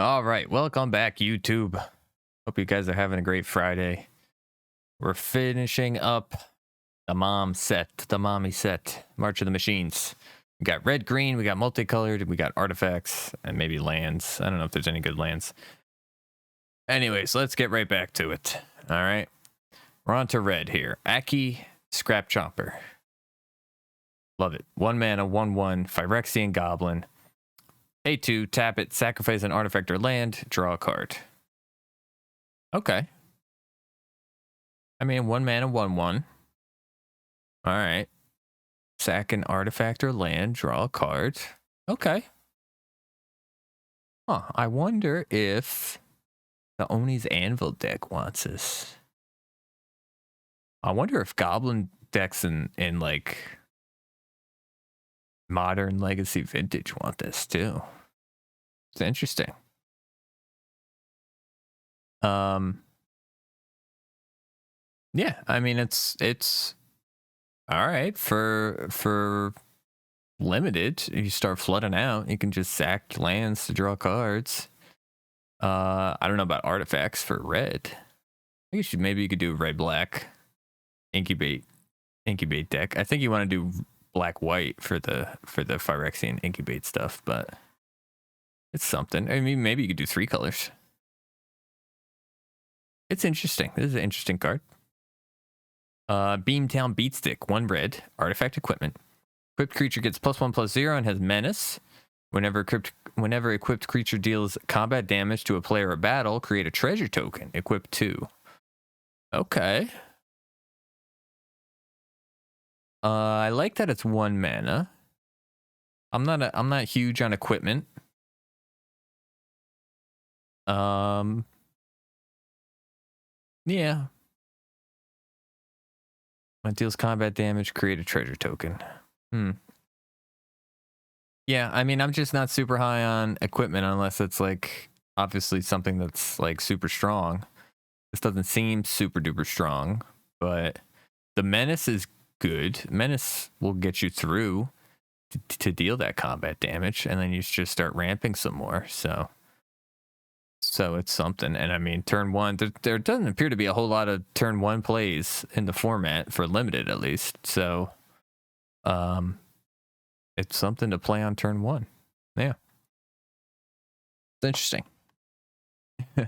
All right, welcome back, YouTube. Hope you guys are having a great Friday. We're finishing up the mommy set, March of the Machines. We got red, green, we got multicolored, we got artifacts, and maybe lands. I don't know if there's any good lands. Anyways, let's get right back to it. All right, we're on to red here. Aki, Scrap Chomper. Love it. 1 mana, 1/1, Phyrexian Goblin. Pay 2, tap it, sacrifice an artifact or land, draw a card. Okay. I mean, 1 mana, 1/1. All right. Sack an artifact or land, draw a card. Okay. Huh. I wonder if the Oni's Anvil deck wants this. I wonder if Goblin decks in like Modern, Legacy, Vintage want this too. It's interesting. Yeah, I mean it's all right for limited. You start flooding out, you can just sack lands to draw cards. I don't know about artifacts for red. I guess maybe you could do red black incubate deck. I think you want to do black white for the Phyrexian incubate stuff, but it's something. I mean, maybe you could do 3 colors. It's interesting. This is an interesting card. Beamtown Beatstick, 1 red, artifact equipment. Equipped creature gets +1/+0 and has menace. Whenever equipped creature deals combat damage to a player or battle, create a treasure token. Equip 2. Okay. I like that it's 1 mana. I'm not huge on equipment. Yeah. When it deals combat damage, create a treasure token. Yeah, I mean, I'm just not super high on equipment unless it's like obviously something that's like super strong. This doesn't seem super duper strong, but the menace is good. Menace will get you through to deal that combat damage, and then you just start ramping some more. So it's something. And I mean, turn 1, there doesn't appear to be a whole lot of turn 1 plays in the format for limited, at least. So it's something to play on turn 1. Yeah, it's interesting. All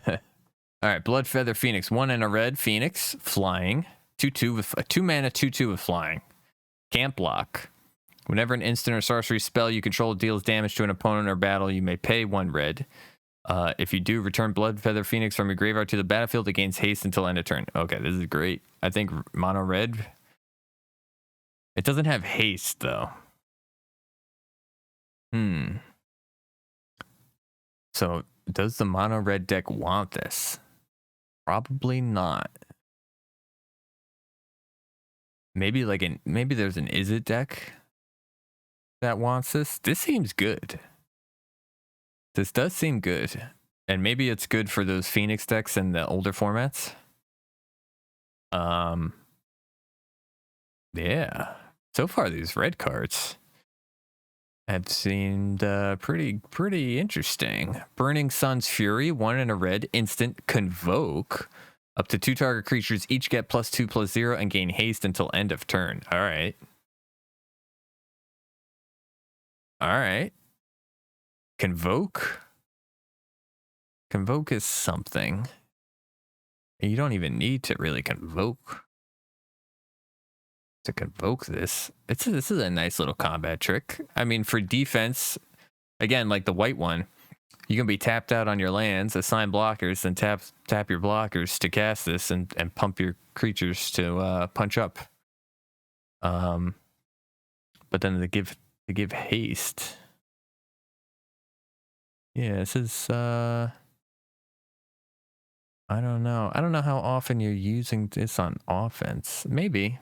right, Bloodfeather Phoenix, 1 and a red Phoenix, flying, 2/2 with 2 mana, 2/2 with flying. Can't block. Whenever an instant or sorcery spell you control deals damage to an opponent or battle, you may pay 1 red. If you do, return Bloodfeather Phoenix from your graveyard to the battlefield. It gains haste until end of turn. Okay, this is great. I think mono red. It doesn't have haste though. So does the mono red deck want this? Probably not. Maybe maybe there's an Is It deck that wants this. This seems good. This does seem good. And maybe it's good for those Phoenix decks in the older formats. Yeah. So far, these red cards have seemed pretty interesting. Burning Sun's Fury, 1 and a red, instant, convoke. Up to 2 target creatures each get +2/+0 and gain haste until end of turn. All right. All right. Convoke. Convoke is something. You don't even need to really convoke to convoke this. This is a nice little combat trick. I mean, for defense, again, like the white one, you can be tapped out on your lands, assign blockers, then tap your blockers to cast this and pump your creatures to punch up. But then to give haste. Yeah, this is I don't know. I don't know how often you're using this on offense. Maybe.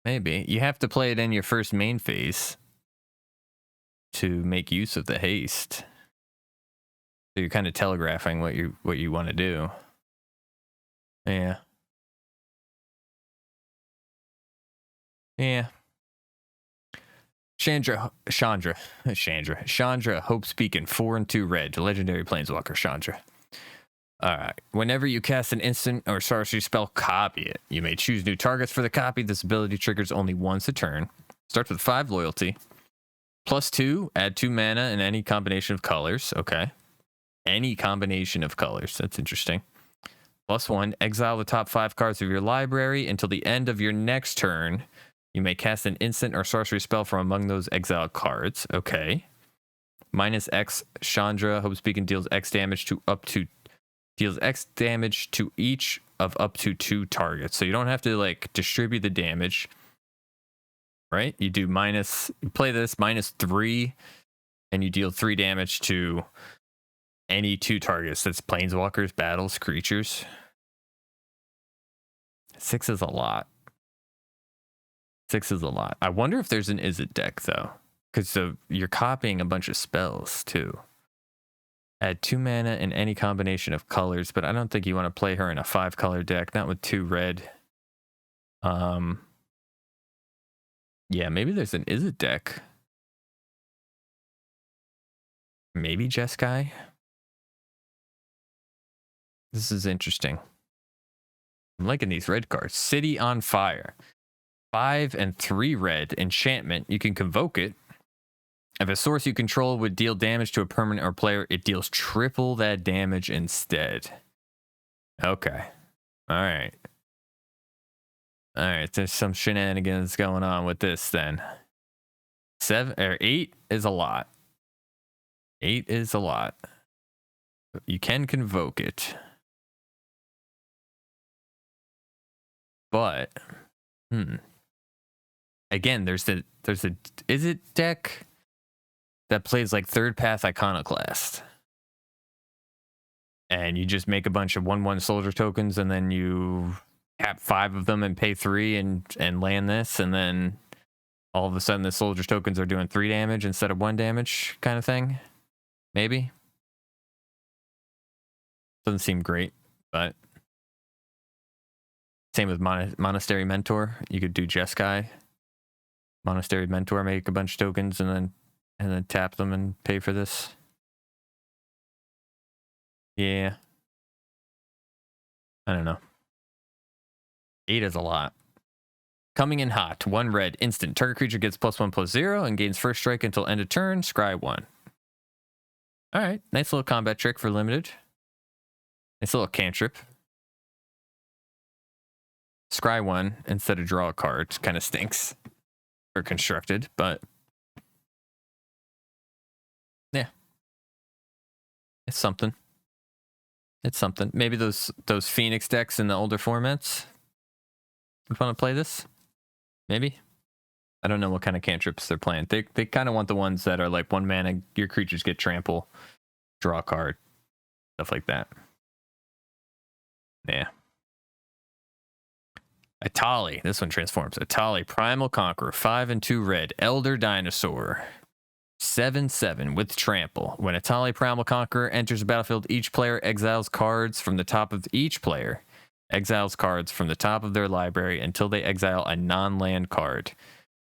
You have to play it in your first main phase to make use of the haste. So you're kind of telegraphing what you want to do. Yeah. Chandra, Hope Speaking, 4 and 2 red, legendary planeswalker Chandra. Alright, whenever you cast an instant or sorcery spell, copy it. You may choose new targets for the copy. This ability triggers only once a turn. Starts with 5 loyalty. +2, add 2 mana in any combination of colors. Okay. Any combination of colors. That's interesting. +1, exile the top 5 cards of your library until the end of your next turn. You may cast an instant or sorcery spell from among those exiled cards. Okay. -X, Chandra, Hope Speaking deals X damage to each of up to 2 targets. So you don't have to like distribute the damage. Right? You do you play this -3, and you deal 3 damage to any 2 targets. That's planeswalkers, battles, creatures. 6 is a lot. 6 is a lot. I wonder if there's an Izzet deck though, because you're copying a bunch of spells too. Add 2 mana in any combination of colors, but I don't think you want to play her in a 5-color deck, not with 2 red. Yeah, maybe there's an Izzet deck. Maybe Jeskai. This is interesting. I'm liking these red cards. City on Fire. 5 and 3 red enchantment. You can convoke it. If a source you control would deal damage to a permanent or player, it deals triple that damage instead. Okay. Alright. Alright, there's some shenanigans going on with this then. 8 is a lot. 8 is a lot. You can convoke it. But again, there's a Izzet deck that plays like Third Path Iconoclast. And you just make a bunch of 1/1 soldier tokens, and then you tap 5 of them and pay 3 and land this, and then all of a sudden the soldier tokens are doing 3 damage instead of 1 damage kind of thing. Maybe. Doesn't seem great, but same with Monastery Mentor. You could do Jeskai. Monastery Mentor, make a bunch of tokens and then tap them and pay for this. Yeah. I don't know. 8 is a lot. Coming in hot. 1 red. Instant. Target creature gets +1/+0 and gains first strike until end of turn. Scry 1. Alright. Nice little combat trick for limited. Nice little cantrip. Scry 1 instead of draw a card. Kind of stinks. Or constructed, but yeah. It's something. It's something. Maybe those Phoenix decks in the older formats would want to play this. Maybe. I don't know what kind of cantrips they're playing. They kind of want the ones that are like 1 mana, your creatures get trample, draw a card, stuff like that. Yeah. Atali. This one transforms. Atali, Primal Conqueror, 5 and 2 red, Elder Dinosaur. 7/7 with Trample. When Atali Primal Conqueror enters the battlefield, each player exiles cards from the top of each player. Exiles cards from the top of their library until they exile a non-land card.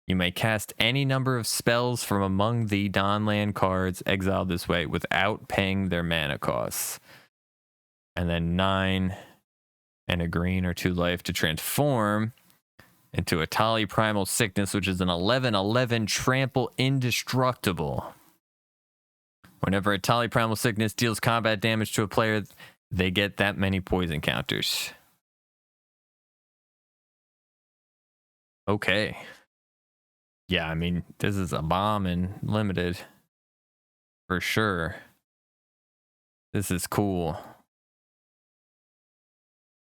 You may cast any number of spells from among the non-land cards exiled this way without paying their mana costs. And then 9 and a green or 2 life to transform into Atali Primal Sickness, which is an 11/11 Trample Indestructible. Whenever Atali Primal Sickness deals combat damage to a player, they get that many poison counters. Okay. Yeah, I mean, this is a bomb in limited. For sure. This is cool.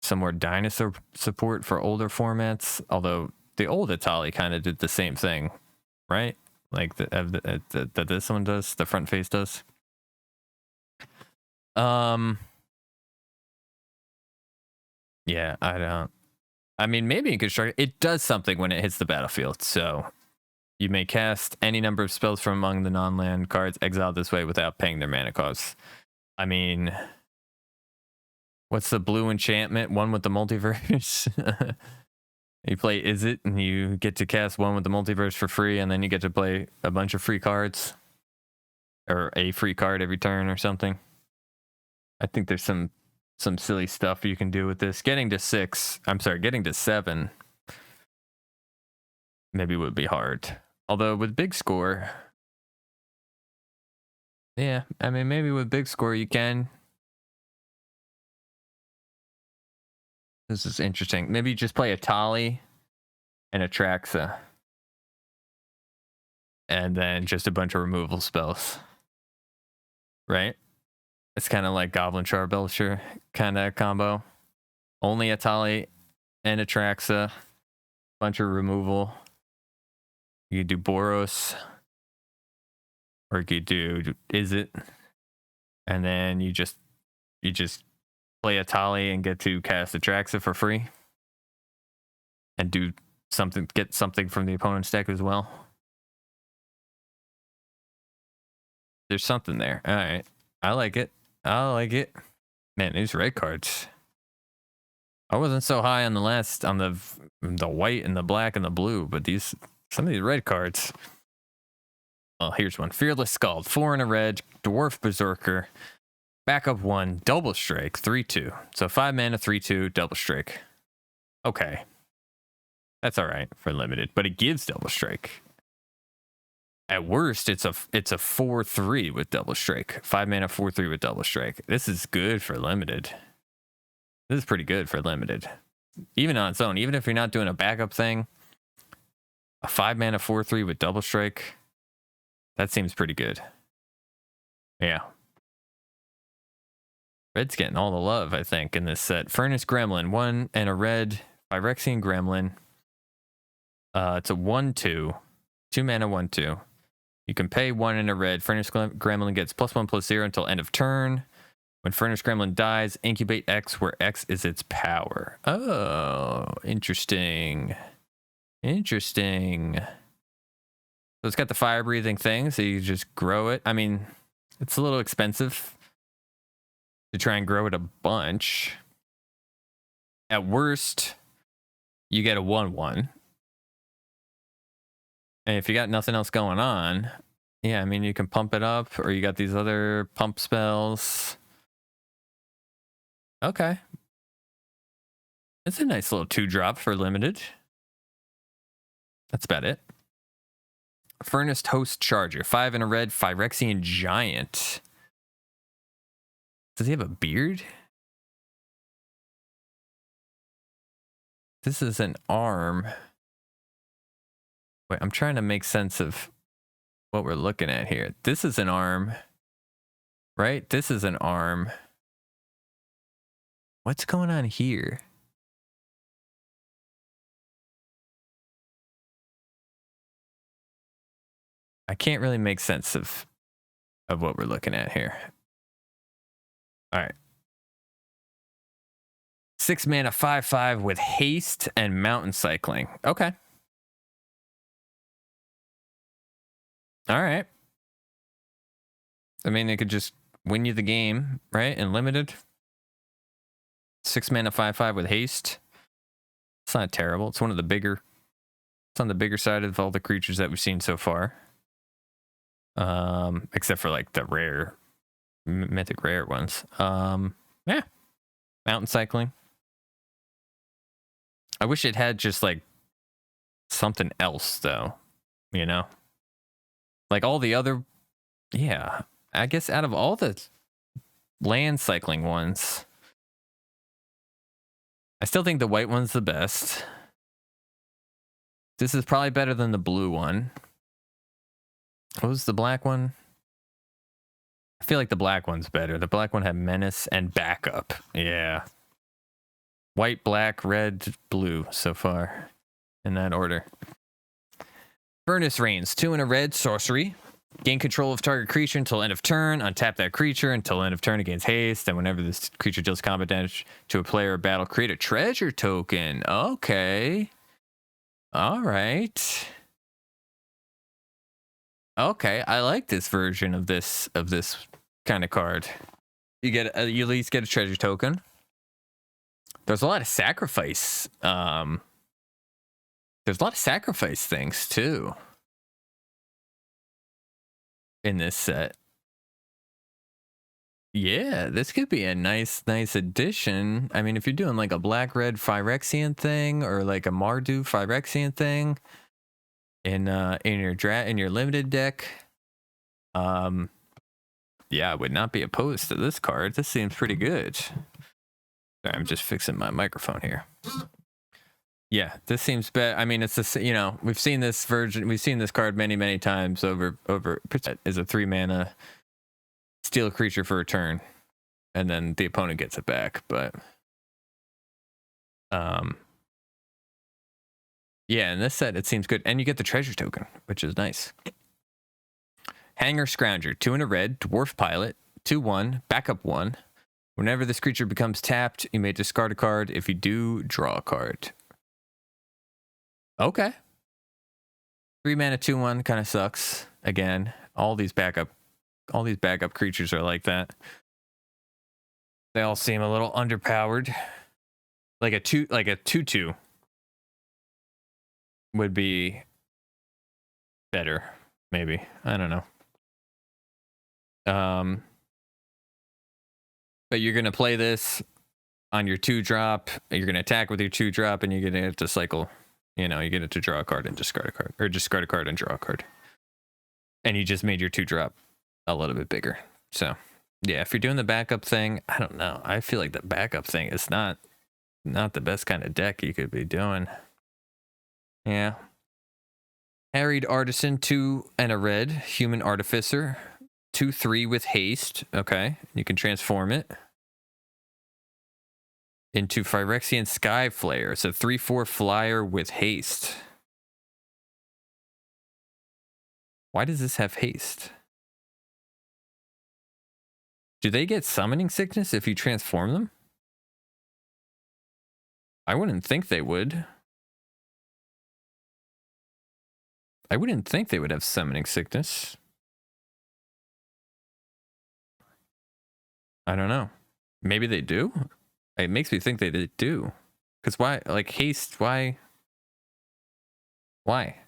Some more dinosaur support for older formats, although the old Atali kind of did the same thing, right? Like that this one does, the front face does. Yeah, I don't. I mean, maybe in construct it does something when it hits the battlefield. So you may cast any number of spells from among the non-land cards exiled this way without paying their mana costs. I mean, what's the blue enchantment one with the multiverse? You play Is It, and you get to cast one with the multiverse for free, and then you get to play a bunch of free cards. Or a free card every turn or something. I think there's some silly stuff you can do with this. Getting to 7 maybe would be hard. Although with big score, yeah, I mean, maybe with big score you can. This is interesting. Maybe you just play a Tali and a Traxa. And then just a bunch of removal spells. Right? It's kind of like Goblin Charbelcher kind of combo. Only a Tali and a Traxa. Bunch of removal. You could do Boros. Or you could do Is It. And then you just play a Tali and get to cast a Traxa for free. And do something, get something from the opponent's deck as well. There's something there. All right. I like it. I like it. Man, these red cards. I wasn't so high on the white and the black and the blue, but some of these red cards. Well, here's one. Fearless Scald, 4 and a red, Dwarf Berserker, backup 1, double strike, 3/2. So 5 mana, 3/2, double strike. Okay. That's all right for limited, but it gives double strike. At worst, it's a 4/3 with double strike. 5 mana, 4/3 with double strike. This is good for limited. This is pretty good for limited. Even on its own, even if you're not doing a backup thing, a 5 mana, 4/3 with double strike, that seems pretty good. Yeah. Red's getting all the love, I think, in this set. Furnace Gremlin, 1 and a red, Phyrexian Gremlin. It's a 1/2. 2 mana, 1/2. You can pay 1 and a red. Furnace Gremlin gets +1/+0 until end of turn. When Furnace Gremlin dies, incubate X, where X is its power. Oh, interesting. Interesting. So it's got the fire breathing thing, so you just grow it. I mean, it's a little expensive to try and grow it a bunch. At worst, you get a 1/1. And if you got nothing else going on, yeah, I mean, you can pump it up, or you got these other pump spells. Okay. It's a nice little 2-drop for limited. That's about it. Furnace Host Charger, 5 and a red, Phyrexian Giant. Does he have a beard? This is an arm. Wait, I'm trying to make sense of what we're looking at here. This is an arm, right? This is an arm. What's going on here? I can't really make sense of what we're looking at here. All right. 6 mana, 5/5 with haste and mountain cycling. Okay. All right. I mean, it could just win you the game, right? And limited. 6 mana, 5/5 with haste. It's not terrible. It's one of the bigger. It's on the bigger side of all the creatures that we've seen so far. Except for like the rare, mythic rare ones. Yeah. Mountain cycling. I wish it had just like something else though, you know? Like all the other, yeah, I guess out of all the land cycling ones, I still think the white one's the best. This is probably better than the blue one. What was the black one? I feel like the black one's better. The black one had menace and backup. Yeah. White, black, red, blue so far. In that order. Furnace Reigns, 2 and a red, sorcery. Gain control of target creature until end of turn. Untap that creature until end of turn. It gains haste. And whenever this creature deals combat damage to a player or battle, create a treasure token. Okay. All right. Okay, I like this version of this kind of card. You you at least get a treasure token. There's a lot of sacrifice There's a lot of sacrifice things too in this set. Yeah, this could be a nice addition. I mean, if you're doing like a black-red Phyrexian thing or like a Mardu Phyrexian thing in your limited deck, yeah, I would not be opposed to this card. This seems pretty good. Sorry, I'm just fixing my microphone here. Yeah, this seems better. I mean, it's this, you know, we've seen this card many times over is a 3-mana steal a creature for a turn, and then the opponent gets it back. But yeah, in this set it seems good, and you get the treasure token, which is nice. Hanger Scrounger, 2 and a red, dwarf pilot, 2/1, backup 1. Whenever this creature becomes tapped, you may discard a card. If you do, draw a card. Okay. 3 mana 2/1 kind of sucks. Again, all these backup creatures are like that. They all seem a little underpowered. Like a 2/2 would be better, maybe. I don't know. But you're gonna play this on your 2-drop. You're gonna attack with your 2-drop, and you're gonna have to cycle. You know, you get it to draw a card and discard a card, or discard a card and draw a card. And you just made your 2-drop a little bit bigger. So, yeah, if you're doing the backup thing, I don't know. I feel like the backup thing is not the best kind of deck you could be doing. Yeah. Harried Artisan, 2 and a red. Human Artificer, 2/3 with haste. Okay, you can transform it into Phyrexian Sky Flare. It's a 3/4 flyer with haste. Why does this have haste? Do they get summoning sickness if you transform them? I wouldn't think they would. I wouldn't think they would have summoning sickness. I don't know. Maybe they do? It makes me think they do. Because why? Like, haste, why? Why?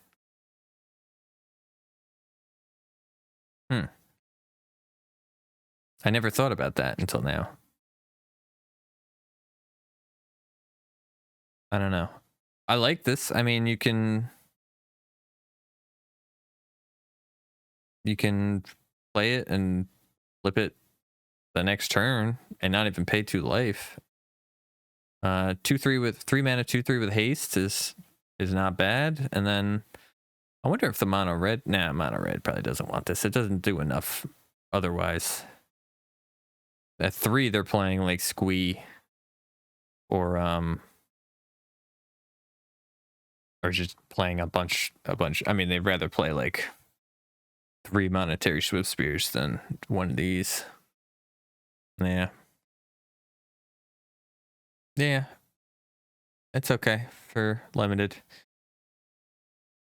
I never thought about that until now. I don't know. I like this. I mean, you can play it and flip it the next turn and not even pay 2 life. 2/3 with 3 mana, 2/3 with haste is not bad. And then I wonder if the mono red. Nah, mono red probably doesn't want this. It doesn't do enough otherwise. At 3, they're playing like Squee or just playing a bunch. I mean, they'd rather play like 3 monetary Swift Spears than one of these. Yeah. Yeah. It's okay for limited.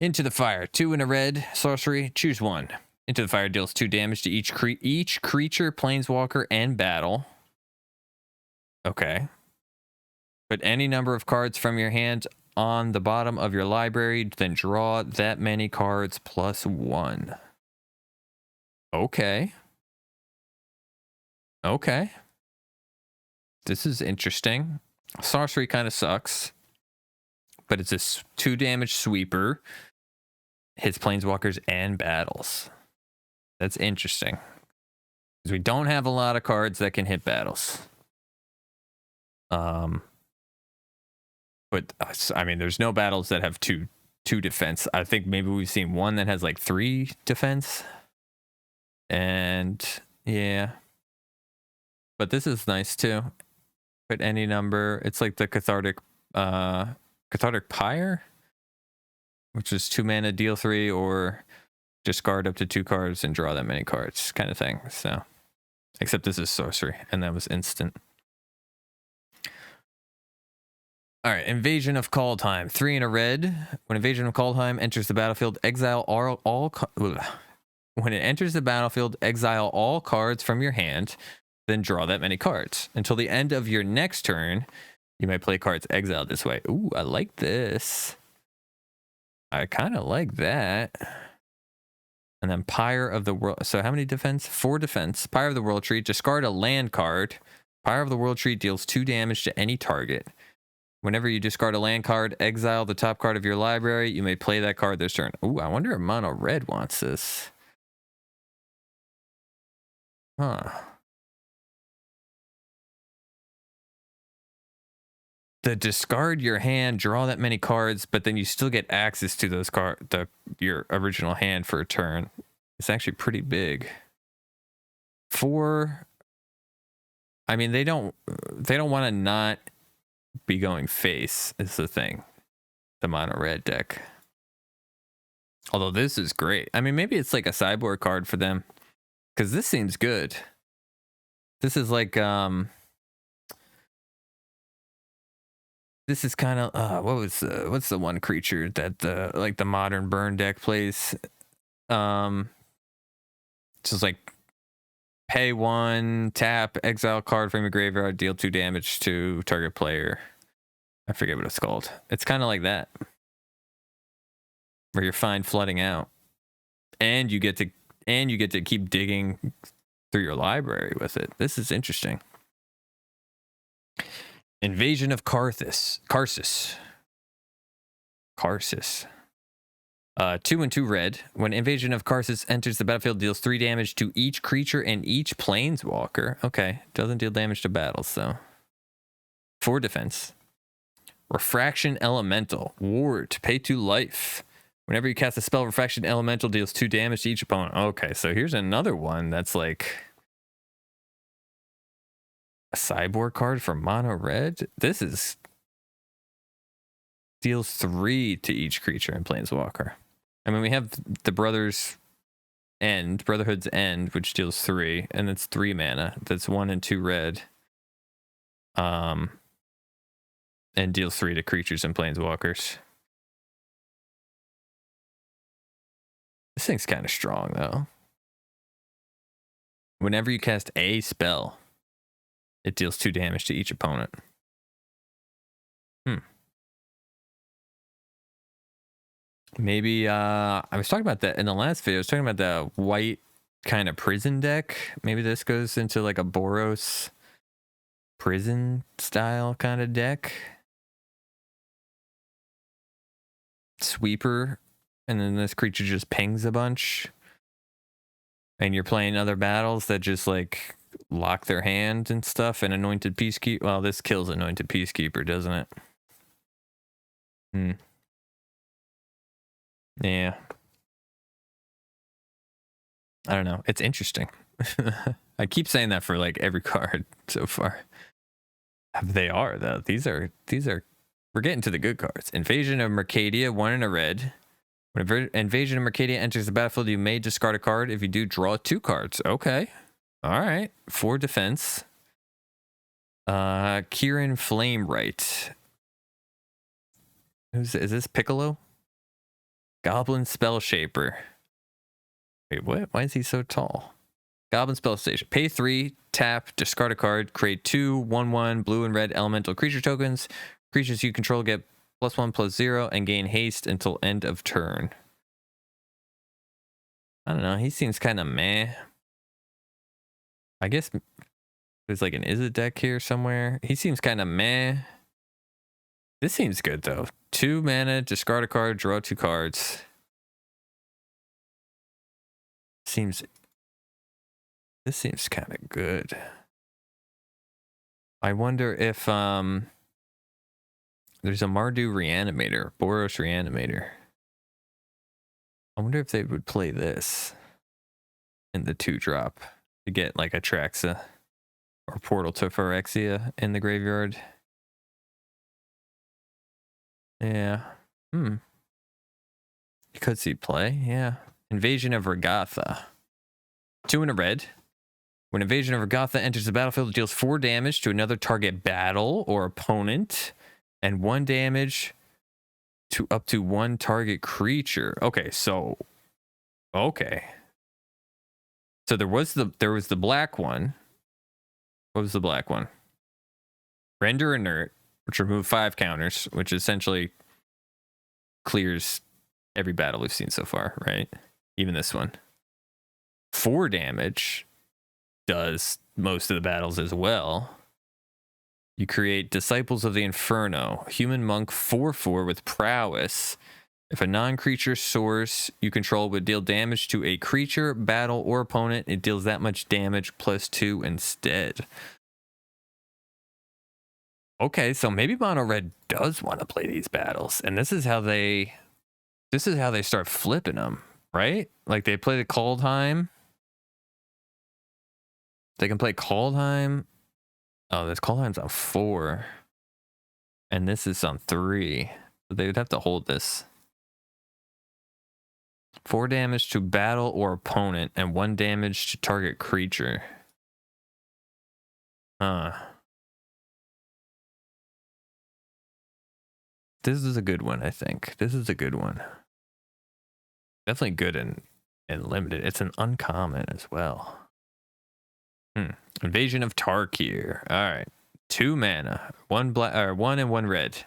Into the Fire, 2 and a red, sorcery, choose 1. Into the Fire deals 2 damage to each creature, planeswalker, and battle. Okay. Put any number of cards from your hand on the bottom of your library, then draw that many cards plus 1. Okay. Okay. This is interesting. Sorcery kind of sucks, but it's a 2 damage sweeper. Hits planeswalkers and battles. That's interesting. Because we don't have a lot of cards that can hit battles. But I mean, there's no battles that have two defense. I think maybe we've seen one that has like 3 defense. And yeah. But this is nice too. Put any number. It's like the Cathartic Pyre, which is 2 mana, deal 3, or discard up to 2 cards and draw that many cards kind of thing. So, except this is sorcery, and that was instant. All right, Invasion of Kaldheim, 3 and a red. When Invasion of Kaldheim enters the battlefield, exile when it enters the battlefield, exile all cards from your hand, then draw that many cards. Until the end of your next turn, you might play cards exiled this way. Ooh, I like this. I kind of like that. And then Pyre of the World. So how many defense? 4 defense. Pyre of the World Tree. Discard a land card. Pyre of the World Tree deals 2 damage to any target. Whenever you discard a land card, exile the top card of your library. You may play that card this turn. Ooh, I wonder if mono red wants this. Huh. The discard your hand, draw that many cards, but then you still get access to those your original hand for a turn. It's actually pretty big. 4. I mean, they don't want to not be going face is the thing. The mono red deck. Although this is great. I mean, maybe it's like a sideboard card for them. Because this seems good. This is like this is kind of what's the one creature that the modern burn deck plays? Just like pay 1, tap, exile card from your graveyard, deal 2 damage to target player. I forget what it's called. It's kind of like that, where you're fine flooding out, and you get to keep digging through your library with it. This is interesting. Invasion of Karthus. 2 and 2 red. When Invasion of Karthus enters the battlefield, deals 3 damage to each creature and each planeswalker. Okay, doesn't deal damage to battles though. 4 defense. Refraction Elemental. Ward. Pay 2 life. Whenever you cast a spell, Refraction Elemental deals 2 damage to each opponent. Okay, so here's another one that's like a sideboard card for mono red. This is deals 3 to each creature and planeswalker. I mean, we have the Brotherhood's End, which deals 3, and it's 3 mana. That's 1 and 2 red. And deals 3 to creatures and planeswalkers. This thing's kind of strong, though. Whenever you cast a spell, it deals 2 damage to each opponent. Maybe, I was talking about that in the last video. I was talking about the white kind of prison deck. Maybe this goes into like a Boros prison style kind of deck. Sweeper, and then this creature just pings a bunch. And you're playing other battles that just like lock their hand and stuff. And Anointed Peacekeeper. Well, this kills Anointed Peacekeeper, doesn't it? Yeah. I don't know. It's interesting. I keep saying that for like every card so far. They are though. These are we're getting to the good cards. Invasion of Mercadia, 1 and a red. When Invasion of Mercadia enters the battlefield, you may discard a card. If you do, draw 2 cards. Okay. All right. 4 defense. Kieran Flamewright. Is this Piccolo? Goblin Spell Shaper. Wait, what? Why is he so tall? Goblin Spell Station. Pay 3, tap, discard a card, create 2 1/1 blue and red elemental creature tokens. Creatures you control get +1/+0 and gain haste until end of turn. I don't know. He seems kind of meh. I guess there's like an Izzet deck here somewhere. He seems kind of meh. This seems good though. 2 mana, discard a card, draw 2 cards. This seems kind of good. I wonder if there's a Mardu Reanimator, Boros Reanimator. I wonder if they would play this in the 2-drop to get like a Traxa or Portal to Phyrexia in the graveyard. Yeah. You could see play, yeah. Invasion of Regatha. 2 and a red. When Invasion of Regatha enters the battlefield, it deals 4 damage to another target battle or opponent, and 1 damage to up to 1 target creature. Okay, so there was the black one. What was the black one? Render Inert, which removed 5 counters, which essentially clears every battle we've seen so far, right? Even this one. 4 damage does most of the battles as well. You create Disciples of the Inferno, human monk 4/4 with prowess. If a non-creature source you control would deal damage to a creature, battle, or opponent, it deals that much damage +2 instead. Okay, so maybe Mono Red does want to play these battles, and this is how they start flipping them, right? Like they play the Kaldheim. They can play Kaldheim. Oh, this Kaldheim's on 4. And this is on 3. So they would have to hold this. 4 damage to battle or opponent, and 1 damage to target creature. This is a good one, I think. This is a good one. Definitely good in limited. It's an uncommon as well. Invasion of Tarkir. All right. 2 mana. 1 black or 1 and 1 red.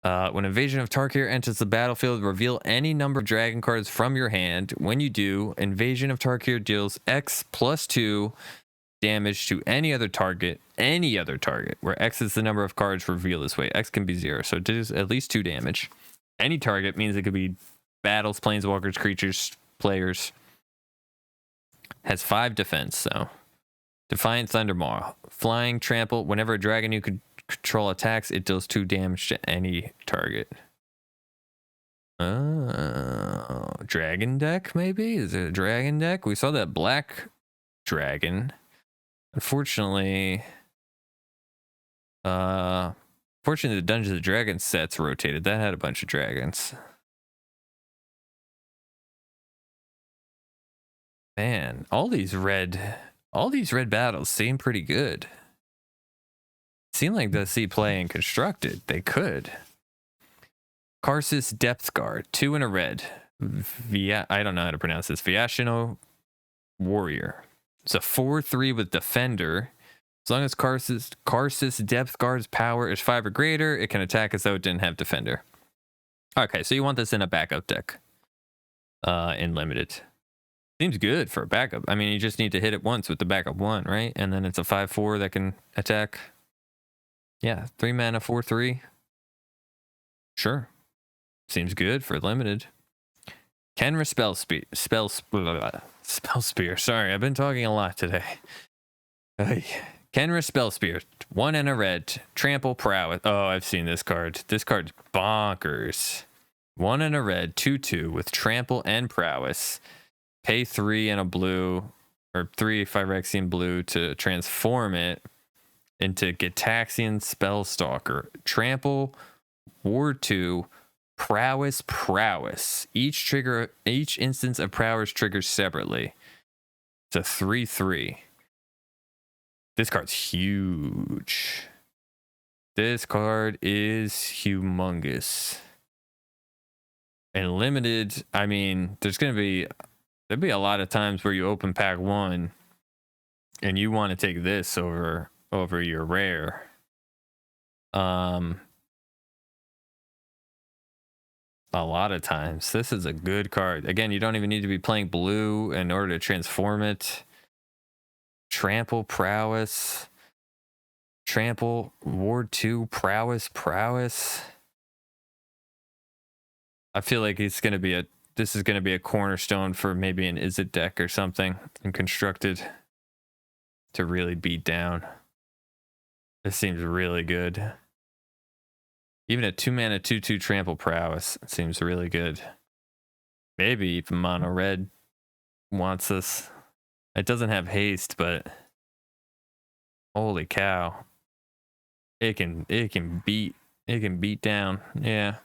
When Invasion of Tarkir enters the battlefield, reveal any number of dragon cards from your hand. When you do, Invasion of Tarkir deals X +2 damage to any other target, where X is the number of cards revealed this way. X can be 0, so it does at least 2 damage. Any target means it could be battles, planeswalkers, creatures, players. Has 5 defense, so. Defiant Thundermaw. Flying, trample. Whenever a dragon you could control attacks, it deals 2 damage to any target. Dragon deck, maybe? Is it a dragon deck? We saw that black dragon. Unfortunately, the Dungeons and Dragons sets rotated. That had a bunch of dragons. Man, all these red battles seem pretty good. Seem like they'll see play in constructed. They could. Karsus Depth Guard, 2 and a red. I don't know how to pronounce this. Phyrexian Warrior. It's a 4/3 with Defender. As long as Karsus Depth Guard's power is 5 or greater, it can attack as though it didn't have Defender. Okay, so you want this in a backup deck. In limited. Seems good for a backup. I mean, you just need to hit it once with the backup 1, right? And then it's a 5/4 that can attack. Yeah, 3 mana, 4/3. Sure. Seems good for limited. Kenra Spell Spear. Sorry, I've been talking a lot today. Kenra Spell Spear. 1 and a red. Trample Prowess. Oh, I've seen this card. This card's bonkers. 1 and a red. 2/2 with Trample and Prowess. Pay 3 and a blue, or 3 Phyrexian blue to transform it into Gitaxian Spellstalker. Trample, Ward 2, Prowess. Each instance of Prowess triggers separately. It's a 3/3. This card's huge. This card is humongous. And limited, I mean, there'd be a lot of times where you open pack 1 and you want to take this over your rare. A lot of times. This is a good card. Again, you don't even need to be playing blue in order to transform it. Trample, Prowess. Trample, Ward 2, Prowess. I feel like this is going to be a cornerstone for maybe an Izzet deck or something and constructed to really beat down. This seems really good. Even a 2 mana 2/2 Trample Prowess seems really good. Maybe even Mono Red wants this. It doesn't have haste, but holy cow. It can beat down. Yeah.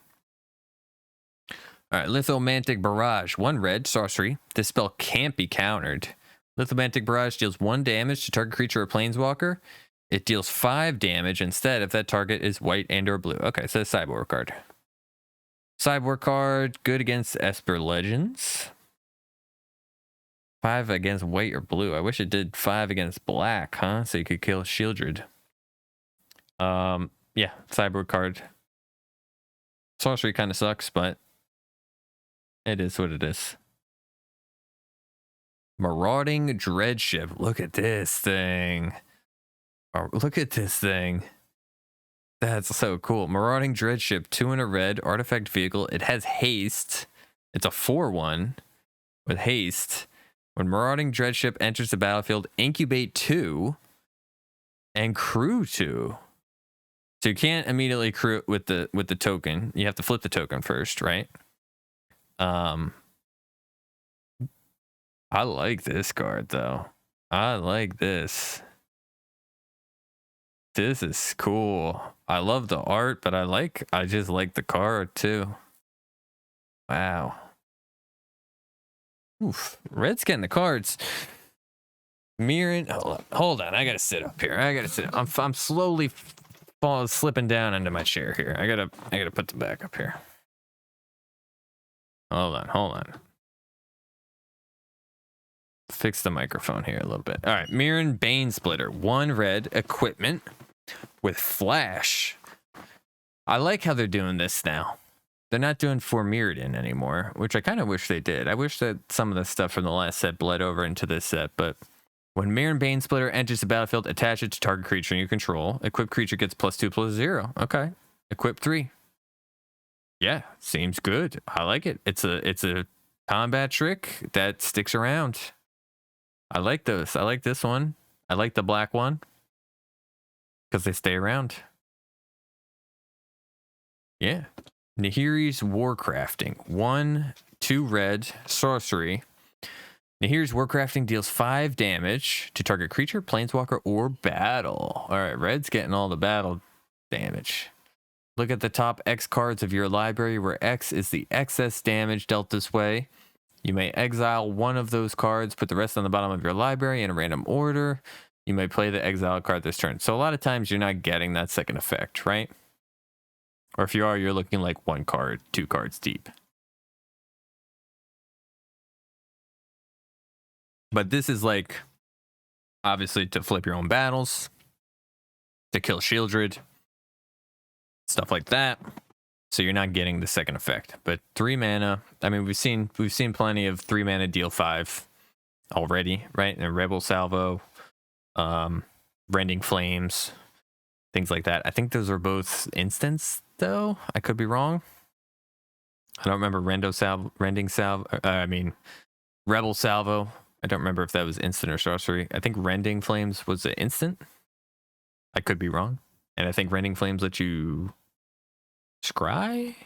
All right, Lithomantic Barrage. 1 red, sorcery. This spell can't be countered. Lithomantic Barrage deals 1 damage to target creature or planeswalker. It deals 5 damage instead if that target is white and or blue. Okay, so sideboard card. Sideboard card, good against Esper Legends. 5 against white or blue. I wish it did 5 against black, huh? So you could kill Shieldred. Yeah, sideboard card. Sorcery kind of sucks, but It is what it is. Marauding Dreadship. Look at this thing. Oh, look at this thing. That's so cool. Marauding Dreadship, 2 in a red, artifact vehicle. It has haste. It's a 4/1 with haste. When Marauding Dreadship enters the battlefield, incubate 2 and crew 2. So you can't immediately crew it with the token. You have to flip the token first, right? I like this card though. I like this. This is cool. I love the art, but I just like the card too. Wow. Oof. Red's getting the cards. Mirren, hold on. I gotta sit up here. I gotta sit. I'm slowly slipping down into my chair here. I gotta put the back up here. Hold on. Fix the microphone here a little bit. All right, Mirren Banesplitter, 1 red equipment with flash. I like how they're doing this now. They're not doing for Mirrodin anymore, which I kind of wish they did. I wish that some of the stuff from the last set bled over into this set, but when Mirren Banesplitter enters the battlefield, attach it to target creature you control. Equipped creature gets +2/+0. Okay. Equip 3. Yeah, seems good. I like it. It's a combat trick that sticks around. I like those. I like this one. I like the black one because they stay around. Yeah. Nahiri's Warcrafting. 1, 2 red, sorcery. Nahiri's Warcrafting deals 5 damage to target creature, planeswalker, or battle. All right, red's getting all the battle damage. Look at the top X cards of your library, where X is the excess damage dealt this way. You may exile one of those cards, put the rest on the bottom of your library in a random order. You may play the exile card this turn. So a lot of times you're not getting that second effect, right? Or if you are, you're looking like 1 card, 2 cards deep. But this is like, obviously, to flip your own battles, to kill Shieldred, stuff like that. So you're not getting the second effect. But 3 mana, I mean, we've seen plenty of 3 mana deal 5 already, right? And Rebel Salvo, Rending Flames, things like that. I think those are both instants, though. I could be wrong. I don't remember Rebel Salvo. I don't remember if that was instant or sorcery. I think Rending Flames was an instant. I could be wrong. And I think Rending Flames let you scry?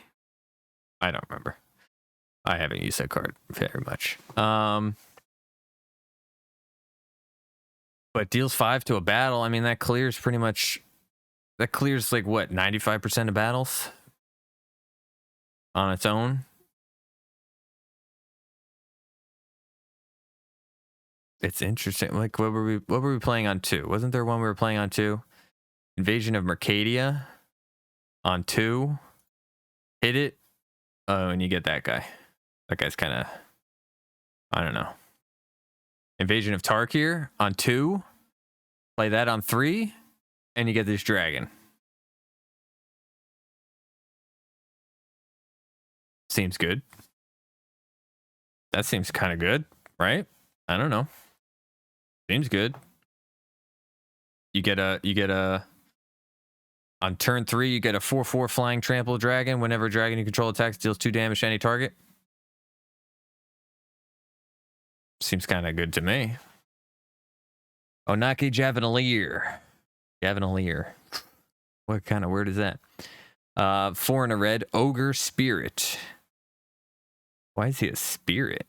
I don't remember. I haven't used that card very much. But deals 5 to a battle. I mean, that clears pretty much. That clears like what, 95% of battles on its own. It's interesting. Like, what were we playing on 2? Wasn't there one we were playing on 2? Invasion of Mercadia on 2. Hit it. Oh, and you get that guy. That guy's kind of, I don't know. Invasion of Tarkir on 2. Play that on 3. And you get this dragon. Seems good. That seems kind of good, right? I don't know. Seems good. You get a on turn 3, you get a 4/4 flying trample dragon. Whenever a dragon you control attacks, deals 2 damage to any target. Seems kind of good to me. Onaki Javelier. What kind of word is that? 4 in a red, Ogre Spirit. Why is he a spirit?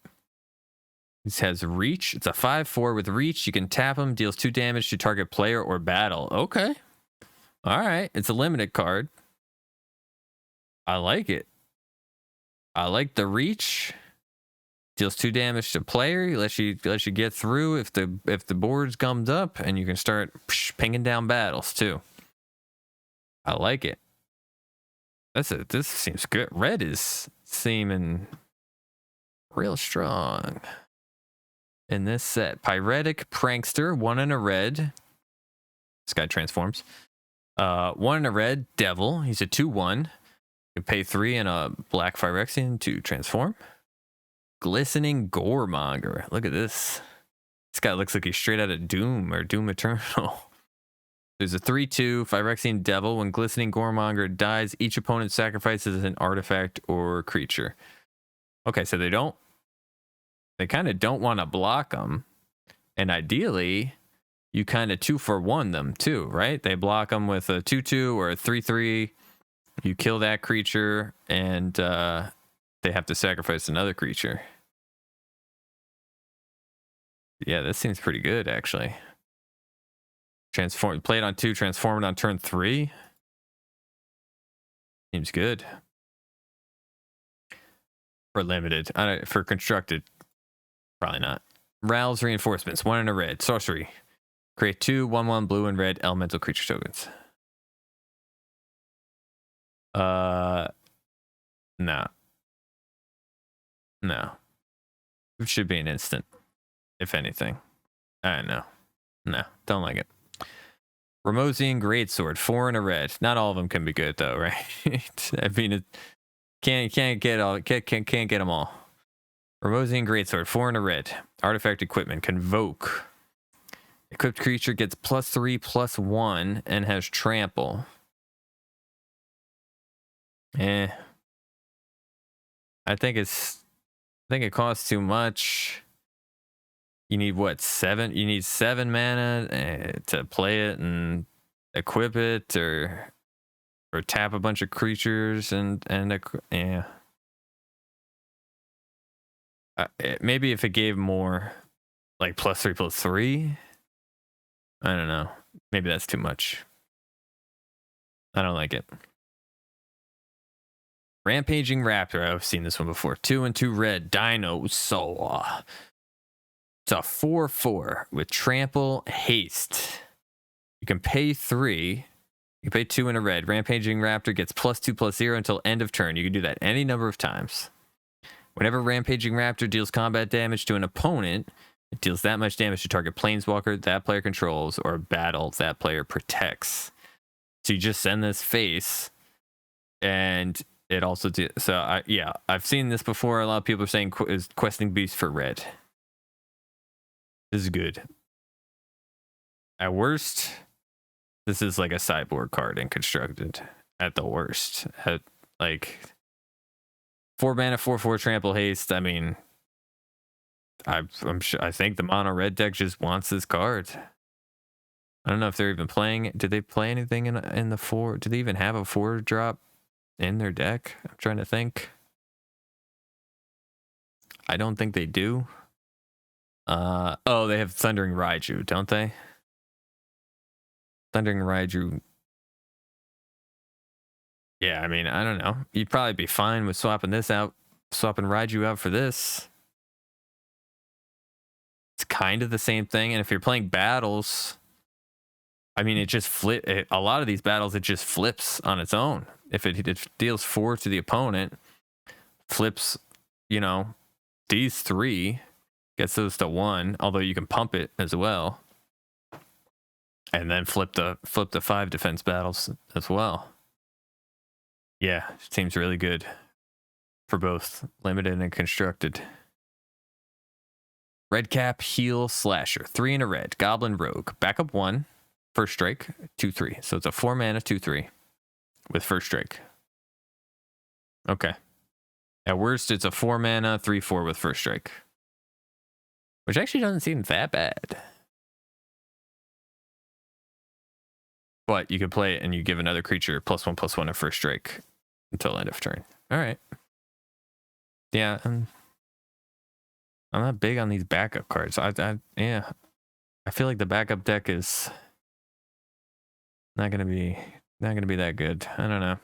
This has reach. It's a 5/4 with reach. You can tap him, deals 2 damage to target player or battle. Okay. All right. It's a limited card. I like it. I like the reach. Deals 2 damage to player. Lets you get through if the board's gummed up, and you can start pinging down battles too. I like it. This seems good. Red is seeming real strong in this set. Pyretic Prankster, 1 in a red. This guy transforms. 1 in a red, Devil. He's a 2/1. You pay 3 and a black Phyrexian to transform. Glistening Goremonger. Look at this. This guy looks like he's straight out of Doom or Doom Eternal. There's a 3/2 Phyrexian Devil. When Glistening Goremonger dies, each opponent sacrifices an artifact or creature. Okay, so they kind of don't want to block them. And ideally, you kind of 2-for-1 them too, right? They block them with a 2/2 or a 3/3. You kill that creature, and they have to sacrifice another creature. Yeah, this seems pretty good, actually. Play it on 2, transform it on turn 3. Seems good. For limited. For constructed, probably not. Ral's Reinforcements, 1 and a red. Sorcery. Create 2 1/1 blue and red elemental creature tokens. No. No. It should be an instant, if anything. I don't know. No, don't like it. Ramosian Greatsword, 4 and a red. Not all of them can be good though, right? I mean, it can't get them all. Ramosian Greatsword, 4 and a red. Artifact equipment, Convoke. Equipped creature gets +3/+1 and has Trample. I think it costs too much. You need what, 7? You need 7 mana to play it and equip it, or tap a bunch of creatures and yeah. Maybe if it gave more, like +3/+3. I don't know. Maybe that's too much. I don't like it. Rampaging Raptor. I've seen this one before. 2 and 2 red. Dinosaur. It's a 4/4 with Trample Haste. You can pay 3. You pay 2 and a red. Rampaging Raptor gets +2/+0 until end of turn. You can do that any number of times. Whenever Rampaging Raptor deals combat damage to an opponent, it deals that much damage to target planeswalker that player controls or battle that player protects. So you just send this face, and it also I've seen this before. A lot of people are saying is Questing Beast for red. This is good. At worst, this is like a sideboard card in constructed. At the worst, at like 4 mana 4/4 Trample Haste. I mean, I'm sure. I think the mono red deck just wants this card. I don't know if they're even playing. Did they play anything in the 4? Do they even have a 4-drop in their deck? I'm trying to think. I don't think they do. Oh, they have Thundering Raiju, don't they? Thundering Raiju. Yeah, I mean, I don't know. You'd probably be fine with swapping Raiju out for this. It's kind of the same thing. And if you're playing battles, I mean, it just a lot of these battles, it just flips on its own. If it deals 4 to the opponent, flips, these 3, gets those to 1, although you can pump it as well. And then flip the 5 defense battles as well. Yeah, seems really good for both limited and constructed. Red Cap, Heal, Slasher. 3 and a red. Goblin Rogue. Backup 1. First strike. 2/3. So it's a 4 mana 2/3 with first strike. Okay. At worst, it's a 4 mana 3/4 with first strike, which actually doesn't seem that bad. But you could play it and you give another creature +1/+1 at first strike until end of turn. All right. Yeah, I'm not big on these backup cards. I feel like the backup deck is not gonna be that good. I don't know.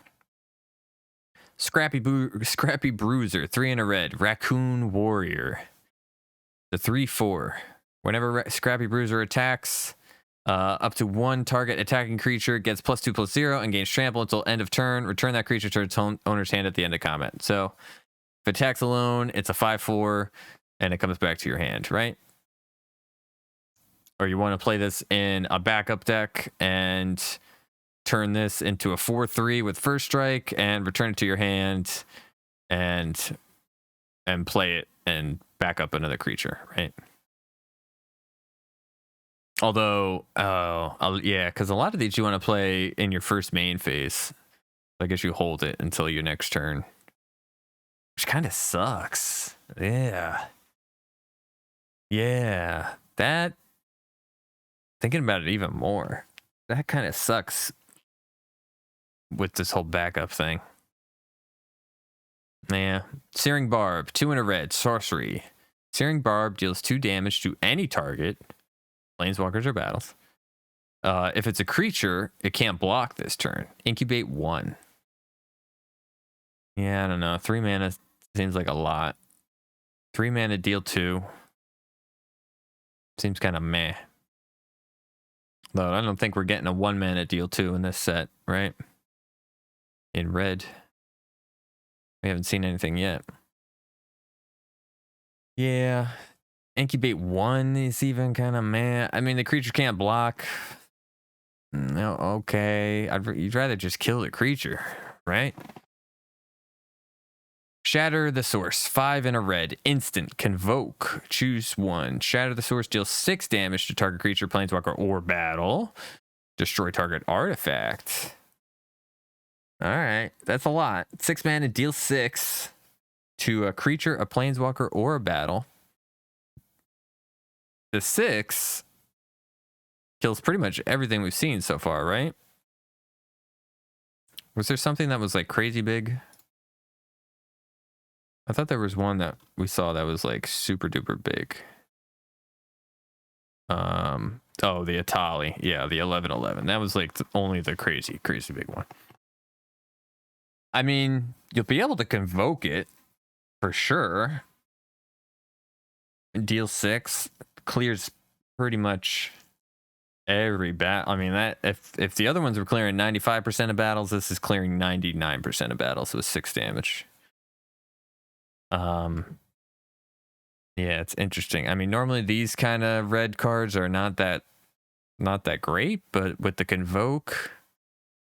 Scrappy Bruiser, 3 and a red. Raccoon Warrior. The 3/4. Whenever Scrappy Bruiser attacks, up to 1 target attacking creature gets +2/+0 and gains Trample until end of turn. Return that creature to its owner's hand at the end of combat. So if it attacks alone, it's a 5/4 and it comes back to your hand, right? Or you want to play this in a backup deck and turn this into a 4/3 with first strike and return it to your hand and play it and back up another creature, right? Although, yeah, because a lot of these you want to play in your first main phase. I guess you hold it until your next turn, which kind of sucks. Yeah. Yeah. That, thinking about it even more, that kind of sucks with this whole backup thing. Yeah. Searing Barb, 2 and a red, sorcery. Searing Barb deals 2 damage to any target, planeswalkers or battles. If it's a creature, it can't block this turn. Incubate 1. Yeah, I don't know. 3 mana seems like a lot. 3 mana, deal 2. Seems kind of meh. Though I don't think we're getting a 1 mana deal 2 in this set, right? In red. We haven't seen anything yet. Yeah. Incubate 1 is even kind of meh. I mean, the creature can't block. No, okay. You'd rather just kill the creature, right? Shatter the Source, 5 and a red, instant, convoke, choose 1. Shatter the Source deals 6 damage to target creature, planeswalker, or battle. Destroy target artifact. All right, that's a lot. 6 mana, deal 6 to a creature, a planeswalker, or a battle. The 6 kills pretty much everything we've seen so far, right? Was there something that was like crazy big? I thought there was one that we saw that was like super duper big. Oh, the Atali. Yeah, the 11/11. That was like only the crazy big one. I mean, you'll be able to convoke it for sure. Deal 6 clears pretty much every battle. I mean, that if the other ones were clearing 95% of battles, this is clearing 99% of battles with 6 damage. Yeah, it's interesting. I mean, normally these kind of red cards are not that great, but with the convoke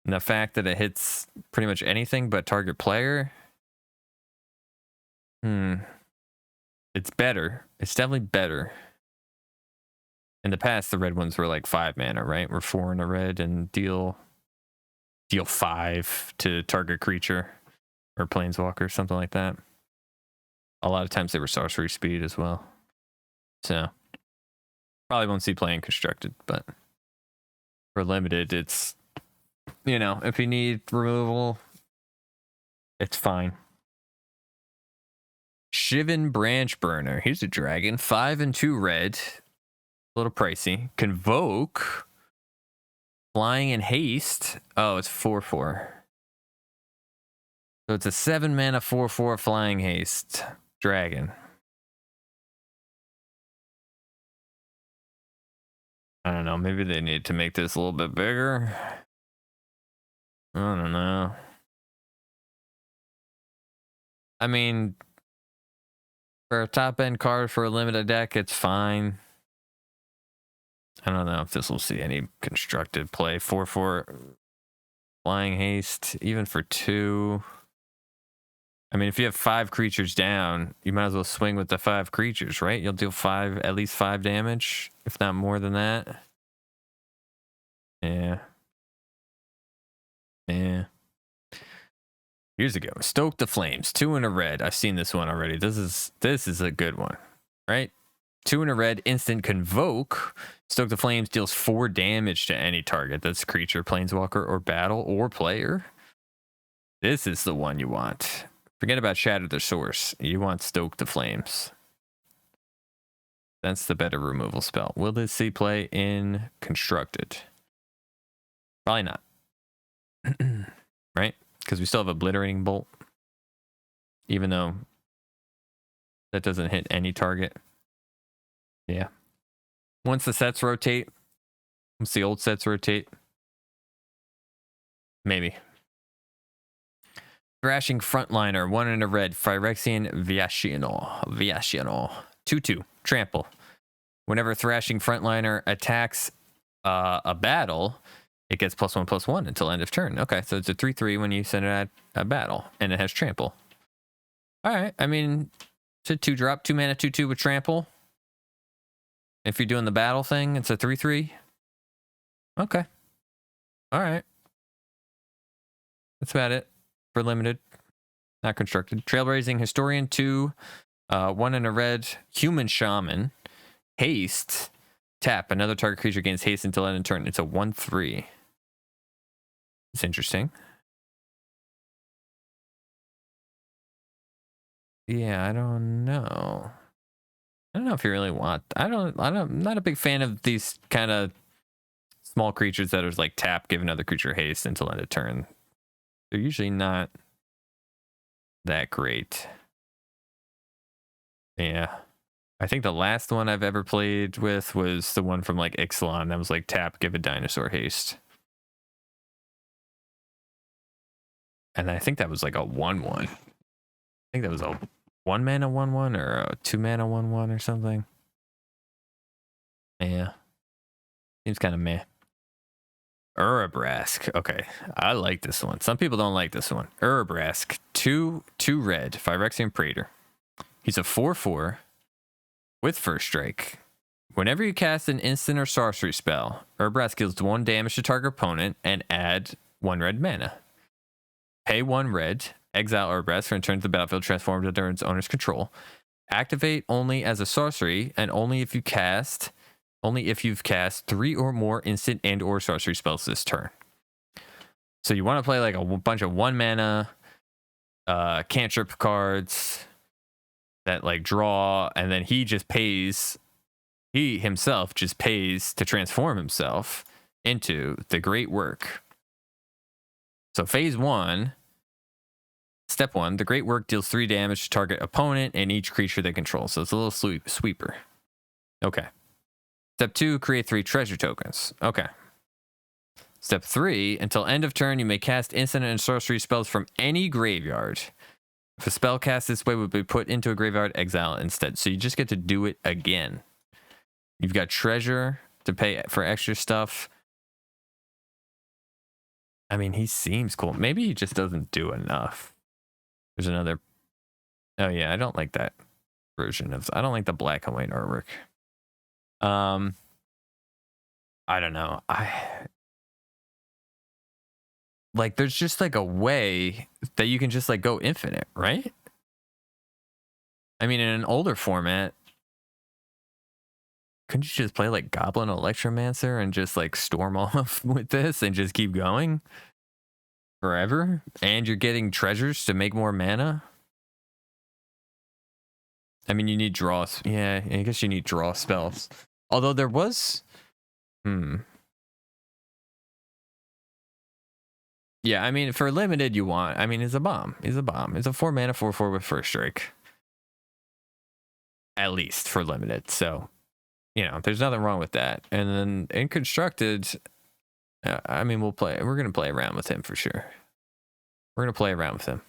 and the fact that it hits pretty much anything but target player, it's better. It's definitely better. In the past, the red ones were like 5 mana, right? We're 4 in a red and deal 5 to target creature or planeswalker, something like that. A lot of times they were sorcery speed as well. So probably won't see playing constructed, but for limited, it's, you know, if you need removal, it's fine. Shivan Branch Burner. Here's a dragon. 5 and 2 red. A little pricey. Convoke. Flying and haste. Oh, it's 4/4. So it's a 7 mana 4/4 flying haste dragon. I don't know. Maybe they need to make this a little bit bigger. I don't know. I mean, for a top end card for a limited deck, it's fine. I don't know if this will see any constructed play. 4/4 flying haste, even for 2. I mean, if you have 5 creatures down, you might as well swing with the 5 creatures, right? You'll deal at least 5 damage, if not more than that. Yeah. Yeah. Here's a good one. Stoke the Flames, 2 and a red. I've seen this one already. This is a good one, right? 2 and a red, instant convoke. Stoke the Flames deals 4 damage to any target. That's creature, planeswalker, or battle, or player. This is the one you want. Forget about Shatter the Source. You want Stoke the Flames. That's the better removal spell. Will this see play in constructed? Probably not. Right? Because we still have Obliterating Bolt. Even though that doesn't hit any target. Yeah. Once the sets rotate, once the old sets rotate, maybe. Thrashing Frontliner, 1 in a red, Phyrexian Viational. 2/2, Trample. Whenever Thrashing Frontliner attacks a battle, it gets +1/+1 until end of turn. Okay, so it's a 3/3 when you send it at a battle, and it has Trample. All right, I mean, It's a 2-drop, 2 mana, 2/2 with Trample. If you're doing the battle thing, it's a 3/3. Okay. All right. That's about it for limited. Not constructed. Trailblazing Historian 2, 1 in a red. Human Shaman. Haste. Tap. Another target creature gains haste until end of turn. It's a 1/3. It's interesting. Yeah, I don't know. I don't know if you really want. I'm not a big fan of these kind of small creatures that are like tap, give another creature haste until end of turn. They're usually not that great. Yeah. I think the last one I've ever played with was the one from like Ixalan that was like tap, give a dinosaur haste. And I think that was like a 1/1. I think that was a 1 mana 1/1 or a 2 mana 1/1 or something. Yeah. Seems kind of meh. Urabrask. Okay. I like this one. Some people don't like this one. Urabrask. 2 red. Phyrexian Praetor. He's a 4/4 with first strike. Whenever you cast an instant or sorcery spell, Urabrask deals 1 damage to target opponent and add 1 red mana. Pay 1 red. Exile Urabrask for return to the battlefield transformed under its owner's control. Activate only as a sorcery and only if you've cast 3 or more instant and or sorcery spells this turn. So you want to play like a bunch of 1 mana cantrip cards that like draw, and then he himself just pays to transform himself into the great work. So phase 1, step 1, the great work deals 3 damage to target opponent and each creature they control. So it's a little sweeper. Okay. Step 2, create 3 treasure tokens. Okay. Step 3, until end of turn, you may cast instant and sorcery spells from any graveyard. If a spell cast this way would be put into a graveyard, exile it instead. So you just get to do it again. You've got treasure to pay for extra stuff. I mean, he seems cool. Maybe he just doesn't do enough. There's another. Oh yeah, I don't like that version of. I don't like the black and white artwork. I don't know. Like, there's just like a way that you can just like go infinite, right? I mean, in an older format, couldn't you just play like Goblin Electromancer and just like storm off with this and just keep going forever? And you're getting treasures to make more mana. I mean, you need draws. Yeah, I guess you need draw spells. Although there was, yeah, I mean, for limited, you want. I mean, it's a bomb. It's a bomb. It's a 4 mana 4/4 with first strike. At least for limited. So, you know, there's nothing wrong with that. And then in constructed, I mean, we're going to play around with him for sure. We're going to play around with him.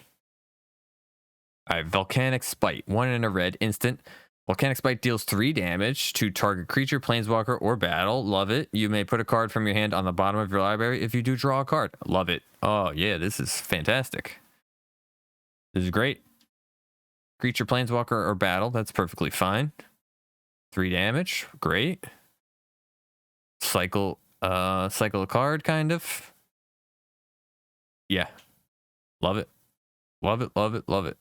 All right, Volcanic Spite, 1 in a red instant. Volcanic Spite deals 3 damage to target creature, planeswalker, or battle. Love it. You may put a card from your hand on the bottom of your library if you do draw a card. Love it. Oh, yeah, this is fantastic. This is great. Creature, planeswalker, or battle. That's perfectly fine. 3 damage. Great. Cycle a card, kind of. Yeah. Love it. Love it, love it, love it.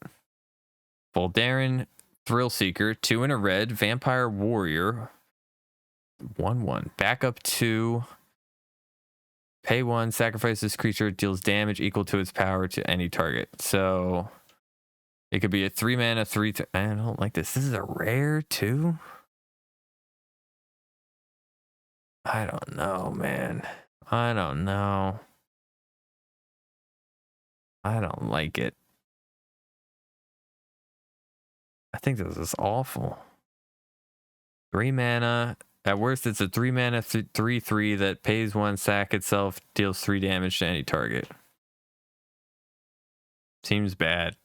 Voldaren Thrill Seeker, 2 in a red. Vampire Warrior, 1/1. Backup 2. Pay 1. Sacrifice this creature. Deals damage equal to its power to any target. So it could be a 3 mana 3. I don't like this. This is a rare too. I don't know, man. I don't know. I don't like it. I think this is awful. 3 mana. At worst, it's a 3 mana 3/3 that pays 1, sack itself, deals 3 damage to any target. Seems bad.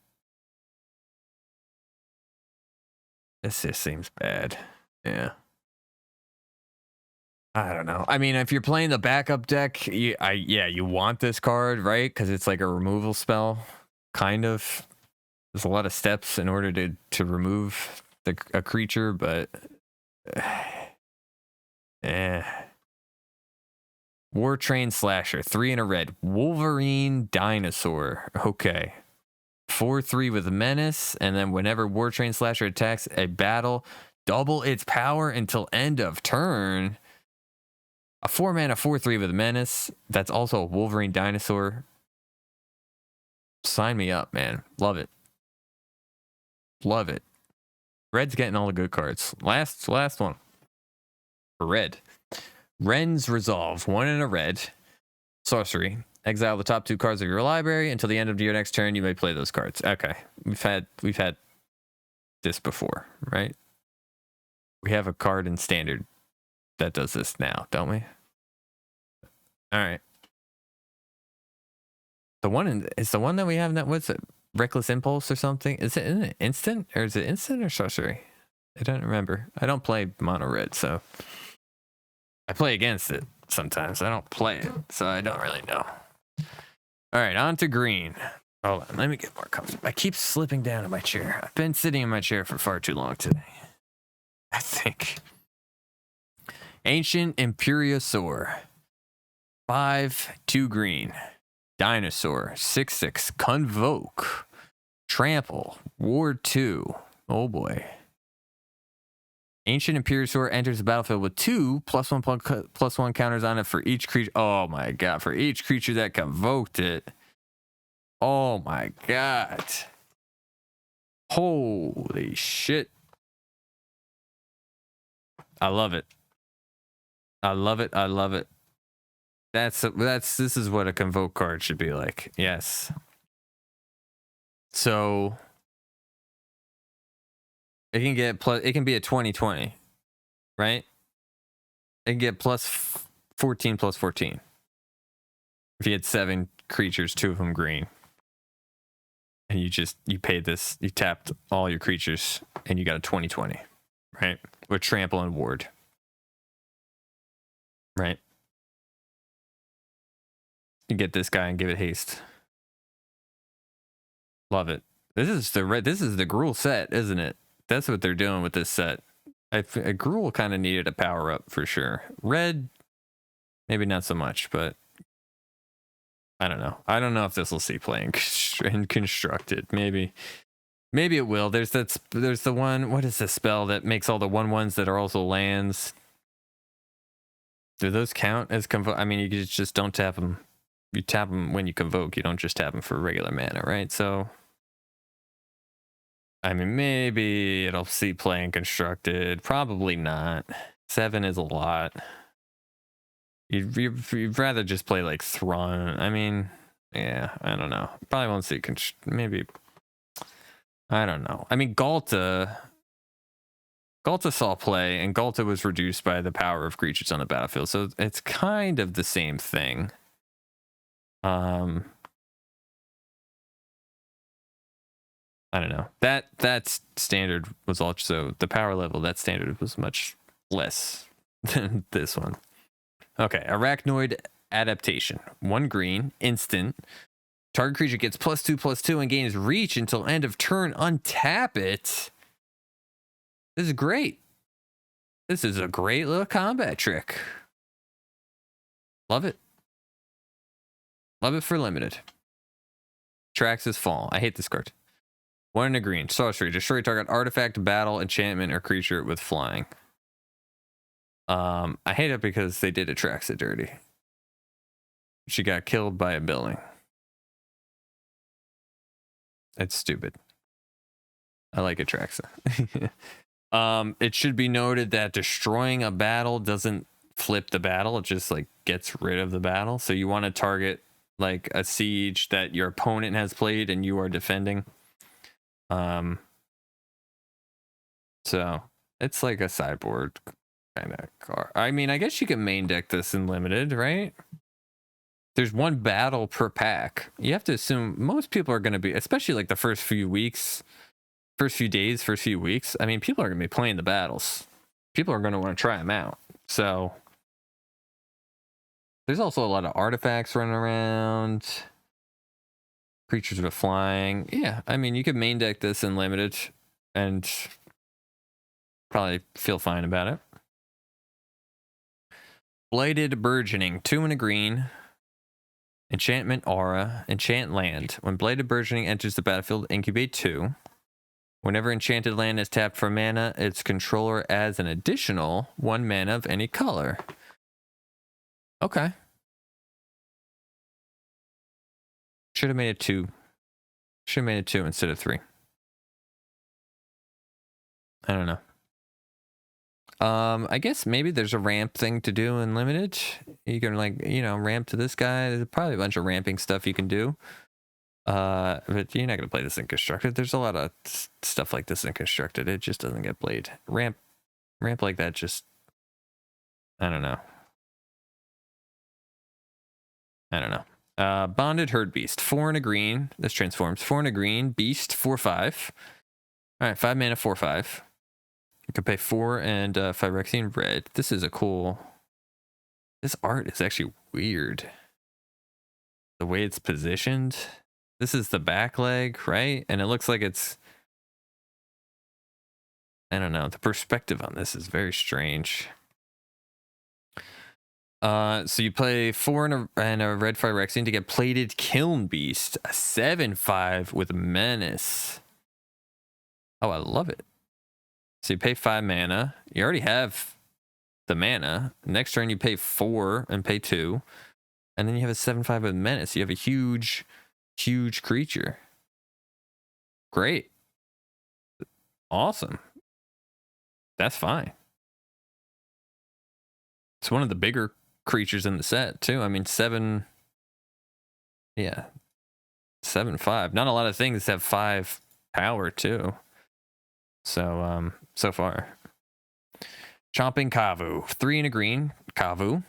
This just seems bad. Yeah. I don't know. I mean, if you're playing the backup deck, you want this card, right? Because it's like a removal spell, kind of. there's a lot of steps in order to remove a creature, but War Train Slasher, 3 and a red. Wolverine Dinosaur. Okay. 4/3 with Menace, and then whenever War Train Slasher attacks a battle, double its power until end of turn. A 4-mana 4/3 with Menace. That's also a Wolverine Dinosaur. Sign me up, man. Love it. Love it. Red's getting all the good cards. Last one. For red. Ren's Resolve. 1 and a red. Sorcery. Exile the top 2 cards of your library until the end of your next turn. You may play those cards. Okay. We've had this before, right? We have a card in standard that does this now, don't we? All right. It's the one that we have that, what's it? Reckless Impulse or something? Is it instant? Or is it instant or sorcery? I don't remember. I don't play mono red, so I play against it sometimes. I don't play it, so I don't really know. All right, on to green. Hold on, let me get more comfortable. I keep slipping down in my chair. I've been sitting in my chair for far too long today, I think. Ancient Imperiosaur. 5, 2 green. Dinosaur. 6/6. Convoke. Trample. Ward 2. Oh boy. Ancient Imperiosaur enters the battlefield with 2 +1/+1 counters on it for each creature. Oh my god. For each creature that convoked it. Oh my god. Holy shit. I love it. I love it. I love it. This is what a convoke card should be like. Yes. So it can get it can be a 20/20, right? It can get +14/+14. If you had 7 creatures, 2 of them green. And you paid this, you tapped all your creatures and you got a 20/20, right? With trample and ward. Right? You get this guy and give it haste. Love it. This is the Gruul set, isn't it? That's what they're doing with this set. Gruul kind of needed a power up for sure. Red, maybe not so much, but I don't know. I don't know if this will see play in constructed. Maybe it will. There's the one. What is the spell that makes all the 1/1s that are also lands? Do those count as convoke? I mean, you just don't tap them. You tap them when you convoke. You don't just tap them for regular mana, right? So, I mean, maybe it'll see play in constructed. Probably not. 7 is a lot. You'd rather just play like Thrawn. I mean, yeah, I don't know. Probably won't see maybe. I don't know. I mean, Galta saw play, and Galta was reduced by the power of creatures on the battlefield, so it's kind of the same thing. I don't know. That standard was also the power level. That standard was much less than this one. Okay, Arachnoid Adaptation. 1 green, instant. Target creature gets +2/+2 and gains reach until end of turn. Untap it. This is great. This is a great little combat trick. Love it. Love it for limited. Traxxas Fall. I hate this card. 1 and a green. Sorcery. Destroy target artifact, battle, enchantment, or creature with flying. I hate it because they did Traxxa dirty. She got killed by a building. It's stupid. I like Traxxa. It should be noted that destroying a battle doesn't flip the battle. It just like gets rid of the battle. So you want to target like a siege that your opponent has played and you are defending. So it's like a sideboard kind of card. I mean, I guess you can main deck this in limited, right? There's 1 battle per pack. You have to assume most people are going to be, especially like the first few weeks, first few days, first few weeks. I mean, people are going to be playing the battles. People are going to want to try them out. So there's also a lot of artifacts running around. Creatures with flying. Yeah, I mean, you could main deck this in limited and probably feel fine about it. Blighted Burgeoning, 2 and a green. Enchantment Aura, enchant land. When Blighted Burgeoning enters the battlefield, incubate 2. Whenever enchanted land is tapped for mana, its controller adds an additional 1 mana of any color. Okay. Should have made it 2. Should have made it 2 instead of 3. I don't know. I guess maybe there's a ramp thing to do in limited. You can, like, you know, ramp to this guy. There's probably a bunch of ramping stuff you can do. But you're not gonna play this in constructed. There's a lot of stuff like this in constructed. It just doesn't get played. Ramp like that just, I don't know. Bonded Herd Beast, 4 and a green. This transforms 4 and a green. Beast, 4/5. All right, 5 mana, 4/5. You can pay 4 and Phyrexian red. This is a cool. This art is actually weird. The way it's positioned. This is the back leg, right? And it looks like it's. I don't know. The perspective on this is very strange. So you play 4 and a red Phyrexian to get Plated Kiln Beast, a 7/5 with Menace. Oh, I love it. So you pay 5 mana. You already have the mana. Next turn you pay 4 and pay 2. And then you have a 7/5 with Menace. You have a huge creature. Great. Awesome. That's fine. It's one of the bigger creatures in the set too. I mean, 7. Yeah. 7/5. Not a lot of things have 5 power too. So so far. Chomping Kavu, 3 and a green. Kavu.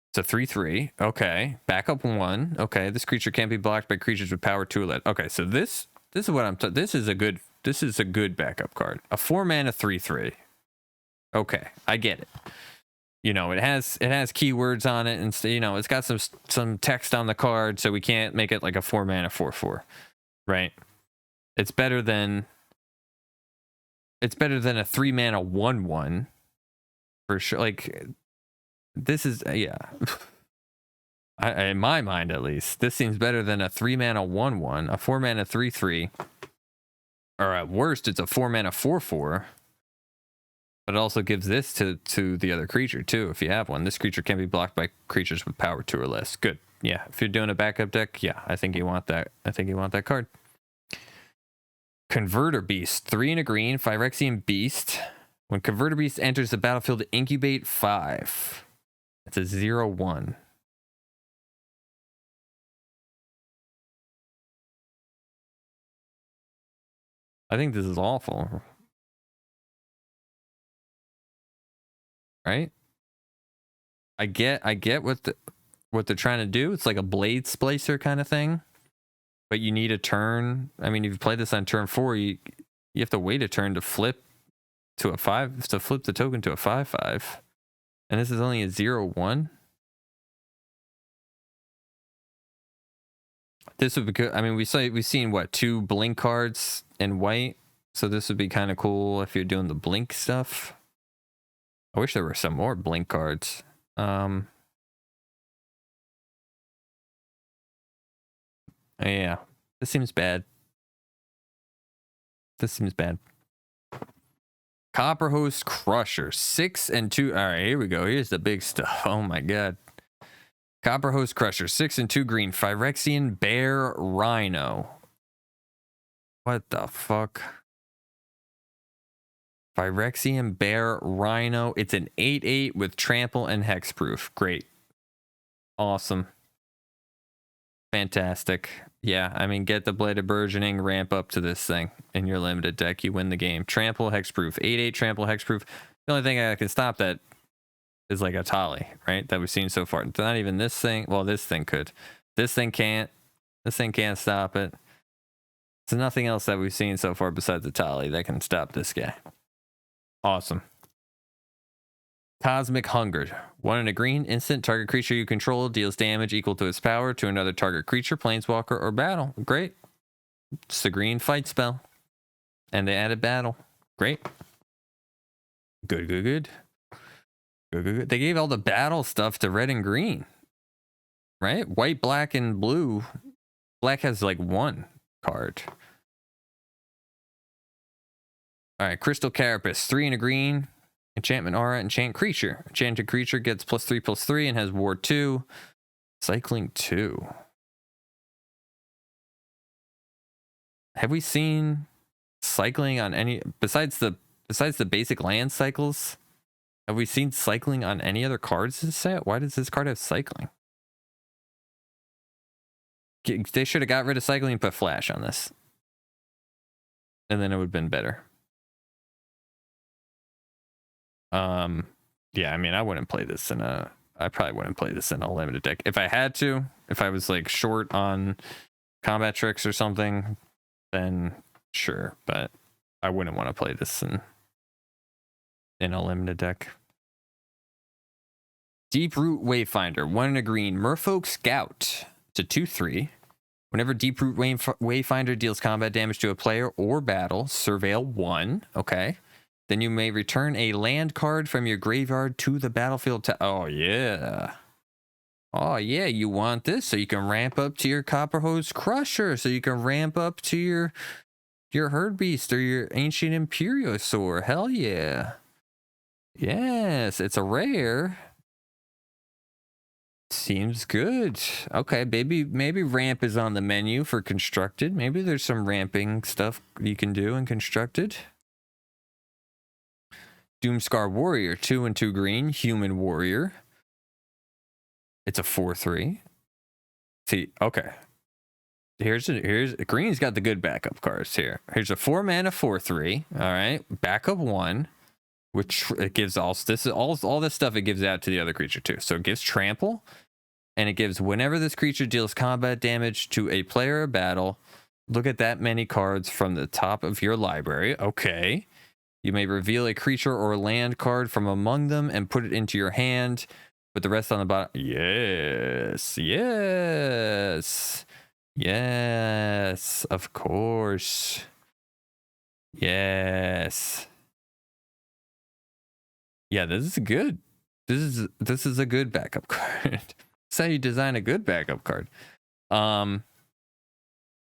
It's a 3/3. Okay. Backup 1. Okay. This creature can't be blocked by creatures with power 2 or less. Okay, so this is what I'm this is a good backup card. A 4 mana 3/3. Okay, I get it. You know, it has keywords on it, and you know, it's got some text on the card, so we can't make it like a 4 mana 4/4, right? It's better than a 3 mana 1/1 for sure. Like, this is yeah. In my mind, at least, this seems better than a 3 mana 1/1, a 4 mana 3/3, or at worst, it's a 4 mana 4/4. But it also gives this to the other creature too, if you have one. This creature can be blocked by creatures with power 2 or less. Good. Yeah, if you're doing a backup deck, yeah, I think you want that. I think you want that card. Converter Beast, 3 and a green, Phyrexian Beast. When Converter Beast enters the battlefield, incubate 5. It's a 0/1. I think this is awful. Right? I get what they're trying to do. It's like a Blade Splicer kind of thing. But you need a turn. I mean, if you play this on turn 4, you have to wait a turn to flip to a 5, to flip the token to a 5/5. And this is only a 0/1. This would be good. I mean, we've seen what, 2 blink cards in white. So this would be kind of cool if you're doing the blink stuff. I wish there were some more blink cards. Yeah, this seems bad. Copperhost Crusher, 6 and 2. All right, here we go. Here's the big stuff. Oh my god. Copperhost Crusher, 6 and 2 green. Phyrexian Bear Rhino. What the fuck? Phyrexian Bear Rhino. It's an 8/8 with trample and hexproof. Great. Awesome. Fantastic. Yeah, I mean, get the Bladed Burgeoning, ramp up to this thing in your limited deck. You win the game. Trample, hexproof. 8/8 trample, hexproof. The only thing I can stop that is like a Tali, right? That we've seen so far. Not even this thing. Well, this thing could. This thing can't. This thing can't stop it. There's nothing else that we've seen so far besides the Tali that can stop this guy. Awesome. Cosmic Hunger. 1 and a green. Instant. Target creature you control deals damage equal to its power to another target creature, planeswalker, or battle. Great. It's a green fight spell. And they added battle. Great. Good, good, good. Good, good, good. They gave all the battle stuff to red and green. Right? White, black, and blue. Black has like 1 card. Alright, Crystal Carapace. 3 and a green. Enchantment Aura, enchant creature. Enchanted creature gets +3/+3 and has Ward 2. Cycling 2. Have we seen cycling on any besides the basic land cycles? Have we seen cycling on any other cards this set? Why does this card have cycling? They should have got rid of cycling and put flash on this. And then it would have been better. Yeah, I mean, I wouldn't play this in a... I probably wouldn't play this in a limited deck. If I had to, if I was like short on combat tricks or something, then sure. But I wouldn't want to play this in a limited deck. Deeproot Wayfinder. 1 and a green. Merfolk Scout. It's a 2/3. Whenever Deeproot Wayfinder deals combat damage to a player or battle, surveil 1. Okay. Then you may return a land card from your graveyard to the battlefield. Oh, yeah. Oh, yeah, you want this so you can ramp up to your Copperhose Crusher, so you can ramp up to your Herd Beast or your Ancient Imperiosaur. Hell yeah. Yes, it's a rare. Seems good. Okay, maybe ramp is on the menu for Constructed. Maybe there's some ramping stuff you can do in Constructed. Doomscar Warrior, 2 and 2 green, Human Warrior. It's a 4/3. See, okay. Here's green's got the good backup cards here. Here's a 4 mana 4/3. All right, backup 1, which it gives all this is all this stuff it gives out to the other creature too. So it gives Trample, and it gives whenever this creature deals combat damage to a player or battle, look at that many cards from the top of your library. Okay. You may reveal a creature or land card from among them and put it into your hand with the rest on the bottom. Yes. Yes. Yes. Of course. Yes. Yeah, this is good. This is a good backup card. That's how you design a good backup card. Yeah,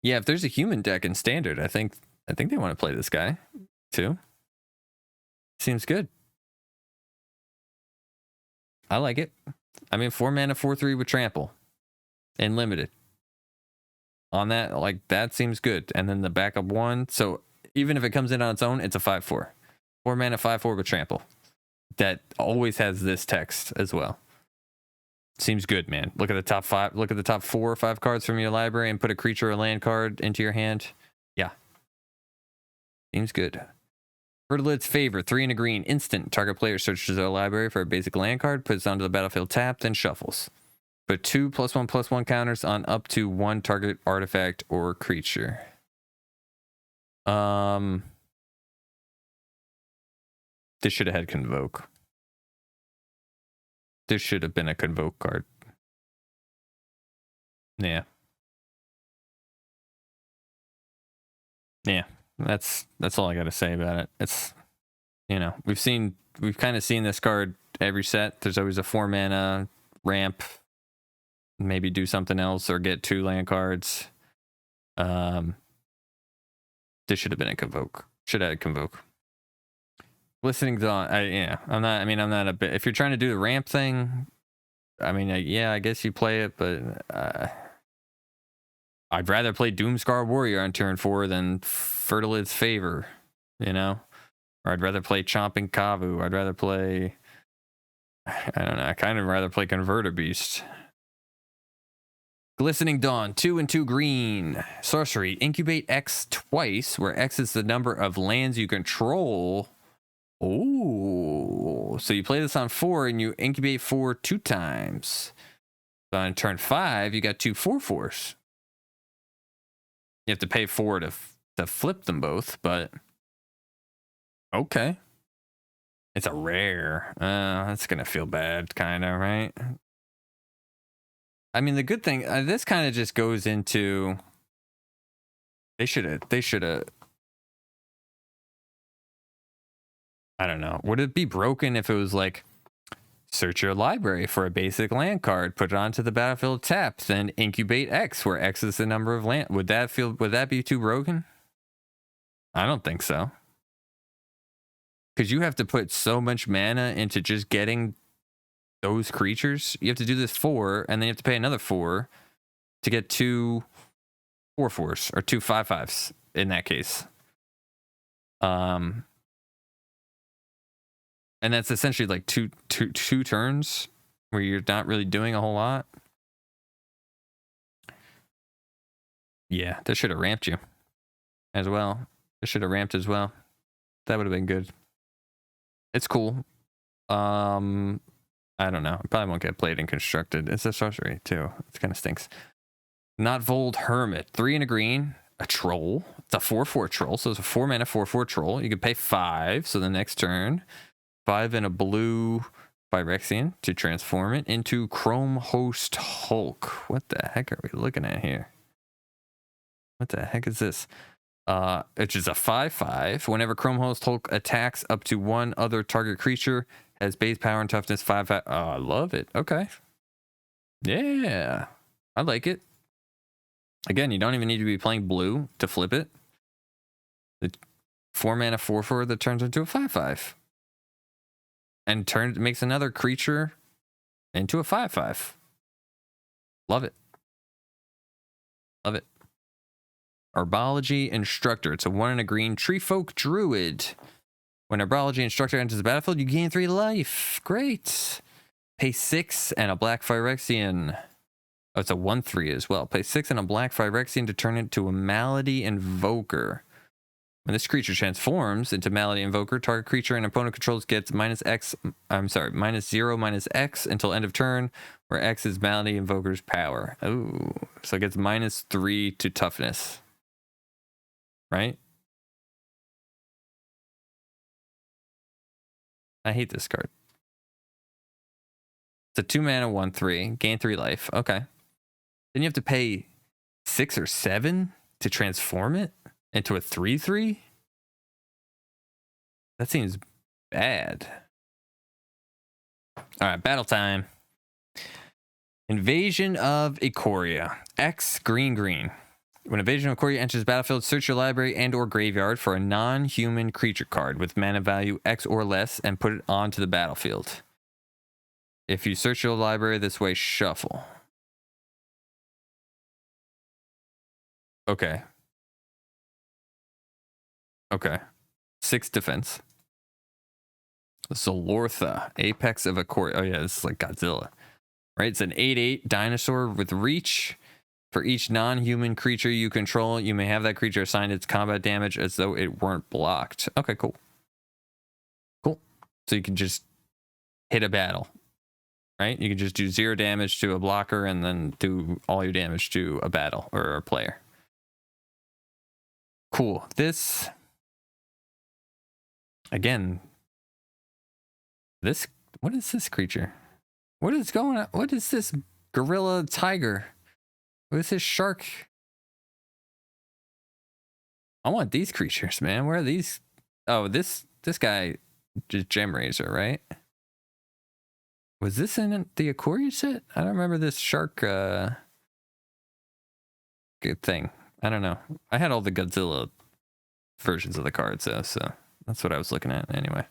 if there's a human deck in standard, I think they want to play this guy too. Seems good. I like it. I mean, 4 mana 4/3 with Trample and limited. On that, like, that seems good. And then the backup 1. So even if it comes in on its own, it's a 5/4. 4 mana 5/4 with Trample. That always has this text as well. Seems good, man. Look at the top 5. Look at the top 4 or 5 cards from your library and put a creature or land card into your hand. Yeah. Seems good. Fertilid's Favor, 3 and a green, instant. Target player searches their library for a basic land card, puts it onto the battlefield tapped, then shuffles. Put 2 +1/+1 counters on up to 1 target artifact or creature. This should have had Convoke. This should have been a Convoke card. Yeah. Yeah. That's all I got to say about it. It's, you know, we've kind of seen this card every set. There's always a 4 mana ramp, maybe do something else or get 2 land cards. This should have been a Convoke. Should have had Convoke. Glistening Dawn. I'm not a bit. If you're trying to do the ramp thing, I mean, yeah, I guess you play it, but I'd rather play Doomscar Warrior on turn 4 than Fertilid's Favor, you know? Or I'd rather play Chomping Kavu. I'd rather play... I don't know. I kind of rather play Converter Beast. Glistening Dawn, 2 and 2 green. Sorcery, incubate X twice, where X is the number of lands you control. Oh, so you play this on 4 and you incubate 4 2 times. So on turn 5, you got 2 4/4s. You have to pay 4 to flip them both, but okay. It's a rare. That's gonna feel bad, kind of, right? I mean, the good thing, this kind of just goes into. They should have. I don't know. Would it be broken if it was like, search your library for a basic land card, put it onto the battlefield tapped, then incubate X, where X is the number of land? Would that be too broken? I don't think so. Because you have to put so much mana into just getting those creatures. You have to do this 4, and then you have to pay another 4 to get 2 4/4s or 2 5/5s in that case. And that's essentially like two turns where you're not really doing a whole lot. Yeah, this should have ramped you as well. This should have ramped as well. That would have been good. It's cool. I don't know. It probably won't get played and constructed. It's a sorcery too. It kind of stinks. Not Vold Hermit. 3 and a green. A troll. It's a 4/4 troll. So it's a 4 mana 4/4 troll. You can pay 5. So the next turn, 5 and a blue Phyrexian to transform it into Chrome Host Hulk. What the heck are we looking at here? What the heck is this? It's just a 5/5. Whenever Chrome Host Hulk attacks up to one other target creature, has base power and toughness 5/5. Oh, I love it. Okay. Yeah. I like it. Again, you don't even need to be playing blue to flip it. The 4 mana 4/4 that turns into a 5/5. And makes another creature into a 5/5. Love it. Love it. Herbology Instructor. It's a 1 and a green tree folk druid. When Herbology Instructor enters the battlefield, you gain 3 life. Great. Pay 6 and a black Phyrexian. Oh, it's a 1/3 as well. Pay 6 and a black Phyrexian to turn it into a Malady Invoker. When this creature transforms into Malady Invoker, target creature and opponent controls gets -0, -X until end of turn, where X is Malady Invoker's power. Oh, so it gets -3 to toughness. Right? I hate this card. It's a 2 mana 1/3, gain 3 life. Okay. Then you have to pay 6 or 7 to transform it into a 3/3. That seems bad. All right, battle time. Invasion of Ikoria. X green. When Invasion of Ikoria enters the battlefield, search your library and or graveyard for a non-human creature card with mana value X or less and put it onto the battlefield. If you search your library this way, shuffle. Okay. 6 defense. Zolortha, Apex of Ikoria. Oh yeah, this is like Godzilla. Right? It's an 8/8 dinosaur with reach. For each non-human creature you control, you may have that creature assigned its combat damage as though it weren't blocked. Okay, cool. Cool. So you can just hit a battle. Right? You can just do 0 damage to a blocker and then do all your damage to a battle or a player. Cool. This, again, what is this creature? What is going on? What is this gorilla tiger? What is this shark? I want these creatures, man. Where are these? Oh, this guy, just Gem Razor, right? Was this in the Ikoria set? I don't remember this shark good thing. I don't know. I had all the Godzilla versions of the cards though, so that's what I was looking at anyway.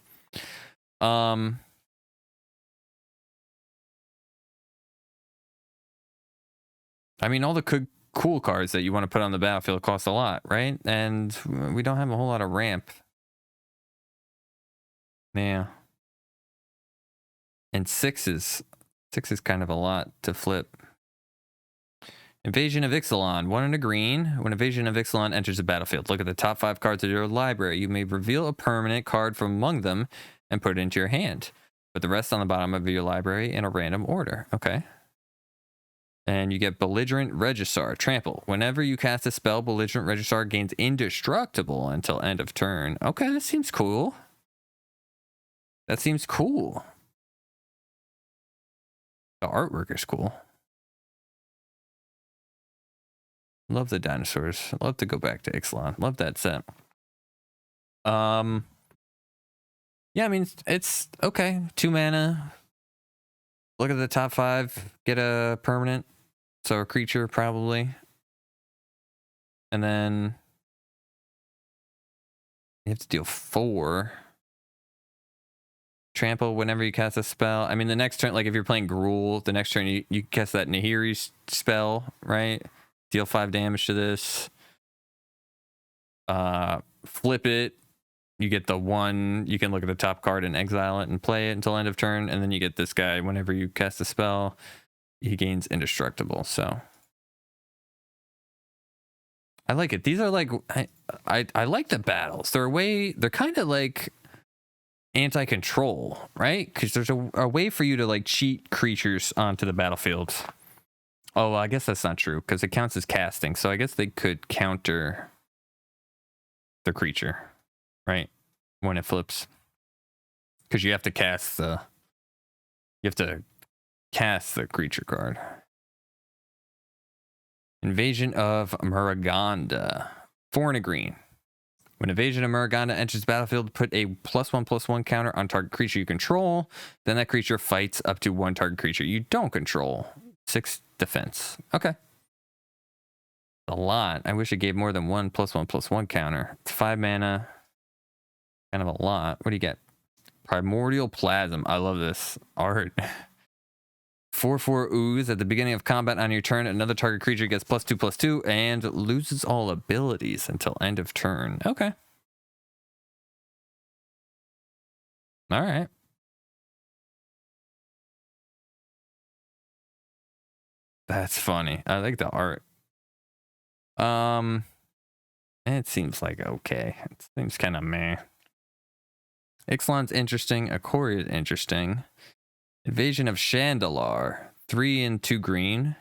I mean, all the cool cards that you want to put on the battlefield cost a lot, right? And we don't have a whole lot of ramp. Yeah. And 6 is kind of a lot to flip. Invasion of Ixalan, 1 and a green. When Invasion of Ixalan enters the battlefield, look at the top 5 cards of your library. You may reveal a permanent card from among them and put it into your hand. Put the rest on the bottom of your library in a random order. Okay. And you get Belligerent Registrar. Trample. Whenever you cast a spell, Belligerent Registrar gains indestructible until end of turn. Okay, that seems cool. That seems cool. The artwork is cool. Love the dinosaurs. Love to go back to Ixalan. Love that set. Yeah, I mean, it's okay. 2 mana. Look at the top 5. Get a permanent. So a creature, probably. And then you have to deal 4. Trample whenever you cast a spell. I mean, the next turn, like if you're playing Gruul, the next turn you cast that Nahiri spell, right? Deal 5 damage to this. Flip it. You get the 1. You can look at the top card and exile it and play it until end of turn. And then you get this guy whenever you cast a spell. He gains indestructible. So I like it. These are like I like the battles. They're kind of like anti-control, right? Because there's a way for you to like cheat creatures onto the battlefield. Oh, well, I guess that's not true because it counts as casting. So I guess they could counter the creature, right? When it flips. Because you have to cast the creature card. Invasion of Marauding. 4 and a green. When Invasion of Marauding enters the battlefield, put a +1/+1 counter on target creature you control. Then that creature fights up to 1 target creature you don't control. 6 defense. Okay. A lot. I wish it gave more than 1 +1/+1 counter. It's 5 mana. Kind of a lot. What do you get? Primordial Plasm. I love this art. 4/4 ooze. At the beginning of combat on your turn, another target creature gets +2/+2 and loses all abilities until end of turn. Okay. All right. That's funny. I like the art. It seems like okay. It seems kind of meh. Ixalan's interesting. Ikoria is interesting. Invasion of Chandalar. 3 and 2 green.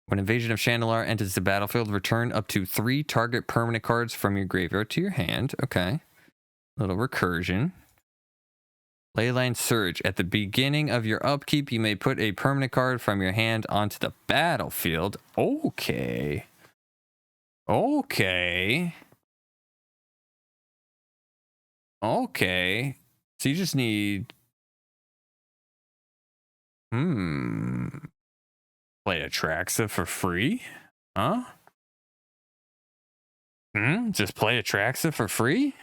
When Invasion of Chandalar enters the battlefield, return up to 3 target permanent cards from your graveyard to your hand. Okay. Little recursion. Leyline Surge. At the beginning of your upkeep, you may put a permanent card from your hand onto the battlefield. Okay. Okay. Okay. So you just need... Play Atraxa for free? Huh? Just play Atraxa for free?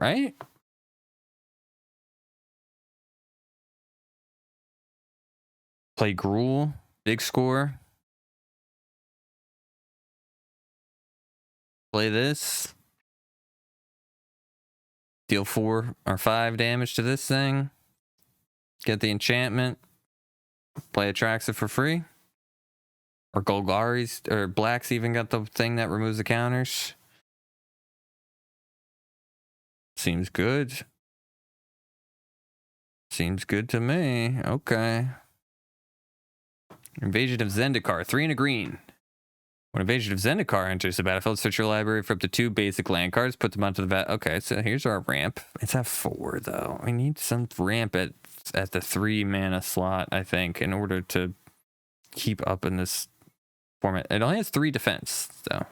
Right? Play Gruul. Big score. Play this. Deal 4 or 5 damage to this thing. Get the enchantment. Play Atraxa for free. Or Golgari's, or Black's even got the thing that removes the counters. Seems good. Seems good to me. Okay. Invasion of Zendikar. 3 and a green. When Invasion of Zendikar enters the battlefield, search your library for up to 2 basic land cards. Put them onto the bat. Okay, so here's our ramp. It's at 4, though. We need some ramp at the 3 mana slot, I think, in order to keep up in this format. It only has 3 defense, though.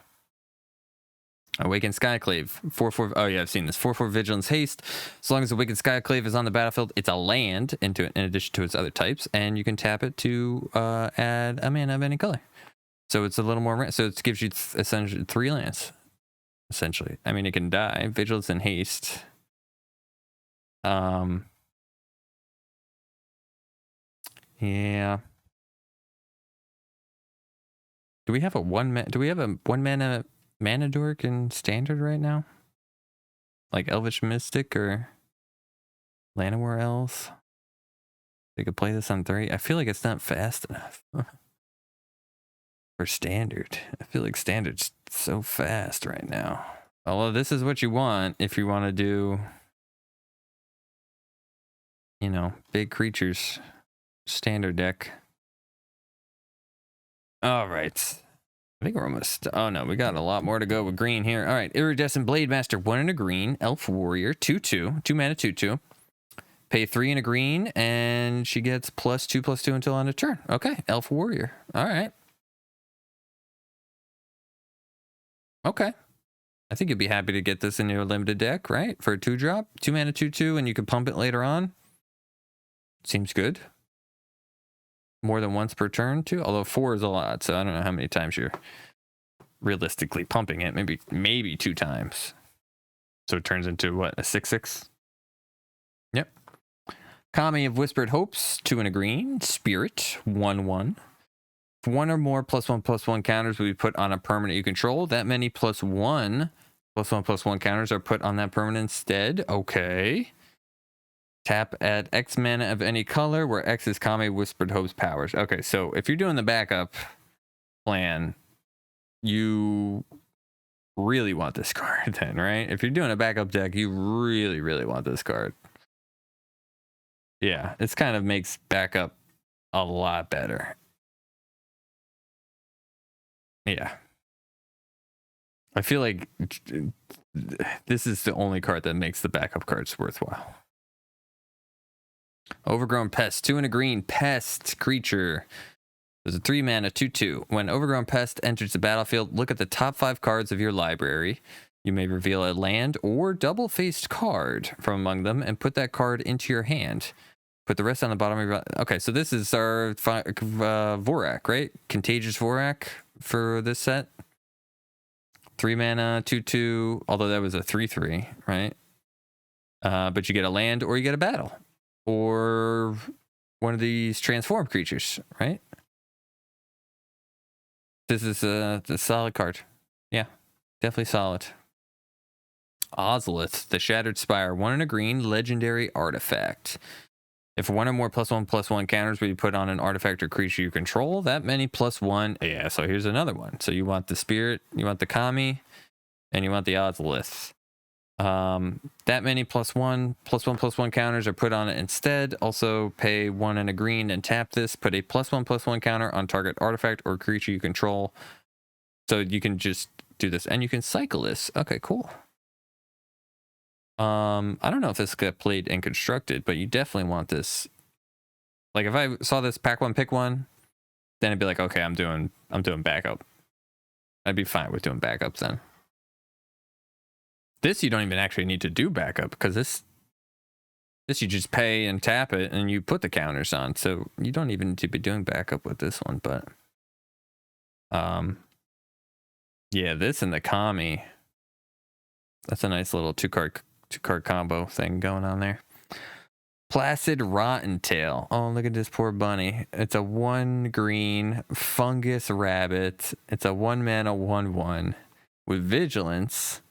Awakened Skyclave. 4/4. Oh, yeah, I've seen this. 4/4 Vigilance Haste. As long as Awakened Skyclave is on the battlefield, it's a land into it, in addition to its other types, and you can tap it to add a mana of any color. So it's a little more. So it gives you essentially 3 lands. Essentially, I mean, it can die. Vigilance and Haste. Yeah. Do we have a 1 mana mana dork in standard right now? Like Elvish Mystic or Llanowar Elves? They could play this on 3. I feel like it's not fast enough. For standard. I feel like standard's so fast right now. Although this is what you want if you want to do, you know, big creatures. Standard deck. All right. I think we're almost... Oh, no. We got a lot more to go with green here. All right. Iridescent Blade Master. 1 and a green. Elf Warrior. 2/2. 2 mana 2/2. pay 3 and a green, and she gets +2/+2 until end of turn. Okay, Elf Warrior. All right. Okay. I think you'd be happy to get this in your limited deck, right? For a 2-drop, 2 mana 2/2, and you can pump it later on. Seems good. More than once per turn too, although 4 is a lot, so I don't know how many times you're realistically pumping it. Maybe 2 times. So it turns into what, a 6/6? Yep. Kami of Whispered Hopes, 2 and a green. Spirit, 1/1. If 1 or more +1/+1 counters will be put on a permanent you control, that many +1/+1 counters are put on that permanent instead. Okay. Tap at X mana of any color, where X is Kami Whispered Hopes powers. Okay, so if you're doing the backup plan, you really want this card then, right? If you're doing a backup deck, you really, really want this card. Yeah, this kind of makes backup a lot better. Yeah. I feel like this is the only card that makes the backup cards worthwhile. Overgrown Pest, 2 and a green. Pest creature. There's a 3 mana 2/2. When Overgrown Pest enters the battlefield, look at the top 5 cards of your library. You may reveal a land or double-faced card from among them and put that card into your hand. Put the rest on the bottom of your... Okay, so this is our Vorak, right? Contagious Vorak for this set. 3 mana 2/2, although that was a 3/3, right? But you get a land or you get a battle. Or one of these transformed creatures, right? This is a solid card. Yeah, definitely solid. Ozolith, the Shattered Spire, 1 and a green, legendary artifact. If 1 or more +1/+1 counters will be put on an artifact or creature you control, that many +1. Yeah, so here's another one. So you want the Spirit, you want the Kami, and you want the Ozolith. That many +1/+1 counters are put on it instead. Also pay 1 and a green and tap this. Put a +1/+1 counter on target artifact or creature you control. So you can just do this and you can cycle this. Okay, cool. I don't know if this got played and constructed, but you definitely want this. Like if I saw this pack 1 pick 1, then it'd be like, okay, I'm doing backup. I'd be fine with doing backups then. This you don't even actually need to do backup, because this you just pay and tap it and you put the counters on, so you don't even need to be doing backup with this one. But yeah, this and the Kami, that's a nice little two card combo thing going on there. Placid Rottentail. Oh, look at this poor bunny. It's a 1 green fungus rabbit. It's a 1 mana 1/1 with vigilance.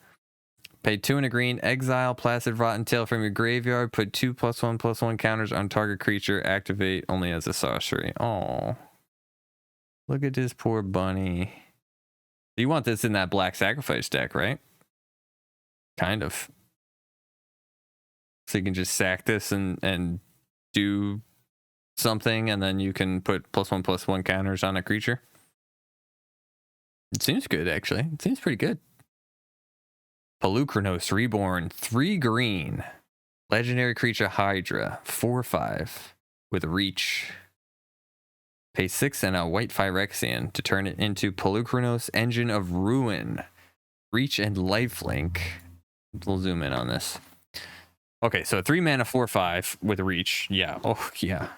Pay 2 and a green, exile Placid Rottentail from your graveyard, put 2 +1/+1 counters on target creature, activate only as a sorcery. Oh, look at this poor bunny. You want this in that Black Sacrifice deck, right? Kind of. So you can just sack this and do something, and then you can put +1/+1 counters on a creature. It seems good, actually. It seems pretty good. Pelucranos Reborn, 3 green. Legendary creature Hydra, 4/5 with reach. Pay 6 and a white Phyrexian to turn it into Pelucranos Engine of Ruin. Reach and lifelink. We'll zoom in on this. Okay, so 3 mana 4/5 with reach. Yeah. Oh, yeah.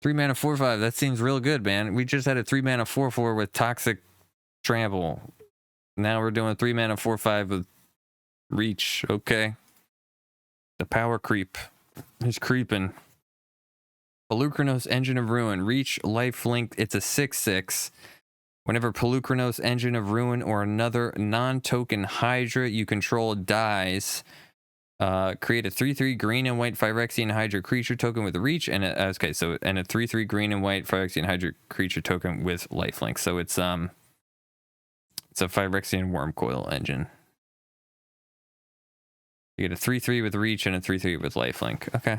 3 mana 4/5. That seems real good, man. We just had a 3 mana 4/4 with Toxic Trample. Now we're doing 3 mana 4/5 with reach. Okay. The power creep is creeping. Pelucranos Engine of Ruin. Reach, lifelink. It's a 6/6. Whenever Pelucranos Engine of Ruin or another non-token Hydra you control dies, create a 3/3 green and white Phyrexian Hydra creature token with reach, and a 3/3 green and white Phyrexian Hydra creature token with lifelink. So it's a Phyrexian Wormcoil engine. You get a 3/3 with reach and a 3/3 with lifelink. Okay.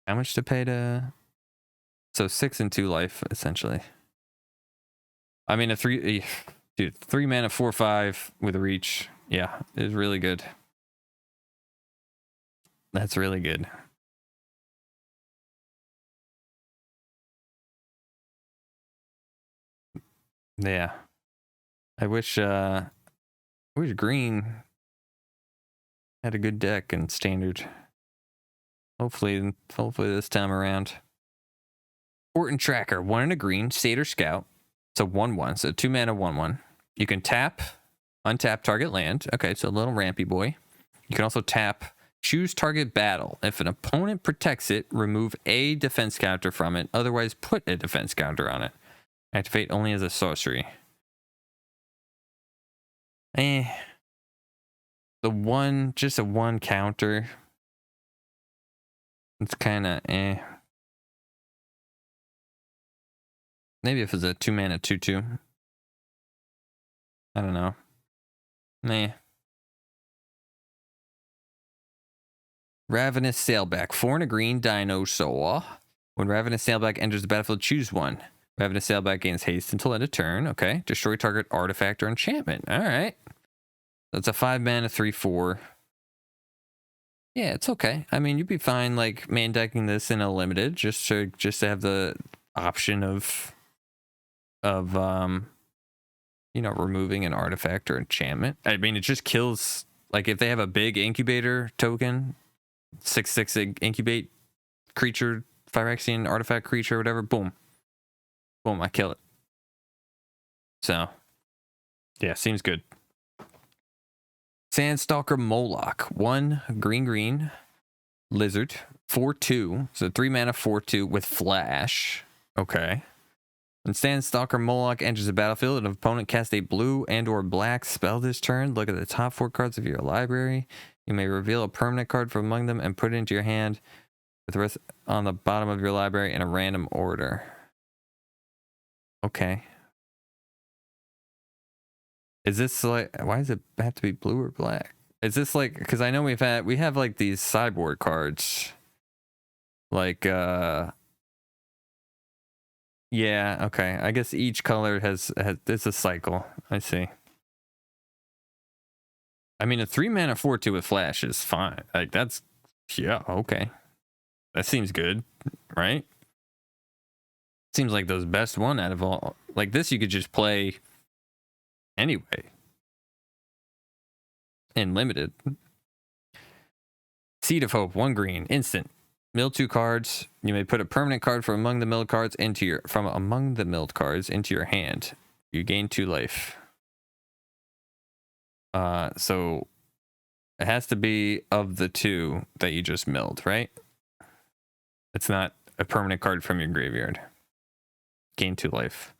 How much to pay to? So 6 and 2 life essentially. I mean, 3 mana 4/5 with reach. Yeah, is really good. That's really good. Yeah. I wish green had a good deck and standard. Hopefully this time around. Important Tracker, 1 and a green, Satyr Scout. It's a 1/1, so 2 mana 1/1. You can tap, untap target land. Okay, so a little rampy boy. You can also tap, choose target battle. If an opponent protects it, remove a defense counter from it. Otherwise, put a defense counter on it. Activate only as a sorcery. Just a 1 counter. It's kind of Maybe if it's a 2 mana 2/2. I don't know. Ravenous Sailback, 4 and a green dinosaur. When Ravenous Sailback enters the battlefield, choose 1. Ravenous Sailback gains haste until end of turn. Okay. Destroy target artifact or enchantment. All right. That's a 5 mana 3/4. Yeah, it's okay. I mean, you'd be fine like main decking this in a limited just to have the option of removing an artifact or enchantment. I mean, it just kills, like, if they have a big incubator token, 6/6 incubate creature, Phyrexian artifact creature, whatever, boom, I kill it. So yeah, seems good. Sandstalker Moloch, 1 green lizard, 4/2, so 3 mana 4/2 with flash. Okay. When Sandstalker Moloch enters the battlefield, and an opponent casts a blue and or black spell this turn, look at the top 4 cards of your library. You may reveal a permanent card from among them and put it into your hand with the rest on the bottom of your library in a random order. Okay. Is this like, why does it have to be blue or black? Is this like, because I know we have like these sideboard cards. Like, yeah, okay. I guess each color has it's a cycle. I see. I mean, a 3 mana 4/2 with flash is fine. Like, that's, yeah, okay. That seems good, right? Seems like those best one out of all. Like, this you could just play anyway. In limited. Seed of Hope, 1 green, instant. Mill 2 cards. You may put a permanent card from among the milled cards into your hand. You gain 2 life. So it has to be of the 2 that you just milled, right? It's not a permanent card from your graveyard. Gain 2 life.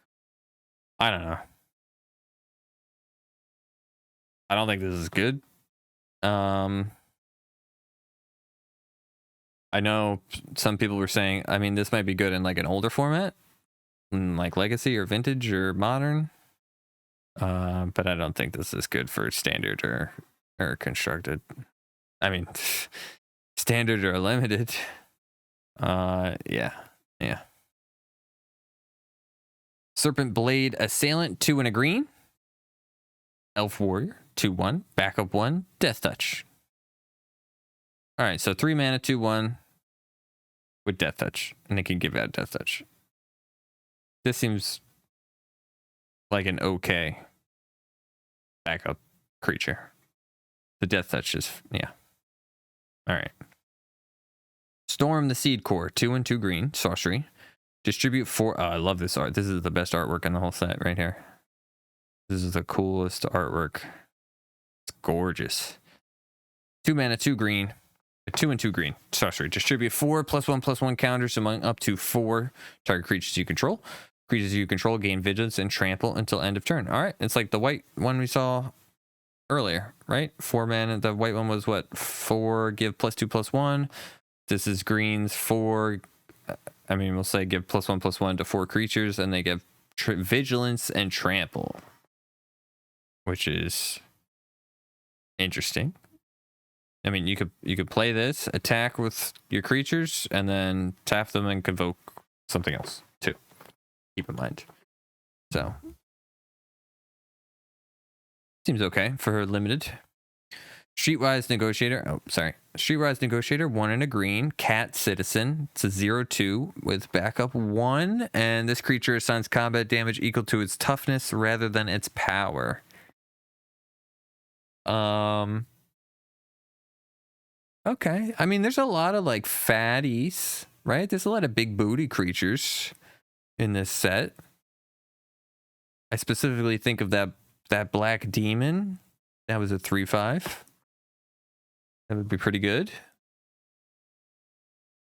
I don't know. I don't think this is good. I know some people were saying, I mean, this might be good in like an older format, like Legacy or Vintage or Modern. But I don't think this is good for Standard or Constructed. I mean, Standard or Limited. Yeah. Serpent Blade Assailant, 2 and a green. Elf Warrior, 2/1. Backup 1. Death Touch. All right, so 3 mana 2/1 with Death Touch, and it can give out Death Touch. This seems like an okay backup creature. The Death Touch is, yeah. All right. Storm the Seed Core, 2 and 2 green, sorcery. Distribute 4. Oh, I love this art. This is the best artwork in the whole set right here. This is the coolest artwork. It's gorgeous. 2 mana 2 green. 2 and 2 green, sorcery. Distribute 4 +1/+1 counters among up to 4 target creatures you control. Creatures you control gain vigilance and trample until end of turn. All right, it's like the white one we saw earlier, right? 4 mana. The white one was what? 4, give +2/+1. This is green's 4. I mean, we'll say give +1/+1 to 4 creatures, and they give vigilance and trample, which is interesting. I mean, you could play this, attack with your creatures, and then tap them and convoke something else too. Keep in mind. So seems okay for limited. Streetwise Negotiator. Oh, sorry. Streetwise Negotiator, 1 and a green. Cat Citizen. It's a 0/2 with backup 1. And this creature assigns combat damage equal to its toughness rather than its power. Okay. I mean, there's a lot of like fatties, right? There's a lot of big booty creatures in this set. I specifically think of that black demon. That was a 3/5. That would be pretty good.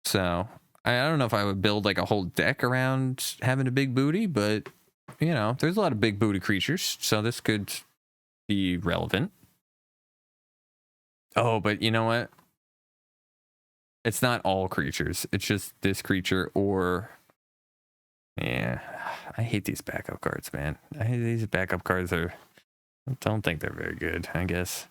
So I don't know if I would build like a whole deck around having a big booty, but you know, there's a lot of big booty creatures, so this could be relevant. Oh, but you know what? It's not all creatures. It's just this creature or... Yeah, I hate these backup cards, man. I hate these backup cards. I don't think they're very good, I guess.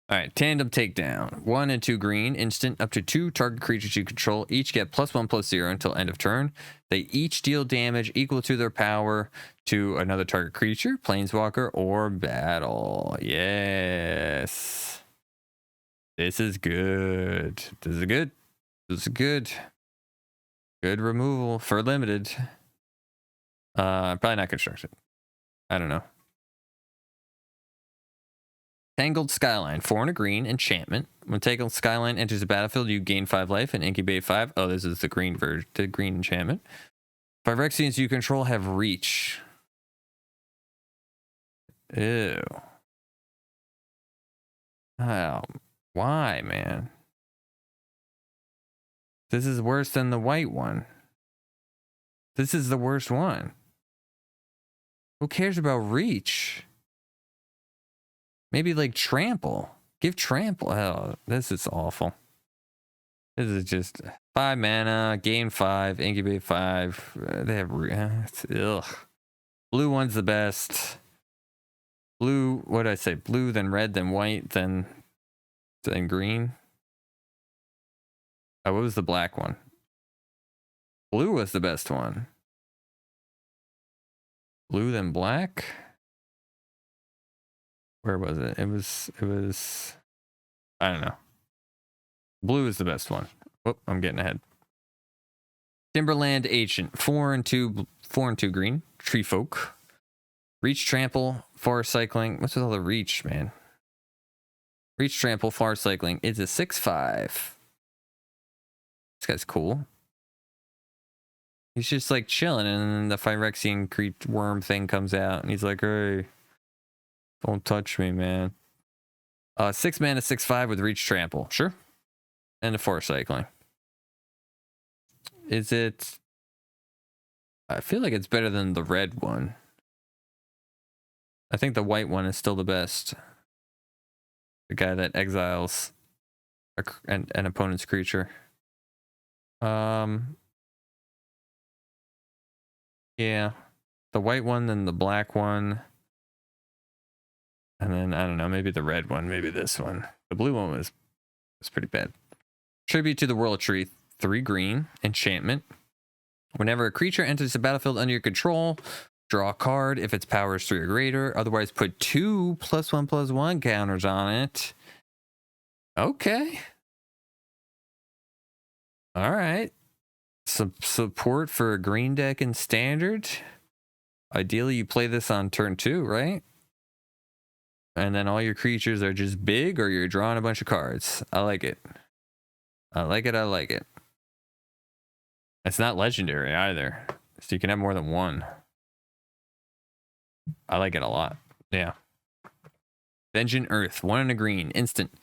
All right, Tandem Takedown. 1 and 2 green, instant, up to 2 target creatures you control. Each get +1/+0 until end of turn. They each deal damage equal to their power to another target creature, planeswalker, or battle. Yes. This is good. This is good. This is good. Good removal for limited. Probably not constructed. I don't know. Tangled Skyline, 4 and a green, enchantment. When Tangled Skyline enters the battlefield, you gain 5 life and incubate 5. Oh, this is the green version, the green enchantment. Phyrexians you control have reach. Ew. Oh, why, man? This is worse than the white one. This is the worst one. Who cares about reach? Maybe like Trample. Give Trample. Oh, this is awful. This is just 5 mana, gain 5, incubate 5. They have... ugh. Blue one's the best. Blue, what did I say? Blue, then red, then white, then green. Oh, what was the black one? Blue was the best one. Blue, then black? Where was it? It was... I don't know. Blue is the best one. Whoop, I'm getting ahead. Timberland Ancient, 4 and 2 green. Tree Folk. Reach, Trample, Forest Cycling. What's with all the reach, man? Reach, Trample, Forest Cycling. It's a 6/5. This guy's cool. He's just like chilling, and then the Phyrexian worm thing comes out, and he's like, "Hey, don't touch me, man." 6 mana, 6/5 with Reach, Trample. Sure. And a Forest Cycling. Is it... I feel like it's better than the red one. I think the white one is still the best. The guy that exiles an opponent's creature. Yeah. The white one, then the black one. And then, I don't know, maybe the red one, maybe this one. The blue one was pretty bad. Tribute to the World Tree, 3 green, enchantment. Whenever a creature enters the battlefield under your control, draw a card if its power is 3 or greater. Otherwise, put 2 +1/+1 counters on it. Okay. All right. Some support for a green deck in standard. Ideally, you play this on turn 2, right? And then all your creatures are just big, or you're drawing a bunch of cards. I like it. I like it. I like it. It's not legendary either, so you can have more than one. I like it a lot. Yeah. Vengeance Earth, 1 and a green, instant.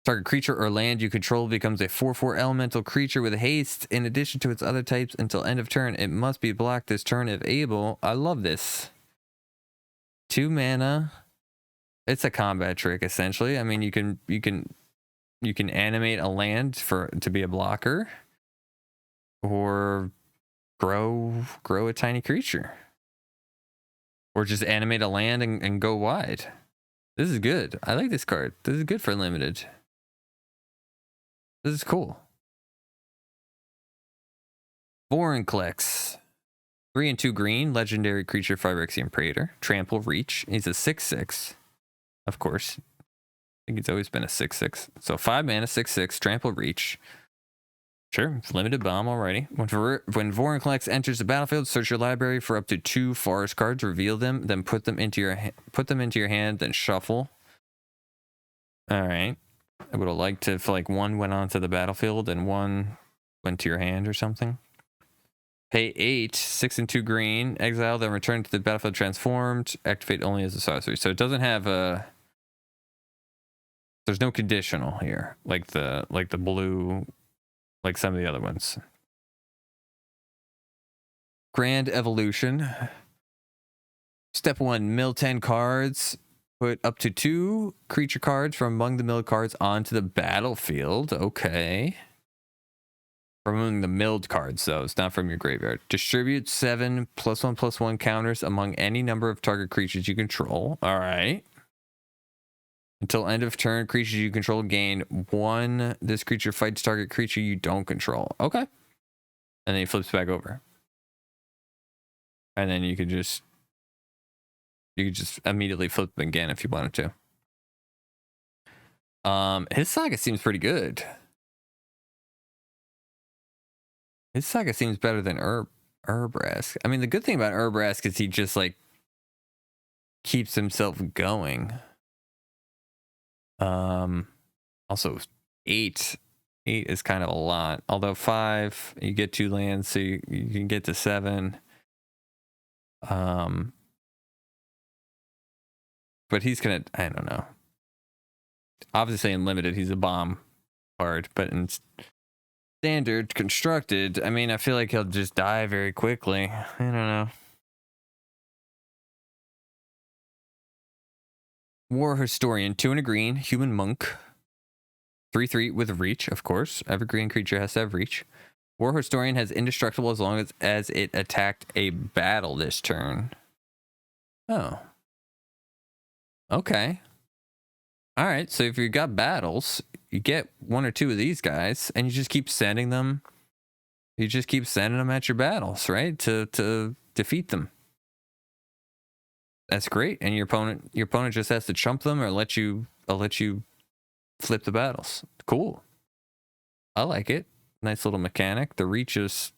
Target creature or land you control becomes a 4/4 elemental creature with haste. In addition to its other types, until end of turn, it must be blocked this turn if able. I love this. 2 mana. It's a combat trick essentially. I mean, you can animate a land to be a blocker, or grow a tiny creature, or just animate a land and go wide. This is good. I like this card. This is good for limited. This is cool. Vorinclex, 3 and 2 green, legendary creature, Phyrexian Praetor. Trample, Reach. He's a 6/6. Of course. think he's always been a 6/6. So 5 mana, 6/6, trample reach. Sure, limited bomb already. When Vorinclex enters the battlefield, search your library for up to 2 forest cards, reveal them, then put them into your hand, then shuffle. All right. I would have liked if like one went onto the battlefield and one went to your hand or something. Pay 8, 6 and 2 green, exile, then return to the battlefield transformed, activate only as a sorcery. So it doesn't have a, there's no conditional here, like the blue, like some of the other ones. Grand Evolution. Step 1, mill 10 cards. Put up to 2 creature cards from among the milled cards onto the battlefield. Okay. From among the milled cards, though. It's not from your graveyard. Distribute 7 +1/+1 counters among any number of target creatures you control. All right. Until end of turn, creatures you control gain 1. This creature fights target creature you don't control. Okay. And then he flips back over. And then you could just immediately flip them again if you wanted to. His saga seems pretty good. His saga seems better than Urbrask. I mean, the good thing about Urbrask is he just like keeps himself going. Also 8 is kind of a lot. Although 5, you get 2 lands, so you can get to 7. But he's gonna, I don't know. Obviously in limited, he's a bomb card, but in standard constructed, I mean, I feel like he'll just die very quickly. I don't know. War Historian, 2 and a green, human monk. 3/3 with reach, of course. Every green creature has to have reach. War Historian has indestructible as long as it attacked a battle this turn. Oh. Okay. All right, so if you got battles, you get 1 or 2 of these guys, and you just keep sending them. You just keep sending them at your battles, right? To defeat them. That's great, and your opponent just has to chump them or let you flip the battles. Cool. I like it. Nice little mechanic. The reach is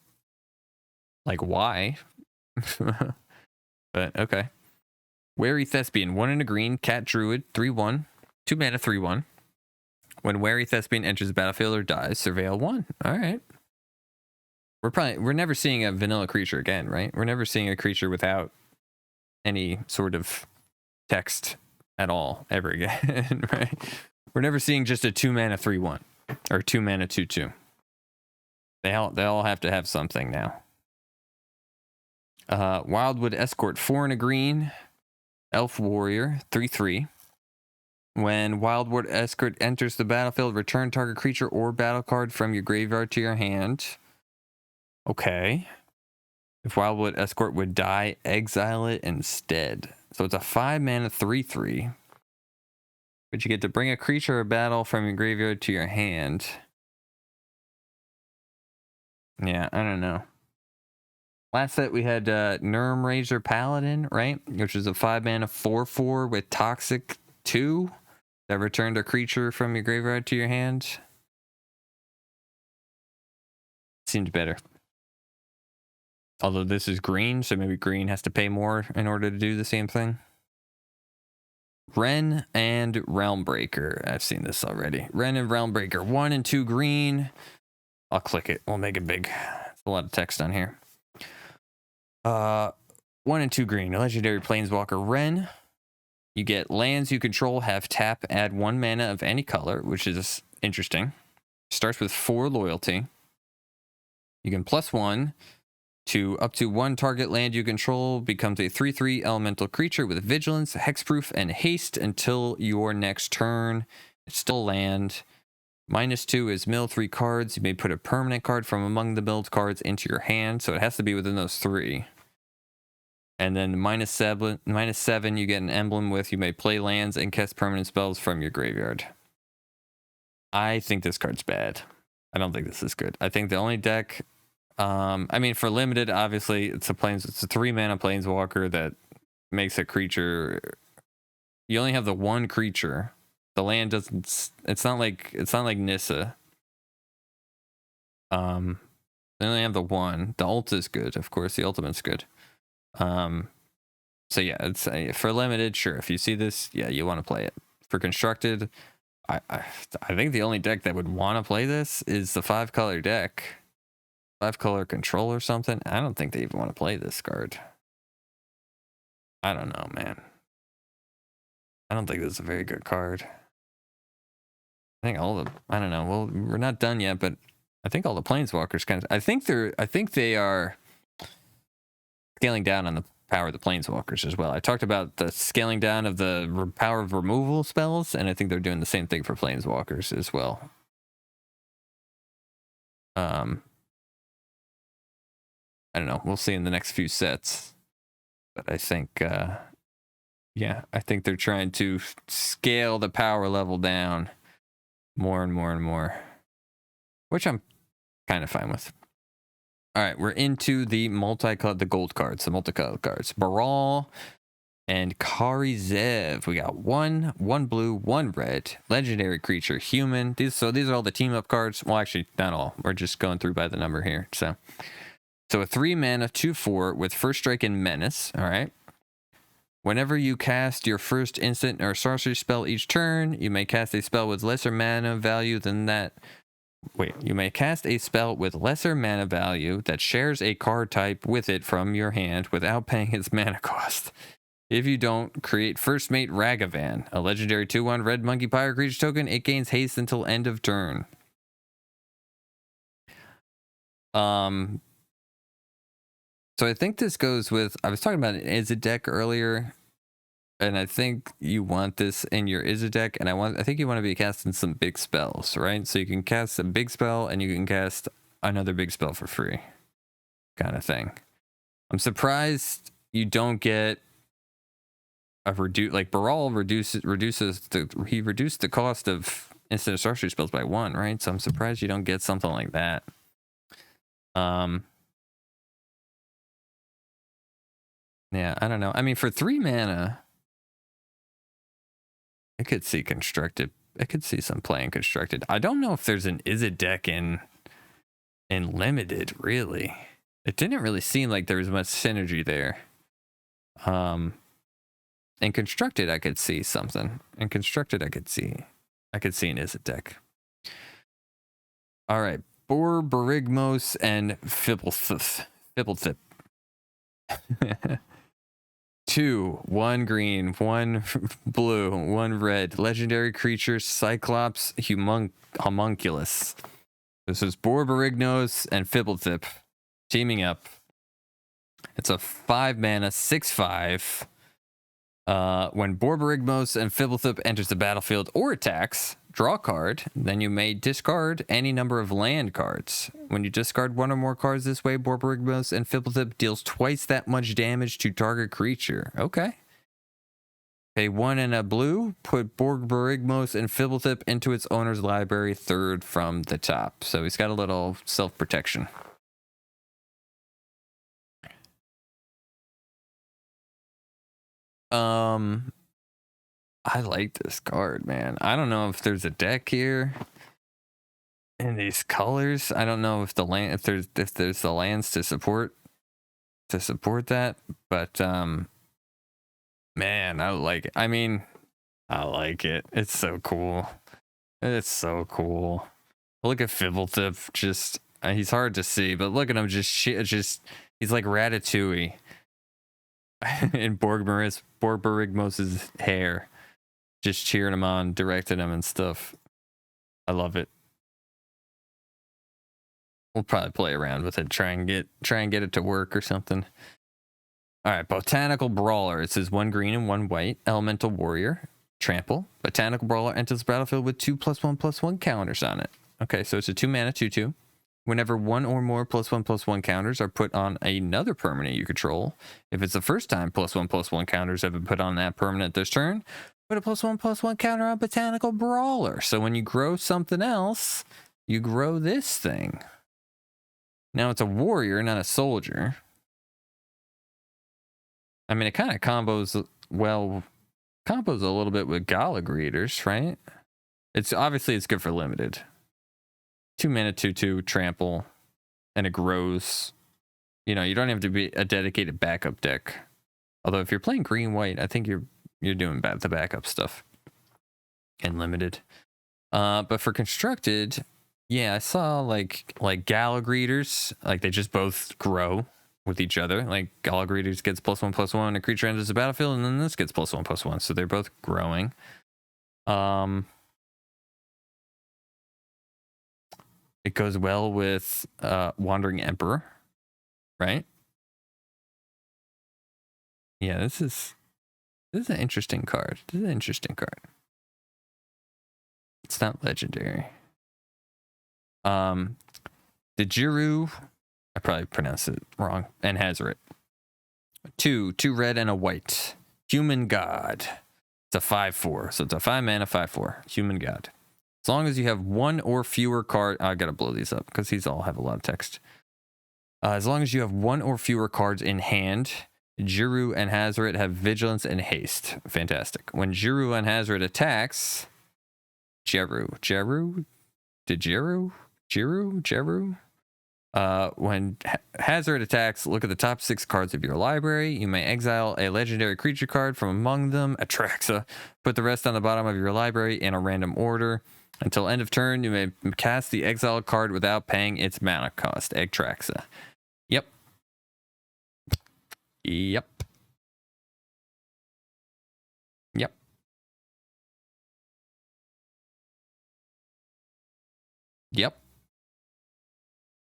like why, but okay. Wary Thespian, 1 and a green, cat druid, 3/1, 2 mana, 3/1. When Wary Thespian enters the battlefield or dies, surveil 1. All right. We're never seeing a vanilla creature again, right? We're never seeing a creature without any sort of text at all ever again, right? We're never seeing just a 2 mana 3/1 or 2 mana 2/2. They all have to have something now. Wildwood Escort, 4 and a green, elf warrior, 3/3. When Wildwood Escort enters the battlefield, return target creature or battle card from your graveyard to your hand. Okay. If Wildwood Escort would die, exile it instead. So it's a 5 mana 3/3. But you get to bring a creature or battle from your graveyard to your hand. Yeah, I don't know. Last set we had Nurm Razor Paladin, right? Which is a 5 mana 4/4 with Toxic 2 that returned a creature from your graveyard to your hand. Seemed better. Although this is green, so maybe green has to pay more in order to do the same thing. Wrenn and Realmbreaker. I've seen this already. Wrenn and Realmbreaker. 1 and 2 green. I'll click it. We'll make it big. There's a lot of text on here. 1 and 2 green. Legendary Planeswalker Wrenn. You get lands you control have tap, add 1 mana of any color, which is interesting. Starts with 4 loyalty. You can +1 to up to 1 target land you control, becomes a 3/3 elemental creature with vigilance, hexproof, and haste until your next turn. It's still land. -2 is mill 3 cards. You may put a permanent card from among the milled cards into your hand, so it has to be within those 3. And then -7, you get an emblem with you may play lands and cast permanent spells from your graveyard. I think this card's bad. I don't think this is good. I think the only deck, I mean, for limited, obviously it's a 3 mana planeswalker that makes a creature. You only have the 1 creature The land doesn't. It's not like Nissa. They only have the one. The ult is good, of course. The ultimate's good. So yeah, it's for limited. Sure, if you see this, yeah, you want to play it. For constructed, I think the only deck that would want to play this is the 5-color deck, 5-color control or something. I don't think they even want to play this card. I don't know, man. I don't think this is a very good card. I think I don't know. Well, we're not done yet, but I think all the planeswalkers kind of. I think they are scaling down on the power of the planeswalkers as well. I talked about the scaling down of the power of removal spells, and I think they're doing the same thing for planeswalkers as well. I don't know. We'll see in the next few sets, but I think, yeah, I think they're trying to scale the power level down more and more and more, which I'm kind of fine with. All right, we're into the gold cards, the multicolored cards. Baral and Karizev. We got one blue, one red, legendary creature, human. These are all the team up cards. Well, actually, not all. We're just going through by the number here. So a 3-mana 2/4 with first strike and menace. All right. Whenever you cast your first instant or sorcery spell each turn, you may cast a spell with lesser mana value than that. Wait, you may cast a spell with lesser mana value that shares a card type with it from your hand without paying its mana cost. If you don't, create First Mate Ragavan, a legendary 2/1 red monkey pirate creature token. It gains haste until end of turn. So I think this goes with, I was talking about an Izzet deck earlier, and I think you want this in your Izzet deck, and I think you want to be casting some big spells, right? So you can cast a big spell, and you can cast another big spell for free, kind of thing. I'm surprised you don't get a like Baral reduced the cost of instant sorcery spells by 1, right? So I'm surprised you don't get something like that. Yeah, I don't know. I mean, for 3 mana, I could see constructed. I could see some playing constructed. I don't know if there's an Izzet deck in limited, really. It didn't really seem like there was much synergy there. In constructed, I could see something. In constructed, I could see an Izzet deck. All right, Borborygmos and Fibblethip. 2, 1 green, 1 blue, 1 red. Legendary creature, Cyclops Homunculus. This is Borborygmos and Fibblethip teaming up. It's a 5-mana 6/5. When Borborygmos and Fibblethip enters the battlefield or attacks, draw a card. Then you may discard any number of land cards. When you discard one or more cards this way, Borborygmos and Fibblethip deals twice that much damage to target creature. Okay. Pay 1 and a blue. Put Borborygmos and Fibblethip into its owner's library, 3rd from the top. So he's got a little self-protection. I like this card, man. I don't know if there's a deck here in these colors. I don't know if the land, if there's the lands to support that, but man, I like it. I mean, I like it. It's so cool. It's so cool. Look at Fibblethip. Just he's hard to see, but look at him. Just he's like Ratatouille in Borborygmos' hair, just cheering him on, directing him and stuff. I love it. We'll probably play around with it, try and get it to work or something. All right, Botanical Brawler. It says 1 green and 1 white. Elemental Warrior. Trample. Botanical Brawler enters the battlefield with 2+1/+1 counters on it. Okay, so it's a 2-mana 2/2. Whenever 1 or more +1/+1 counters are put on another permanent you control, if it's the first time +1/+1 counters have been put on that permanent this turn, put a +1/+1 counter on Botanical Brawler. So when you grow something else, you grow this thing. Now it's a warrior, not a soldier. I mean, it kind of combos well combos a little bit with Belligerent, right? It's obviously it's good for limited. 2 mana 2/2 trample, and it grows. You know, you don't have to be a dedicated backup deck. Although if you're playing green white, I think you're doing the backup stuff and limited. But for constructed, yeah, I saw like Belligerents, like they just both grow with each other. Like Belligerents gets +1/+1, a creature enters the battlefield, and then this gets +1/+1. So they're both growing. It goes well with Wandering Emperor, right? Yeah, this is an interesting card. This is an interesting card. It's not legendary. The Jiru, I probably pronounced it wrong, and Hazoret. 2 red and a white. Human God. It's a 5/4, so it's a 5 mana 5/4. Human God. As long as you have one or fewer cards, I gotta blow these up because these all have a lot of text. As long as you have one or fewer cards in hand, Jiru and Hazoret have vigilance and haste. Fantastic. When Jiru and Hazoret attacks, Jiru. When Hazoret attacks, look at the top 6 cards of your library. You may exile a legendary creature card from among them, Atraxa. Put the rest on the bottom of your library in a random order. Until end of turn, you may cast the exiled card without paying its mana cost, Atraxa. Yep.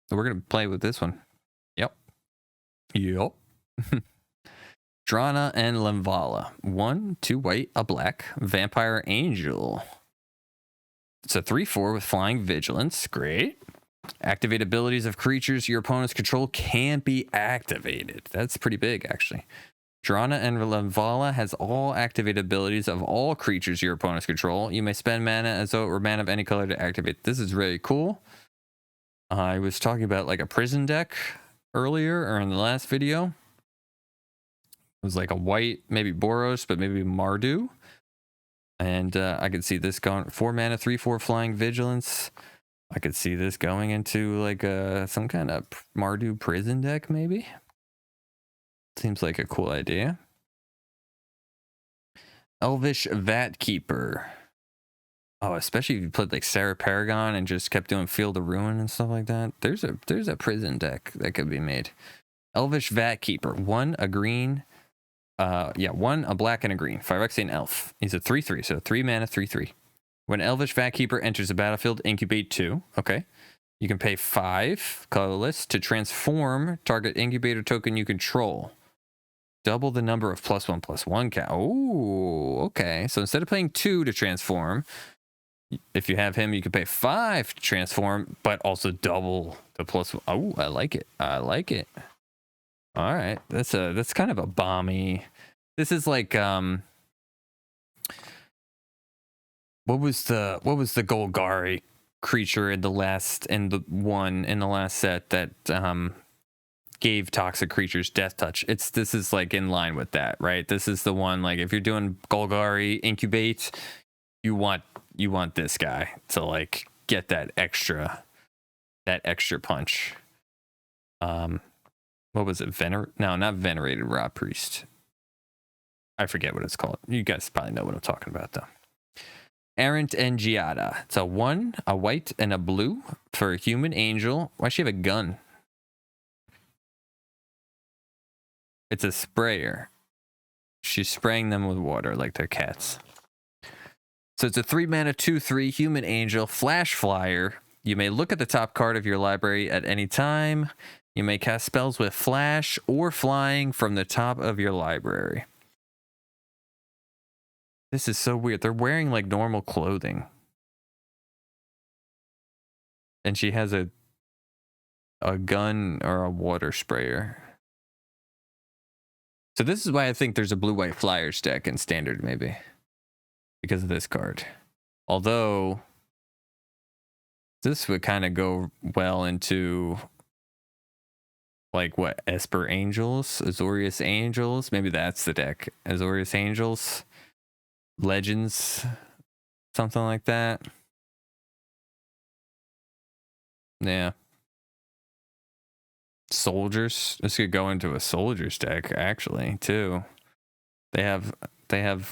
So we're going to play with this one. Yep. Drana and Lemvala. 1, 2 white, a black. Vampire Angel. It's a 3/4 with flying vigilance. Great. Activate abilities of creatures your opponents control can be activated. That's pretty big, actually. Drana and Lemvala has all activated abilities of all creatures your opponents control. You may spend mana as though it were mana of any color to activate. This is really cool. I was talking about like a prison deck earlier or in the last video. It was like a white, maybe Boros, but maybe Mardu. And I could see this going 4 mana, 3/4 flying vigilance. I could see this going into like some kind of Mardu prison deck, maybe. Seems like a cool idea. Elvish Vat Keeper. Oh, especially if you played like Sarah Paragon and just kept doing Field of Ruin and stuff like that. There's a prison deck that could be made. Elvish Vat Keeper. 1 a green. 1 a black and a green. Phyrexian elf. He's a 3/3, so 3 mana 3/3. When Elvish Vat Keeper enters the battlefield, incubate 2. Okay. You can pay 5 colorless to transform target incubator token you control. Double the number of +1/+1 count. Oh, okay. So instead of paying 2 to transform, if you have him, you can pay 5 to transform, but also double the +1. Oh, I like it. All right, that's kind of a bomby. This is like what was the Golgari creature in the last set that gave toxic creatures death touch? This is like in line with that, right? This is the one, like if you're doing Golgari incubate, you want this guy to like get that extra punch. What was it? Not Venerated Raw Priest. I forget what it's called. You guys probably know what I'm talking about though. Errant and Giada. It's a 1, a white, and a blue for a human angel. Why does she have a gun? It's a sprayer. She's spraying them with water like they're cats. So it's a 3 mana 2/3 human angel flash flyer. You may look at the top card of your library at any time. You may cast spells with flash or flying from the top of your library. This is so weird. They're wearing like normal clothing. And she has a gun or a water sprayer. So this is why I think there's a blue-white flyers deck in standard, maybe. Because of this card. Although this would kind of go well into like what, Esper Angels, Azorius Angels, maybe that's the deck. Azorius Angels. Legends, something like that. Yeah. Soldiers. This could go into a soldiers deck actually too. They have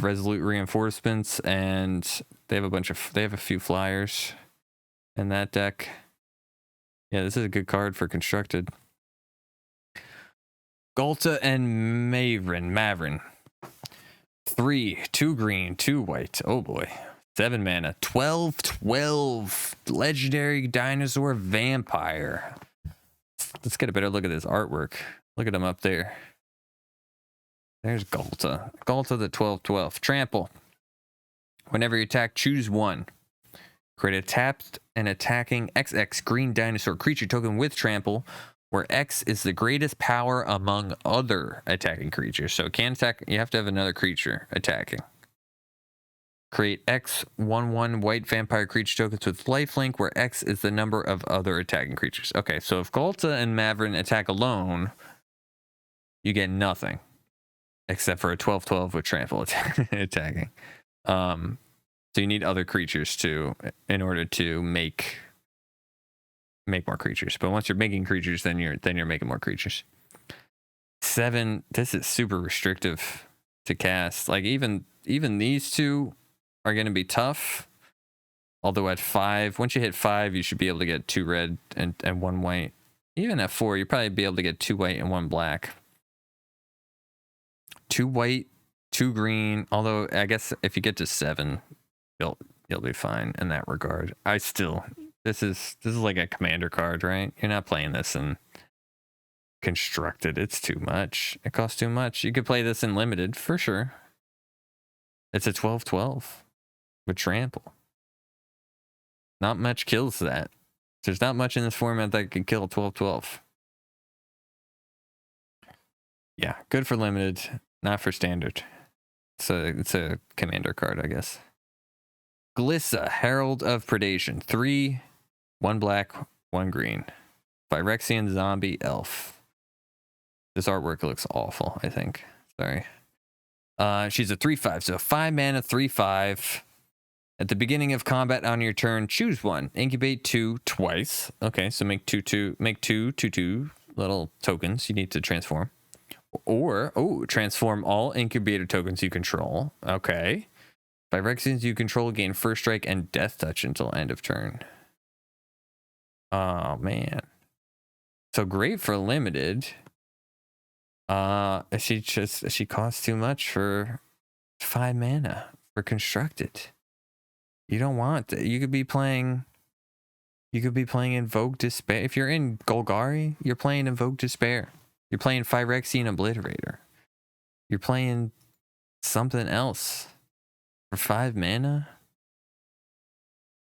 resolute reinforcements, and they have a few flyers in that deck. Yeah, this is a good card for constructed. Ghalta and Mavrin. 3, 2 green, 2 white. Oh boy. 7 mana. 12/12. Legendary dinosaur vampire. Let's get a better look at this artwork. Look at him up there. There's Ghalta. Ghalta the 12/12. Trample. Whenever you attack, choose 1. Create a tapped and attacking XX green dinosaur creature token with trample, where X is the greatest power among other attacking creatures. So it can attack, you have to have another creature attacking. Create X 1/1 white vampire creature tokens with lifelink, where X is the number of other attacking creatures. Okay, so if Ghalta and Mavrin attack alone, you get nothing. Except for a 12/12 with trample attacking. So you need other creatures in order to make more creatures. But once you're making creatures, then you're making more creatures. 7. This is super restrictive to cast. Like even these two are going to be tough. Although at 5, once you hit 5, you should be able to get 2 red and 1 white. Even at 4, you'll probably be able to get 2 white and 1 black. 2 white, 2 green. Although I guess if you get to 7, you'll be fine in that regard. This is like a commander card, right? You're not playing this in constructed. It's too much. It costs too much. You could play this in limited for sure. It's a 12/12 with trample. Not much kills that. There's not much in this format that can kill 12/12. Yeah, good for limited, not for standard. So it's a commander card, I guess. Glissa, Herald of Predation. 3, 1 black, 1 green. Phyrexian zombie elf. This artwork looks awful, I think. Sorry. She's a 3/5, so 5 mana, 3/5. At the beginning of combat on your turn, choose 1. Incubate 2 twice. Okay, so make 2/2 little tokens you need to transform. Or, transform all incubator tokens you control. Okay. Phyrexians you control gain first strike and death touch until end of turn. Oh, man. So great for limited. She costs too much for 5 mana for constructed. You don't want that. You could be playing Invoke Despair. If you're in Golgari, you're playing Invoke Despair. You're playing Phyrexian Obliterator. You're playing something else for 5 mana.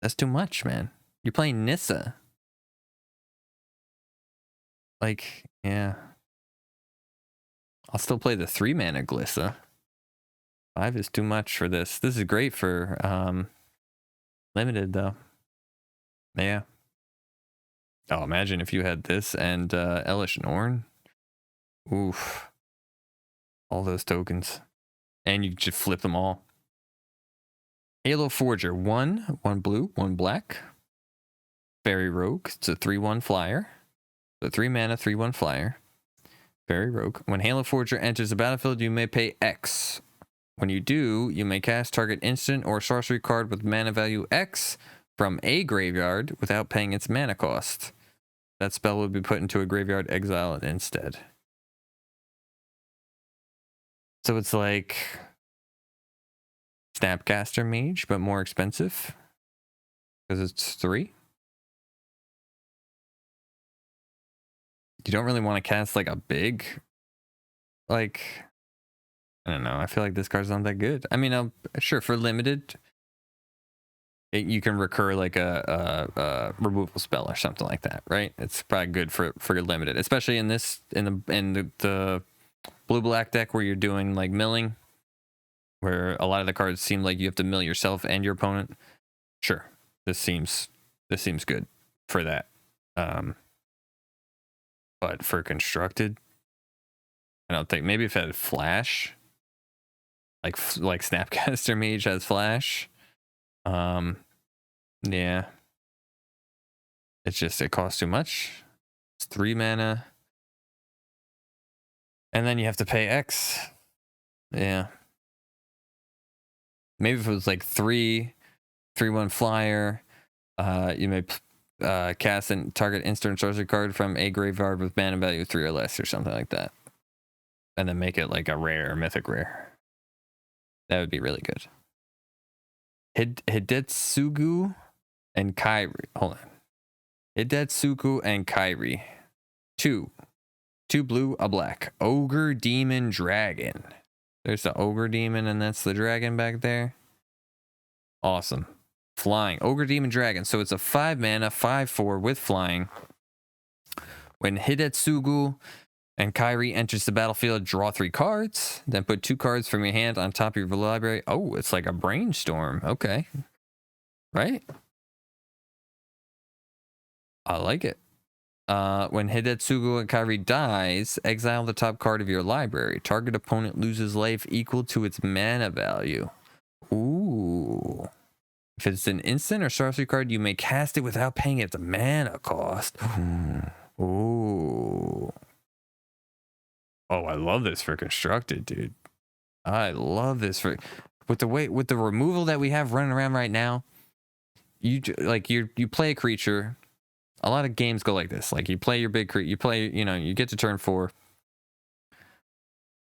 That's too much, man. You're playing Nissa. Like, yeah. I'll still play the 3 mana Glissa. 5 is too much for this. This is great for limited though. Yeah. Oh, imagine if you had this and Elish Norn. Oof. All those tokens. And you just flip them all. Halo Forger. 1 blue, 1 black. Fairy Rogue. It's a 3/1 flyer. So 3 mana, 3/1 flyer. Fairy Rogue. When Halo Forger enters the battlefield, you may pay X. When you do, you may cast target instant or sorcery card with mana value X from a graveyard without paying its mana cost. That spell would be put into a graveyard, exile it instead. So it's like Snapcaster Mage, but more expensive. Because it's 3. You don't really want to cast like a big, like, I don't know. I feel like this card's not that good. I mean, sure, for limited, you can recur like a removal spell or something like that, right? It's probably good for limited, especially in the blue-black deck where you're doing like milling, where a lot of the cards seem like you have to mill yourself and your opponent. Sure, this seems good for that. But for constructed, I don't think. Maybe if it had flash, like Snapcaster Mage has flash. Yeah. It's just, it costs too much. It's 3 mana. And then you have to pay X. Yeah. Maybe if it was like 3/1 flyer, you may cast and target instant sorcery card from a graveyard with mana value 3 or less or something like that. And then make it like a rare, mythic rare. That would be really good. Hidetsugu and Kairi. Hold on. Hidetsugu and Kairi. 2 blue, a black. Ogre Demon Dragon. There's the Ogre Demon, and that's the dragon back there. Awesome. Flying. Ogre Demon Dragon. So it's a 5 mana, 5/4 with flying. When Hidetsugu and Kairi enters the battlefield, draw 3 cards. Then put 2 cards from your hand on top of your library. Oh, it's like a brainstorm. Okay. Right? I like it. When Hidetsugu and Kairi dies, exile the top card of your library. Target opponent loses life equal to its mana value. Ooh. If it's an instant or sorcery card, you may cast it without paying its mana cost. Ooh. Oh, I love this for constructed, dude. I love this for with the removal that we have running around right now. You play a creature. A lot of games go like this. Like you play your big creature, you get to turn 4.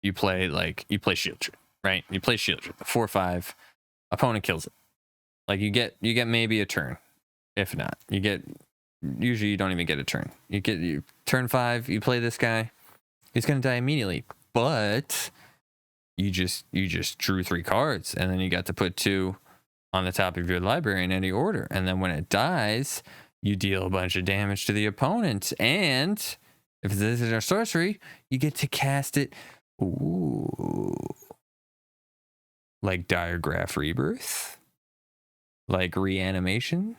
You play Shield Tree, right? You play Shield Tree, 4/5. Opponent kills it. Like you get maybe a turn. If not, usually you don't even get a turn. You turn 5, you play this guy. He's gonna die immediately. But you just drew 3 cards, and then you got to put 2 on the top of your library in any order. And then when it dies, you deal a bunch of damage to the opponent. And if this is a sorcery, you get to cast it. Ooh. Like Diregraph Rebirth. Like Reanimation.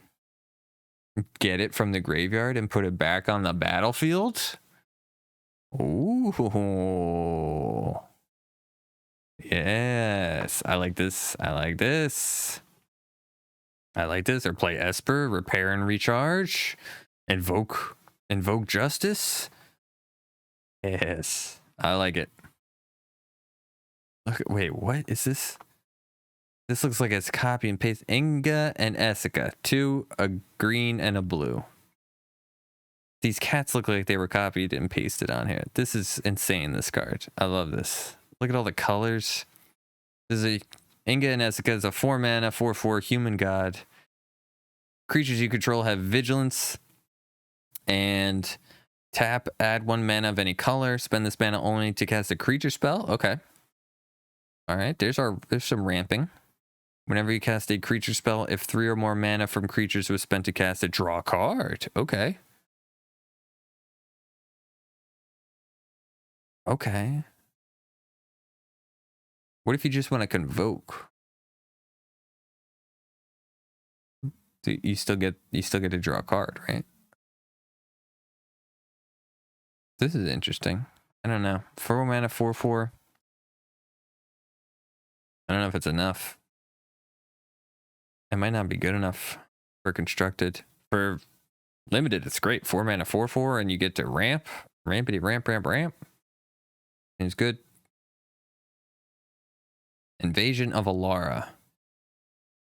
Get it from the graveyard and put it back on the battlefield. Ooh. Yes. I like this. I like this. Or play Esper, Repair and Recharge. Invoke Justice. Yes. I like it. Look, wait, what is this? This looks like it's copy and paste. Inga and Essica. 2, a green and a blue. These cats look like they were copied and pasted on here. This is insane, this card. I love this. Look at all the colors. This is Inga and Essica is a 4 mana, 4/4 human god. Creatures you control have vigilance. And tap, add 1 mana of any color. Spend this mana only to cast a creature spell. Okay. Alright, there's some ramping. Whenever you cast a creature spell, if 3 or more mana from creatures was spent to cast it, draw a card. Okay. Okay. What if you just want to convoke? You still get to draw a card, right? This is interesting. I don't know. 4 mana, 4/4. I don't know if it's enough. It might not be good enough for constructed. For limited, it's great. 4 mana, 4/4, and you get to ramp. Rampity ramp. It's good. Invasion of Alara.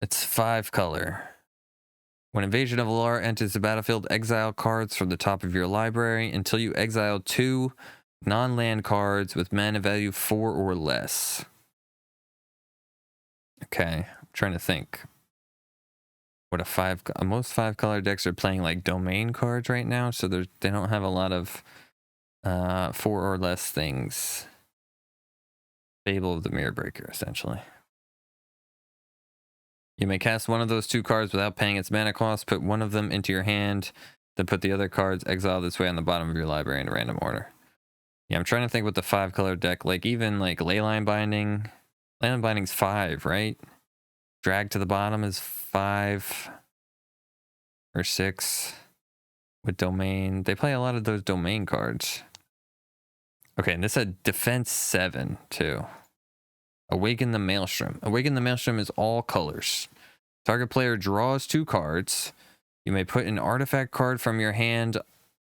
It's 5 color. When Invasion of Alara enters the battlefield, exile cards from the top of your library until you exile 2 non-land cards with mana value 4 or less. Okay, I'm trying to think. What most 5 color decks are playing like domain cards right now, so they don't have a lot of 4 or less things. Fable of the Mirror Breaker, essentially. You may cast one of those 2 cards without paying its mana cost. Put one of them into your hand, then put the other cards exiled this way on the bottom of your library in a random order. Yeah, I'm trying to think with the 5 color deck, like even like Leyline Binding. Leyline Binding's 5, right? Drag to the bottom is 5 or 6 with domain. They play a lot of those domain cards. Okay, and this had defense 7 too. Awaken the Maelstrom. Awaken the Maelstrom is all colors. Target player draws 2 cards. You may put an artifact card from your hand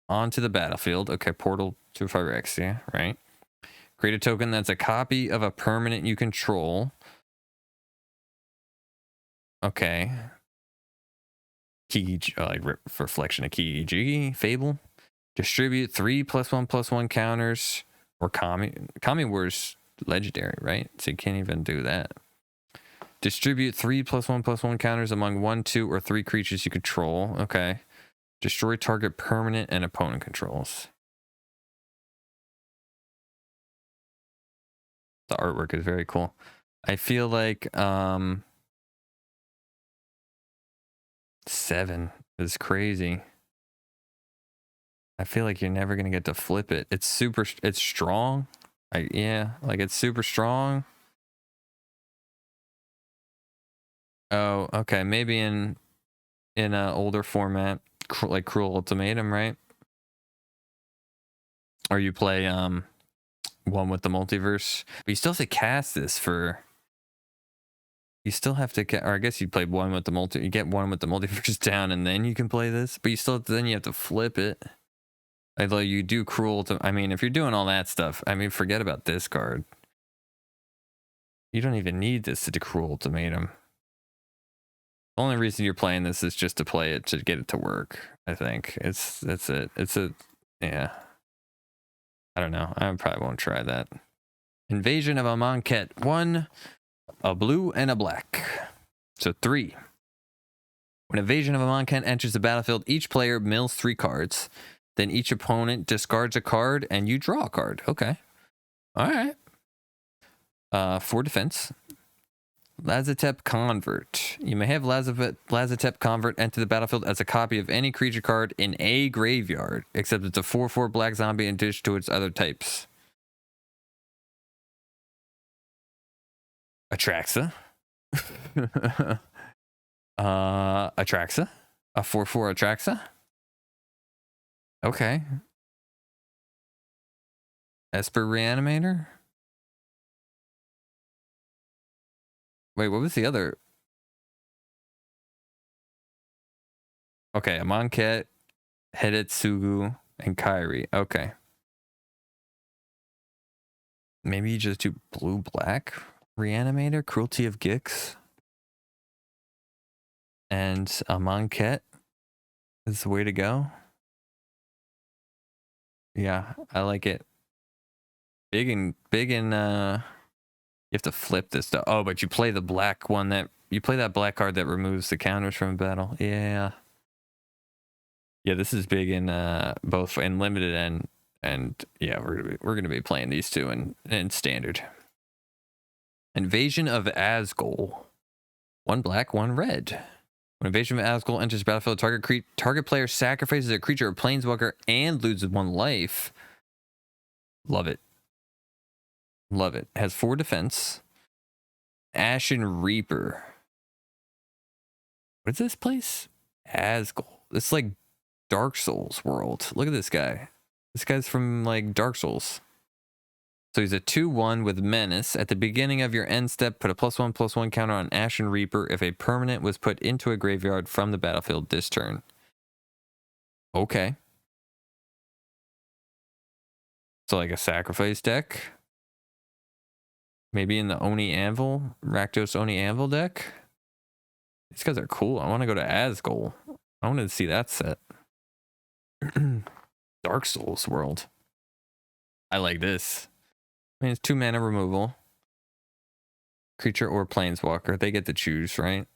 onto the battlefield. Okay, Portal to Phyrexian, right? Create a token that's a copy of a permanent you control. Okay. Key, like reflection of Key Fable. Distribute 3+1/+1 counters. Or Kami War's legendary, right? So you can't even do that. Distribute 3+1/+1 counters among 1, 2, or 3 creatures you control. Okay. Destroy target permanent and opponent controls. The artwork is very cool. I feel like 7 is crazy. I feel like you're never gonna get to flip it. It's strong. Yeah, like it's super strong. Oh, okay. Maybe in an older format, like Cruel Ultimatum, right? Or you play one with the multiverse. But you still have to cast this for. You still have to, or I guess you play one with the you get one with the multiverse down, and then you can play this. But you still, then you have to flip it. Although you do Cruel to, I mean, if you're doing all that stuff, I mean, forget about this card. You don't even need this to do Cruel Ultimatum. The only reason you're playing this is just to play it, to get it to work. I think that's it. Yeah. I don't know. I probably won't try that. Invasion of Amonkhet. 1, a blue and a black. So 3. When Invasion of Amonkhet enters the battlefield, each player mills 3 cards. Then each opponent discards a card and you draw a card. Okay. All right. 4 defense. Lazotep Convert. You may have Lazotep Convert enter the battlefield as a copy of any creature card in a graveyard, except it's a 4/4 black zombie in addition to its other types. Atraxa. Atraxa. A 4/4 Atraxa. Okay. Esper Reanimator. Wait, what was the other? Okay, Amonkhet, Hidetsugu, and Kairi. Okay. Maybe you just do blue-black Reanimator, Cruelty of Gix. And Amonkhet is the way to go. Yeah, I like it. Big and you have to flip this stuff. Oh, but you play the black one you play that black card that removes the counters from battle. Yeah. Yeah, this is big in both in limited and yeah, we're gonna be playing these two in standard. Invasion of Asgol. 1 black, 1 red. When Invasion of Asgol enters the battlefield, target player sacrifices a creature or planeswalker and loses 1 life. Love it. Love it. Has 4 defense. Ashen Reaper. What is this place? Asgol. It's like Dark Souls world. Look at this guy. This guy's from like Dark Souls. So he's a 2/1 with Menace. At the beginning of your end step, put a +1/+1 counter on Ashen Reaper if a permanent was put into a graveyard from the battlefield this turn. Okay. So like a sacrifice deck. Maybe in the Oni Anvil, Rakdos Oni Anvil deck. These guys are cool. I want to go to Asgol. I wanted to see that set. Dark Souls world. I like this. I mean, it's 2 mana removal. Creature or planeswalker. They get to choose, right?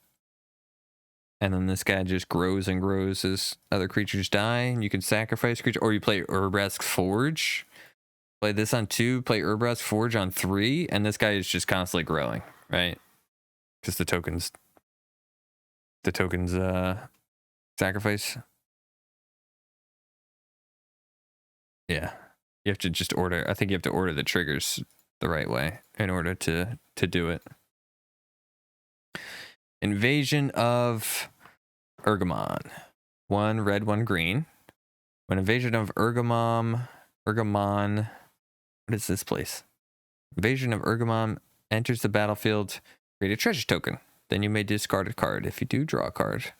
And then this guy just grows and grows as other creatures die. And you can sacrifice creature. Or you play Urbrask Forge. Play this on 2. Play Urbrask Forge on 3. And this guy is just constantly growing, right? Because the tokens sacrifice. Yeah. You have to just order. I think you have to order the triggers the right way in order to do it. Invasion of Urgamon. 1 red, 1 green. When Invasion of Urgamon. What is this place? Invasion of Urgamon enters the battlefield, create a treasure token. Then you may discard a card. If you do, draw a card.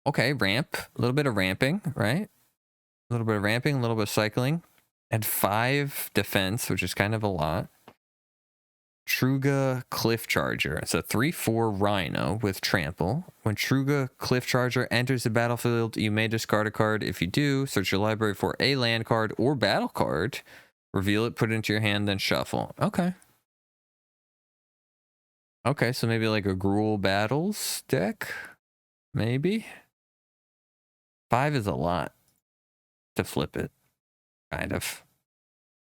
Okay, ramp. A little bit of ramping, right? A little bit of ramping, a little bit of cycling. And 5 defense, which is kind of a lot. Truga Cliff Charger. It's a 3/4 Rhino with Trample. When Truga Cliff Charger enters the battlefield, you may discard a card. If you do, search your library for a land card or battle card. Reveal it, put it into your hand, then shuffle. Okay. Okay, so maybe like a Gruul Battles deck? Maybe? 5 is a lot to flip it. Kind of.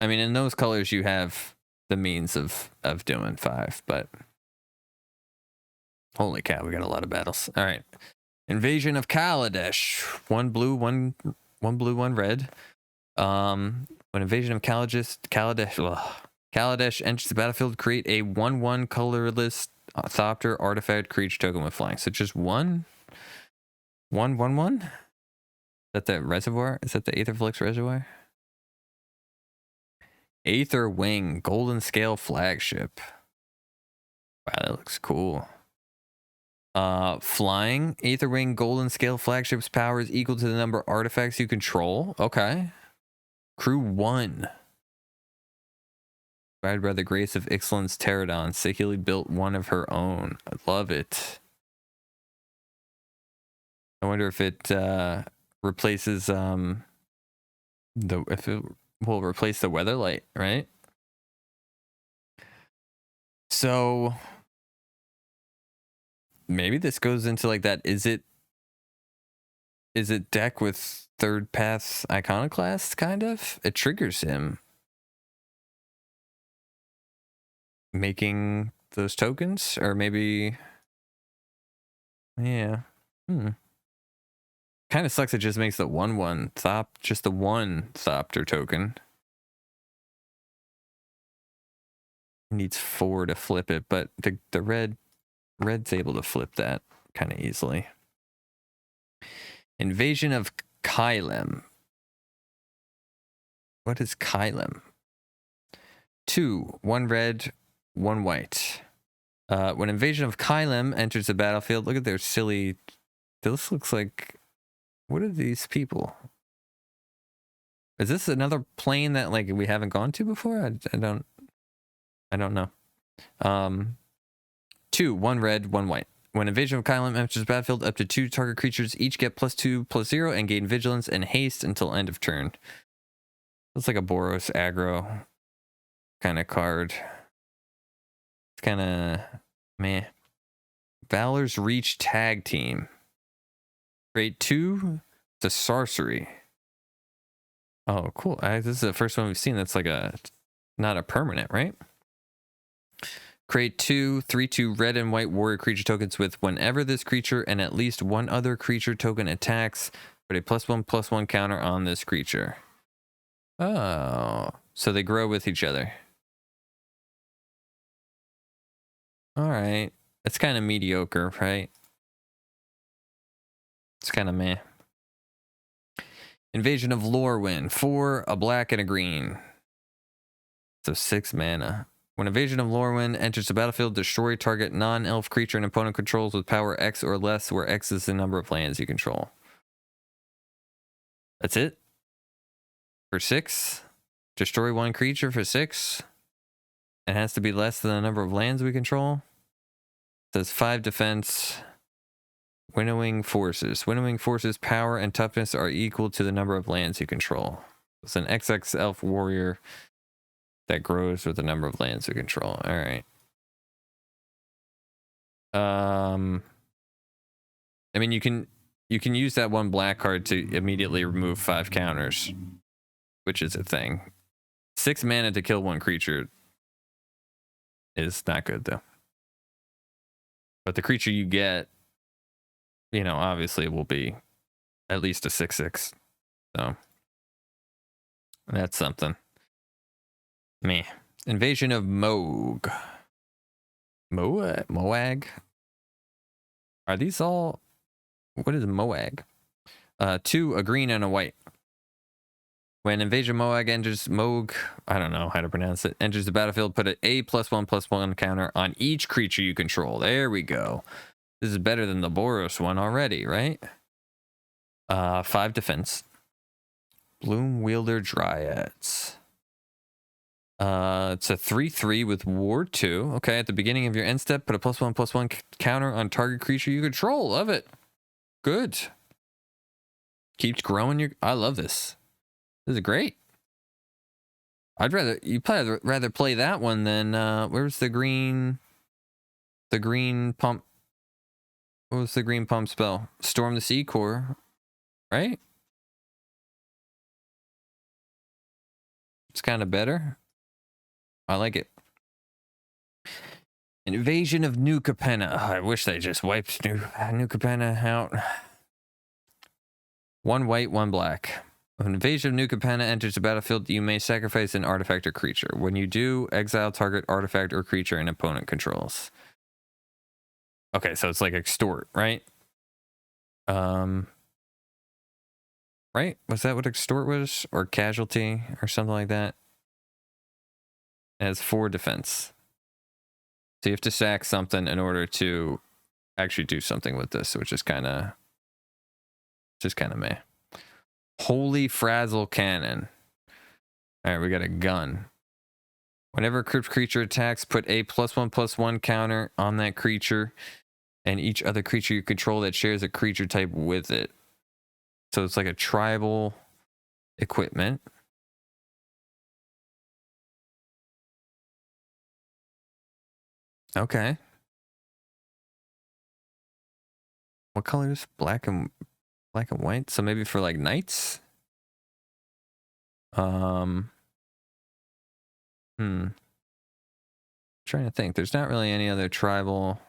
I mean, in those colors, you have the means of doing 5, but holy cow, we got a lot of battles. All right. Invasion of Kaladesh. 1 blue, 1 red. When Invasion of Kaladesh enters the battlefield, create a 1/1 colorless Thopter artifact creature token with flying. So just 1 1/1. Is that the reservoir? Is that the Aetherflux reservoir? Aether Wing Golden Scale Flagship. Wow, that looks cool. Flying Aether Wing Golden Scale Flagship's power is equal to the number of artifacts you control. Okay. Crew 1. Inspired by the grace of Ixalan's Pterodon, Sekili built one of her own. I love it. I wonder if it replaces if it will replace the Weatherlight, right? So maybe this goes into like that. Is it deck with third path Iconoclast, kind of? It triggers him making those tokens, or maybe, yeah. Kind of sucks. It just makes the 1/1 just the 1 Thopter token. Needs 4 to flip it, but the red's able to flip that kind of easily. Invasion of Kylem. What is Kylem? 2, 1 red, 1 white. When Invasion of Kylem enters the battlefield, look at their silly. This looks like. What are these people? Is this another plane that like we haven't gone to before? I don't know. 2, 1 red, 1 white. When Invasion of Kylem enters the battlefield, up to 2 target creatures each get +2/+0 and gain vigilance and haste until end of turn. Looks like a Boros aggro kind of card. It's kind of meh. Valor's Reach Tag Team. Grade 2 to Sorcery. Oh, cool. This is the first one we've seen that's like not a permanent, right? Create 2 3/2 red and white warrior creature tokens with whenever this creature and at least 1 other creature token attacks, put a +1/+1 counter on this creature. Oh, so they grow with each other. All right. It's kind of mediocre, right? It's kind of meh. Invasion of Lorwyn. 4, a black, and a green. So 6 mana. When Invasion of Lorwyn enters the battlefield, destroy target non-elf creature an opponent controls with power X or less, where X is the number of lands you control. That's it? For 6? Destroy 1 creature for 6? It has to be less than the number of lands we control. It says 5 defense. Winnowing Forces. Winnowing Forces power and toughness are equal to the number of lands you control. It's an XX elf warrior that grows with the number of lands we control. All right. I mean, you can use that 1 black card to immediately remove 5 counters, which is a thing. 6 mana to kill 1 creature is not good though. But the creature you get, you know, obviously will be at least a 6/6. So that's something. Me. Invasion of Moag. Moag? Are these all... What is Moag? 2, a green and a white. When Invasion Moag enters I don't know how to pronounce it, enters the battlefield, put an A+1/+1 counter on each creature you control. There we go. This is better than the Boros one already, right? 5 defense. Bloom Wielder Dryads. It's a 3/3 with Ward 2. Okay, at the beginning of your end step, put a +1/+1 counter on target creature you control. Love it. Good. Keeps growing your... I love this. This is great. I'd rather... You probably rather play that one than... where's the green... The green pump... What was the green pump spell? Storm the Sea Core. Right? It's kind of better. I like it. Invasion of New Capenna. Oh, I wish they just wiped New Capenna out. 1 white, 1 black. When Invasion of New Capenna enters the battlefield, you may sacrifice an artifact or creature. When you do, exile target artifact or creature an opponent controls. Okay, so it's like extort, right? Right? Was that what extort was? Or casualty or something like that? It has 4 defense. So you have to sack something in order to actually do something with this, which is kind of meh. Holy Frazzle Cannon. All right, we got a gun. Whenever a crypt creature attacks, put a +1/+1 counter on that creature and each other creature you control that shares a creature type with it. So it's like a tribal equipment. Okay. What colors? Black and white. So maybe for like knights. Trying to think. There's not really any other tribal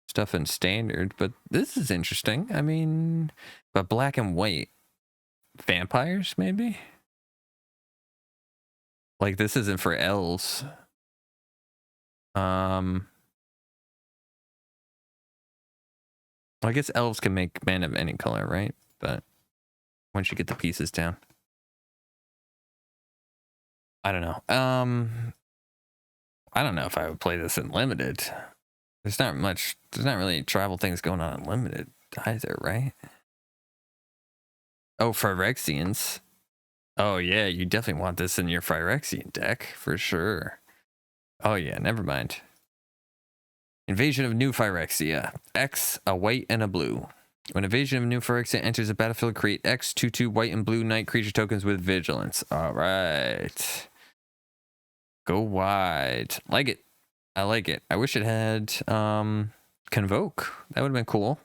stuff in standard, but this is interesting. I mean, but black and white. Vampires, maybe? Like this isn't for elves. Well, I guess elves can make mana of any color, right? But once you get the pieces down. I don't know. I don't know if I would play this in limited. There's not really tribal things going on in limited either, right? Oh, Phyrexians. Oh yeah, you definitely want this in your Phyrexian deck for sure. Oh yeah, never mind. Invasion of New Phyrexia. X, a white and a blue. When Invasion of New Phyrexia enters the battlefield, create X 2/2 white and blue knight creature tokens with vigilance. All right. Go wide. Like it. I like it. I wish it had Convoke. That would have been cool.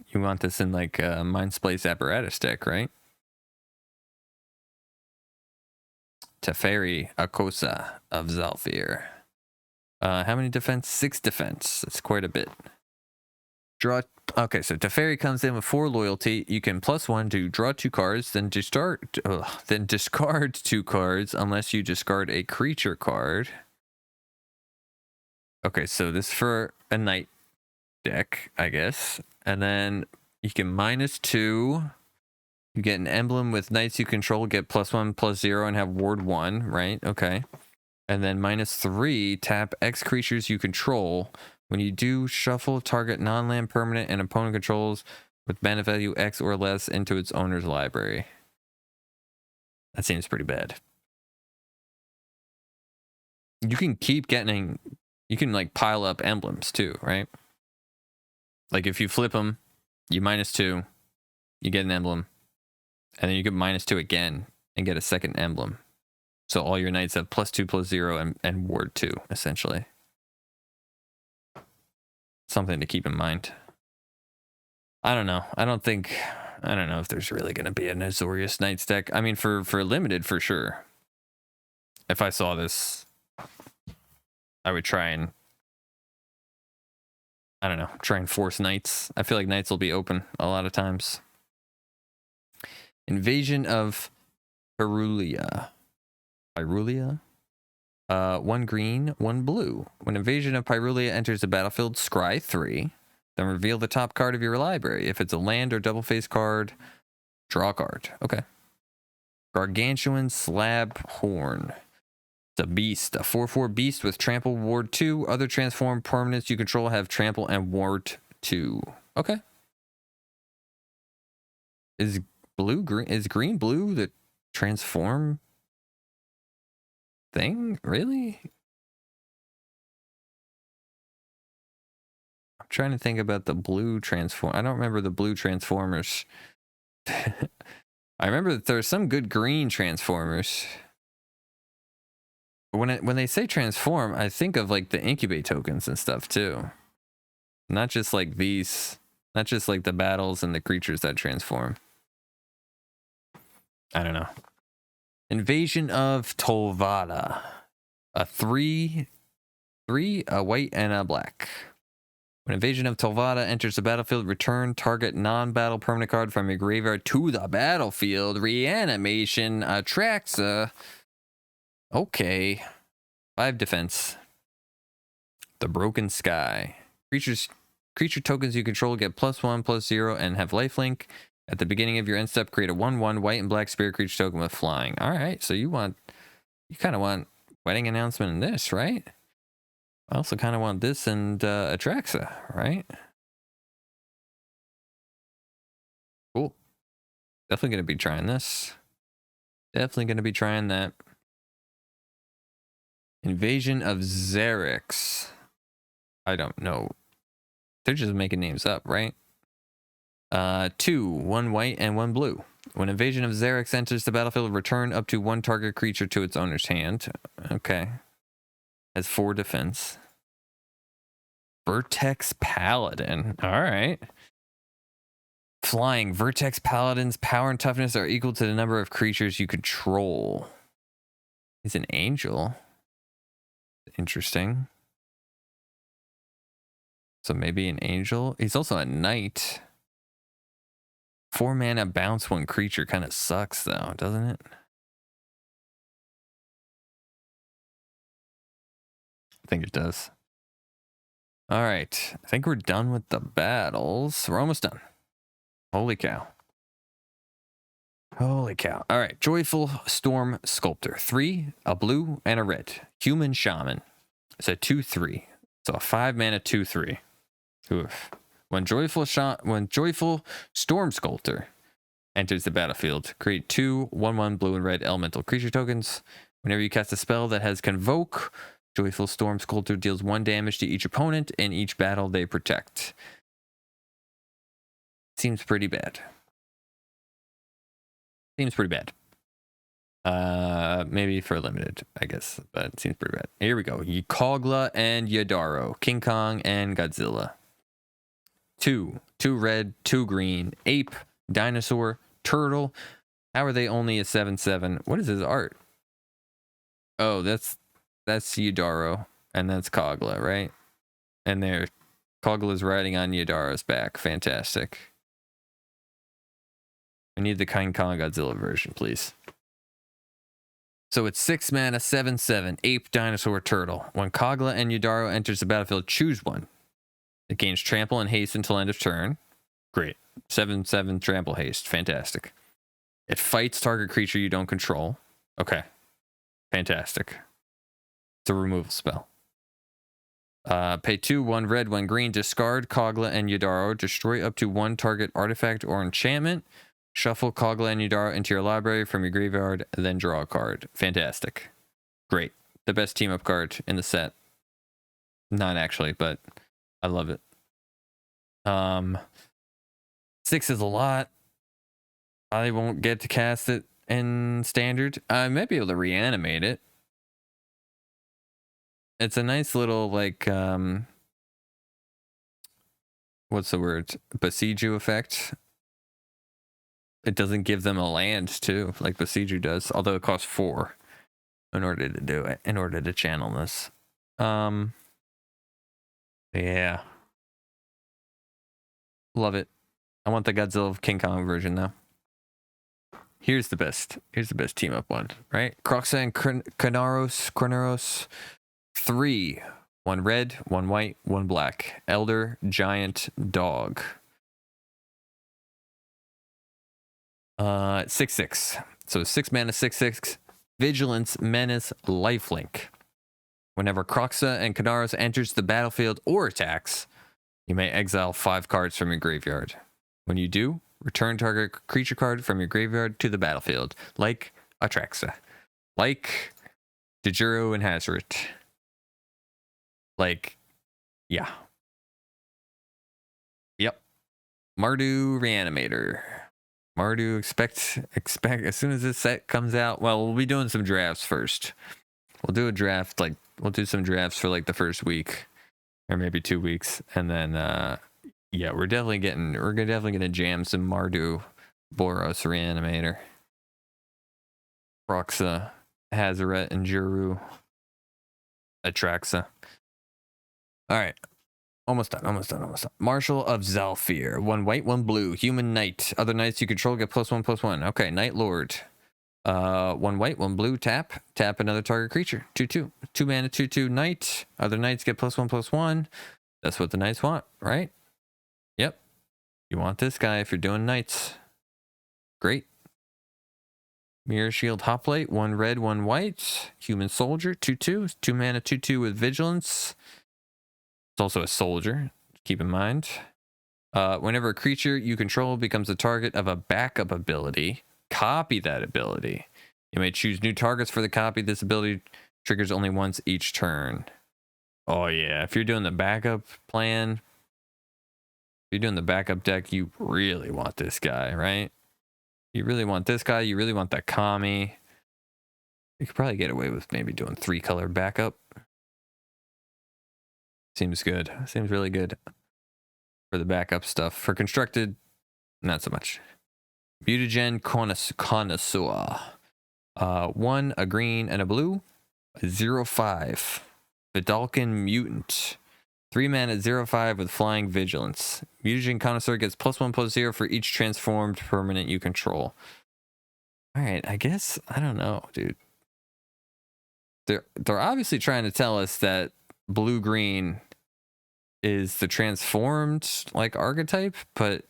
You want this in like a Mind's Place apparatus deck, right? Teferi Akosa of Zalfir. How many defense? 6 defense. That's quite a bit. Draw. Okay, so Teferi comes in with 4 loyalty. You can +1 to draw 2 cards, then discard 2 cards unless you discard a creature card. Okay, so this is for a knight deck, I guess. And then you can -2. You get an emblem with knights you control, get +1/+0 and have ward 1, right? Okay. And then -3, tap X creatures you control. When you do, shuffle target non-land permanent and opponent controls with mana value X or less into its owner's library. That seems pretty bad. You can keep getting... You can like pile up emblems too, right? Like if you flip them, you -2, you get an emblem. And then you get -2 again and get a second emblem. So all your knights have +2/+0 and ward 2, essentially. Something to keep in mind. I don't know. I don't know if there's really going to be an Azorius Knights deck. I mean, for limited, for sure. If I saw this, I would try and, I don't know, try and force Knights. I feel like Knights will be open a lot of times. Invasion of Pyrulia. 1 green, 1 blue. When Invasion of Pyrulia enters the battlefield, scry 3. Then reveal the top card of your library. If it's a land or double face card, draw a card. Okay. Gargantuan Slab Horn. It's a beast. A 4/4 beast with Trample, Ward 2. Other transform permanents you control have Trample and Ward 2. Okay. Is green blue the transform thing? Really? I'm trying to think about the blue transform. I don't remember the blue transformers. I remember that there's some good green transformers. But when they say transform, I think of like the incubate tokens and stuff too. Not just like these, not just like the battles and the creatures that transform. I don't know. Invasion of Tolvada. A 3/3, a white and a black. When Invasion of Tolvada enters the battlefield, return target non-battle permanent card from your graveyard to the battlefield. Reanimation Atraxa. Okay. 5 defense. The Broken Sky. Creature tokens you control get +1/+0 and have lifelink. At the beginning of your end step, create a 1/1 white and black spirit creature token with flying. All right, so you kind of want wedding announcement in this, right? I also kind of want this and Atraxa, right? Cool. Definitely going to be trying this. Definitely going to be trying that. Invasion of Xerix. I don't know. They're just making names up, right? 2, 1 white and 1 blue. When Invasion of Xerix enters the battlefield, return up to 1 target creature to its owner's hand. Okay. Has 4 defense. Vertex Paladin. All right. Flying. Vertex Paladin's power and toughness are equal to the number of creatures you control. He's an angel. Interesting. So maybe an angel. He's also a knight. 4 mana bounce 1 creature kind of sucks though, doesn't it? I think it does. All right. I think we're done with the battles. We're almost done. Holy cow. Holy cow. All right. Joyful Storm Sculptor. 3, a blue, and a red. Human Shaman. It's a 2/3. So a 5 mana 2/3. Oof. When Joyful Storm Sculptor enters the battlefield, create 2 1/1 blue and red elemental creature tokens. Whenever you cast a spell that has Convoke, Joyful Storm Sculptor deals 1 damage to each opponent in each battle they protect. Seems pretty bad. Seems pretty bad. Maybe for limited, I guess, but it seems pretty bad. Here we go. Kogla and Yadaro. King Kong and Godzilla. 2 red, 2 green. Ape, dinosaur, turtle. How are they only a 7/7? What is his art? Oh, that's Yadaro, and that's Kogla, right? And there, Kogla's riding on Yadaro's back. Fantastic. I need the King Kong Godzilla version, please. So it's 6 mana, 7/7, ape, dinosaur, turtle. When Kogla and Yadaro enters the battlefield, choose one. It gains trample and haste until end of turn. Great. 7/7 trample haste. Fantastic. It fights target creature you don't control. Okay. Fantastic. It's a removal spell. Pay 2, 1 red, 1 green. Discard Kogla and Yadaro. Destroy up to 1 target artifact or enchantment. Shuffle Kogla and Yadaro into your library from your graveyard, then draw a card. Fantastic. Great. The best team-up card in the set. Not actually, but I love it. 6 is a lot. I won't get to cast it in standard. I might be able to reanimate it. It's a nice little, like, what's the word? Besiju effect. It doesn't give them a land, too, like Besiju does. Although it costs 4 in order to do it, in order to channel this. Yeah. Love it. I want the Godzilla King Kong version, though. Here's the best team up one, right? Croxa and Kroneros. 3, 1 red, 1 white, 1 black. Elder, giant, dog. 6/6. So 6 mana, 6/6, Vigilance, Menace, Lifelink. Whenever Kroxa and Kadaros enters the battlefield or attacks, you may exile 5 cards from your graveyard. When you do, return target creature card from your graveyard to the battlefield, like Atraxa, like Dejuro and Hazoret. Like, yeah. Yep. Mardu Reanimator. Mardu, expect as soon as this set comes out. Well, we'll be doing some drafts first. We'll do a draft, like we'll do some drafts for like the first week or maybe 2 weeks, and then yeah, we're definitely gonna jam some Mardu Boros Reanimator, Kroxa, Hazoret, and Juru, Atraxa. All right. Almost done. Marshal of Zalfir. 1 white, 1 blue. Human Knight. Other knights you control get +1/+1. Okay, Night Lord. 1 white, 1 blue. Tap another target creature. 2/2. 2 mana, 2/2 Knight. Other knights get +1/+1. That's what the knights want, right? Yep. You want this guy if you're doing knights. Great. Mirror Shield Hoplite. 1 red, 1 white. Human Soldier. 2/2. 2 mana, 2/2 with Vigilance. It's also a soldier, keep in mind. Whenever a creature you control becomes the target of a backup ability, copy that ability. You may choose new targets for the copy. This ability triggers only once each turn. Oh yeah, if you're doing the backup plan, if you're doing the backup deck, you really want this guy, right? You really want this guy. You really want that Kami. You could probably get away with maybe doing 3-color backup. Seems good. Seems really good for the backup stuff. For constructed, not so much. Mutagen Connoisseur. 1, a green and a blue. 0/5. Vidalcan Mutant. 3 mana, 0/5 with Flying Vigilance. Mutagen Connoisseur gets +1/+0 for each transformed permanent you control. Alright, I guess, I don't know, dude. They're obviously trying to tell us that blue-green is the transformed like archetype, but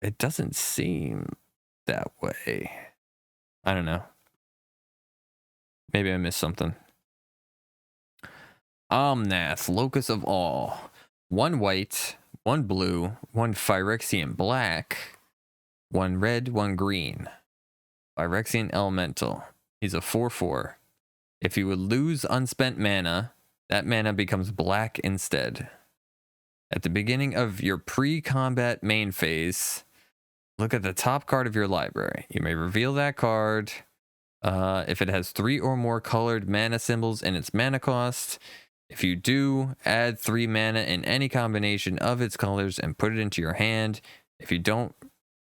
it doesn't seem that way. I don't know. Maybe I missed something. Omnath, Locus of Awe. 1 white, 1 blue, 1 Phyrexian black, 1 red, 1 green. Phyrexian Elemental. He's a 4/4. If you would lose unspent mana, that mana becomes black instead. At the beginning of your pre-combat main phase, look at the top card of your library. You may reveal that card. If it has 3 or more colored mana symbols in its mana cost, if you do, add 3 mana in any combination of its colors and put it into your hand. If you don't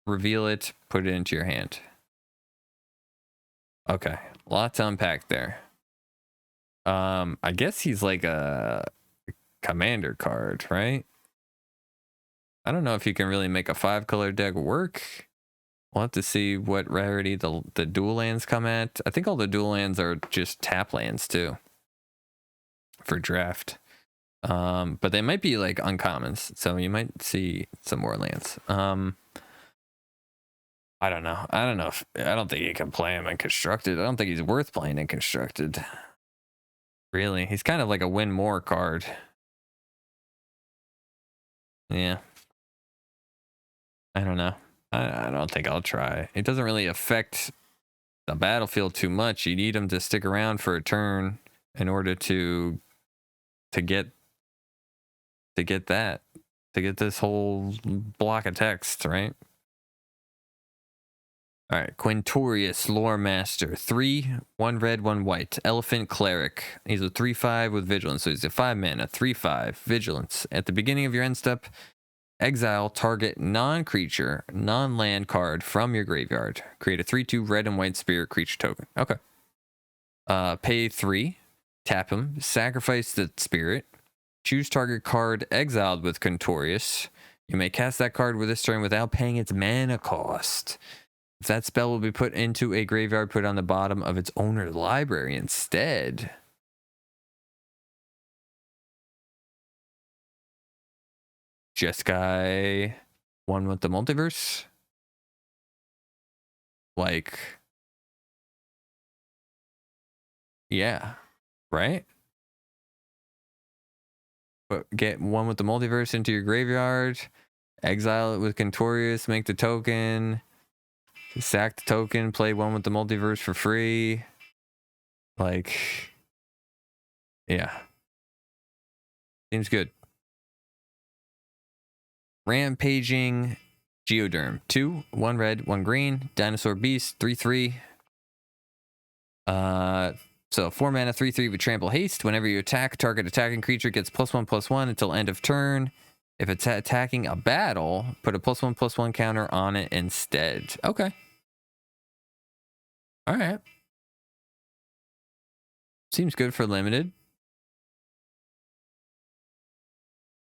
reveal it, put it into your hand. Okay, a lot to unpack there. I guess he's like a commander card, right? I don't know if you can really make a 5-color deck work. We'll have to see what rarity the dual lands come at. I think all the dual lands are just tap lands too for draft. But they might be like uncommons, so you might see some more lands. I don't know. I don't think you can play him in constructed. I don't think he's worth playing in constructed. Really, he's kind of like a win more card. Yeah. I don't know. I don't think I'll try. It doesn't really affect the battlefield too much. You need him to stick around for a turn in order to get this whole block of text, right? All right, Quintorius, Lore Master, 3, 1 red, 1 white, Elephant Cleric. He's a 3/5 with Vigilance, so he's a 5 mana, 3/5 Vigilance. At the beginning of your end step, exile target non-creature, non-land card from your graveyard. Create a 3/2 red and white spirit creature token. Okay. Pay 3, tap him, sacrifice the spirit, choose target card exiled with Quintorius. You may cast that card with this turn without paying its mana cost. If that spell will be put into a graveyard, put it on the bottom of its owner's library instead. Jeskai, one with the multiverse. Like, Yeah. Right? But get one with the multiverse into your graveyard. Exile it with Contorius. Make the token. Sack the token. Play one with the multiverse for free. Like, yeah. Seems good. Rampaging Geoderm. 2, 1 red, 1 green. Dinosaur Beast. 3/3. So 4 mana, 3/3 with Trample Haste. Whenever you attack, target attacking creature gets +1/+1 until end of turn. If it's attacking a battle, put a +1/+1 counter on it instead. Okay. All right. Seems good for limited.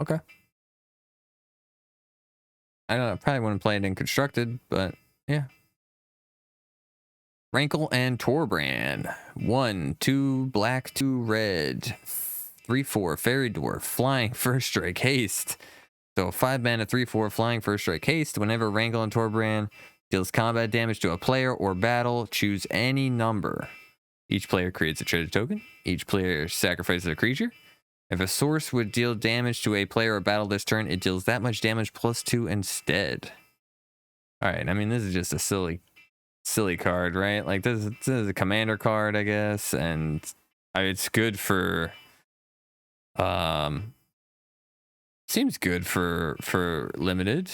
Okay. I don't know. Probably wouldn't play it in constructed, but yeah. Rankle and Torbrand. 1, 2 black, 2 red. 3/4 Fairy Dwarf. Flying First Strike Haste. So 5 mana, 3/4 Flying First Strike Haste. Whenever Rankle and Torbrand deals combat damage to a player or battle, choose any number. Each player creates a treasure token. Each player sacrifices a creature. If a source would deal damage to a player or battle this turn, it deals that much damage +2 instead. All right, I mean, this is just a silly card, right? Like, this is a commander card, I guess, and it's good for seems good for limited.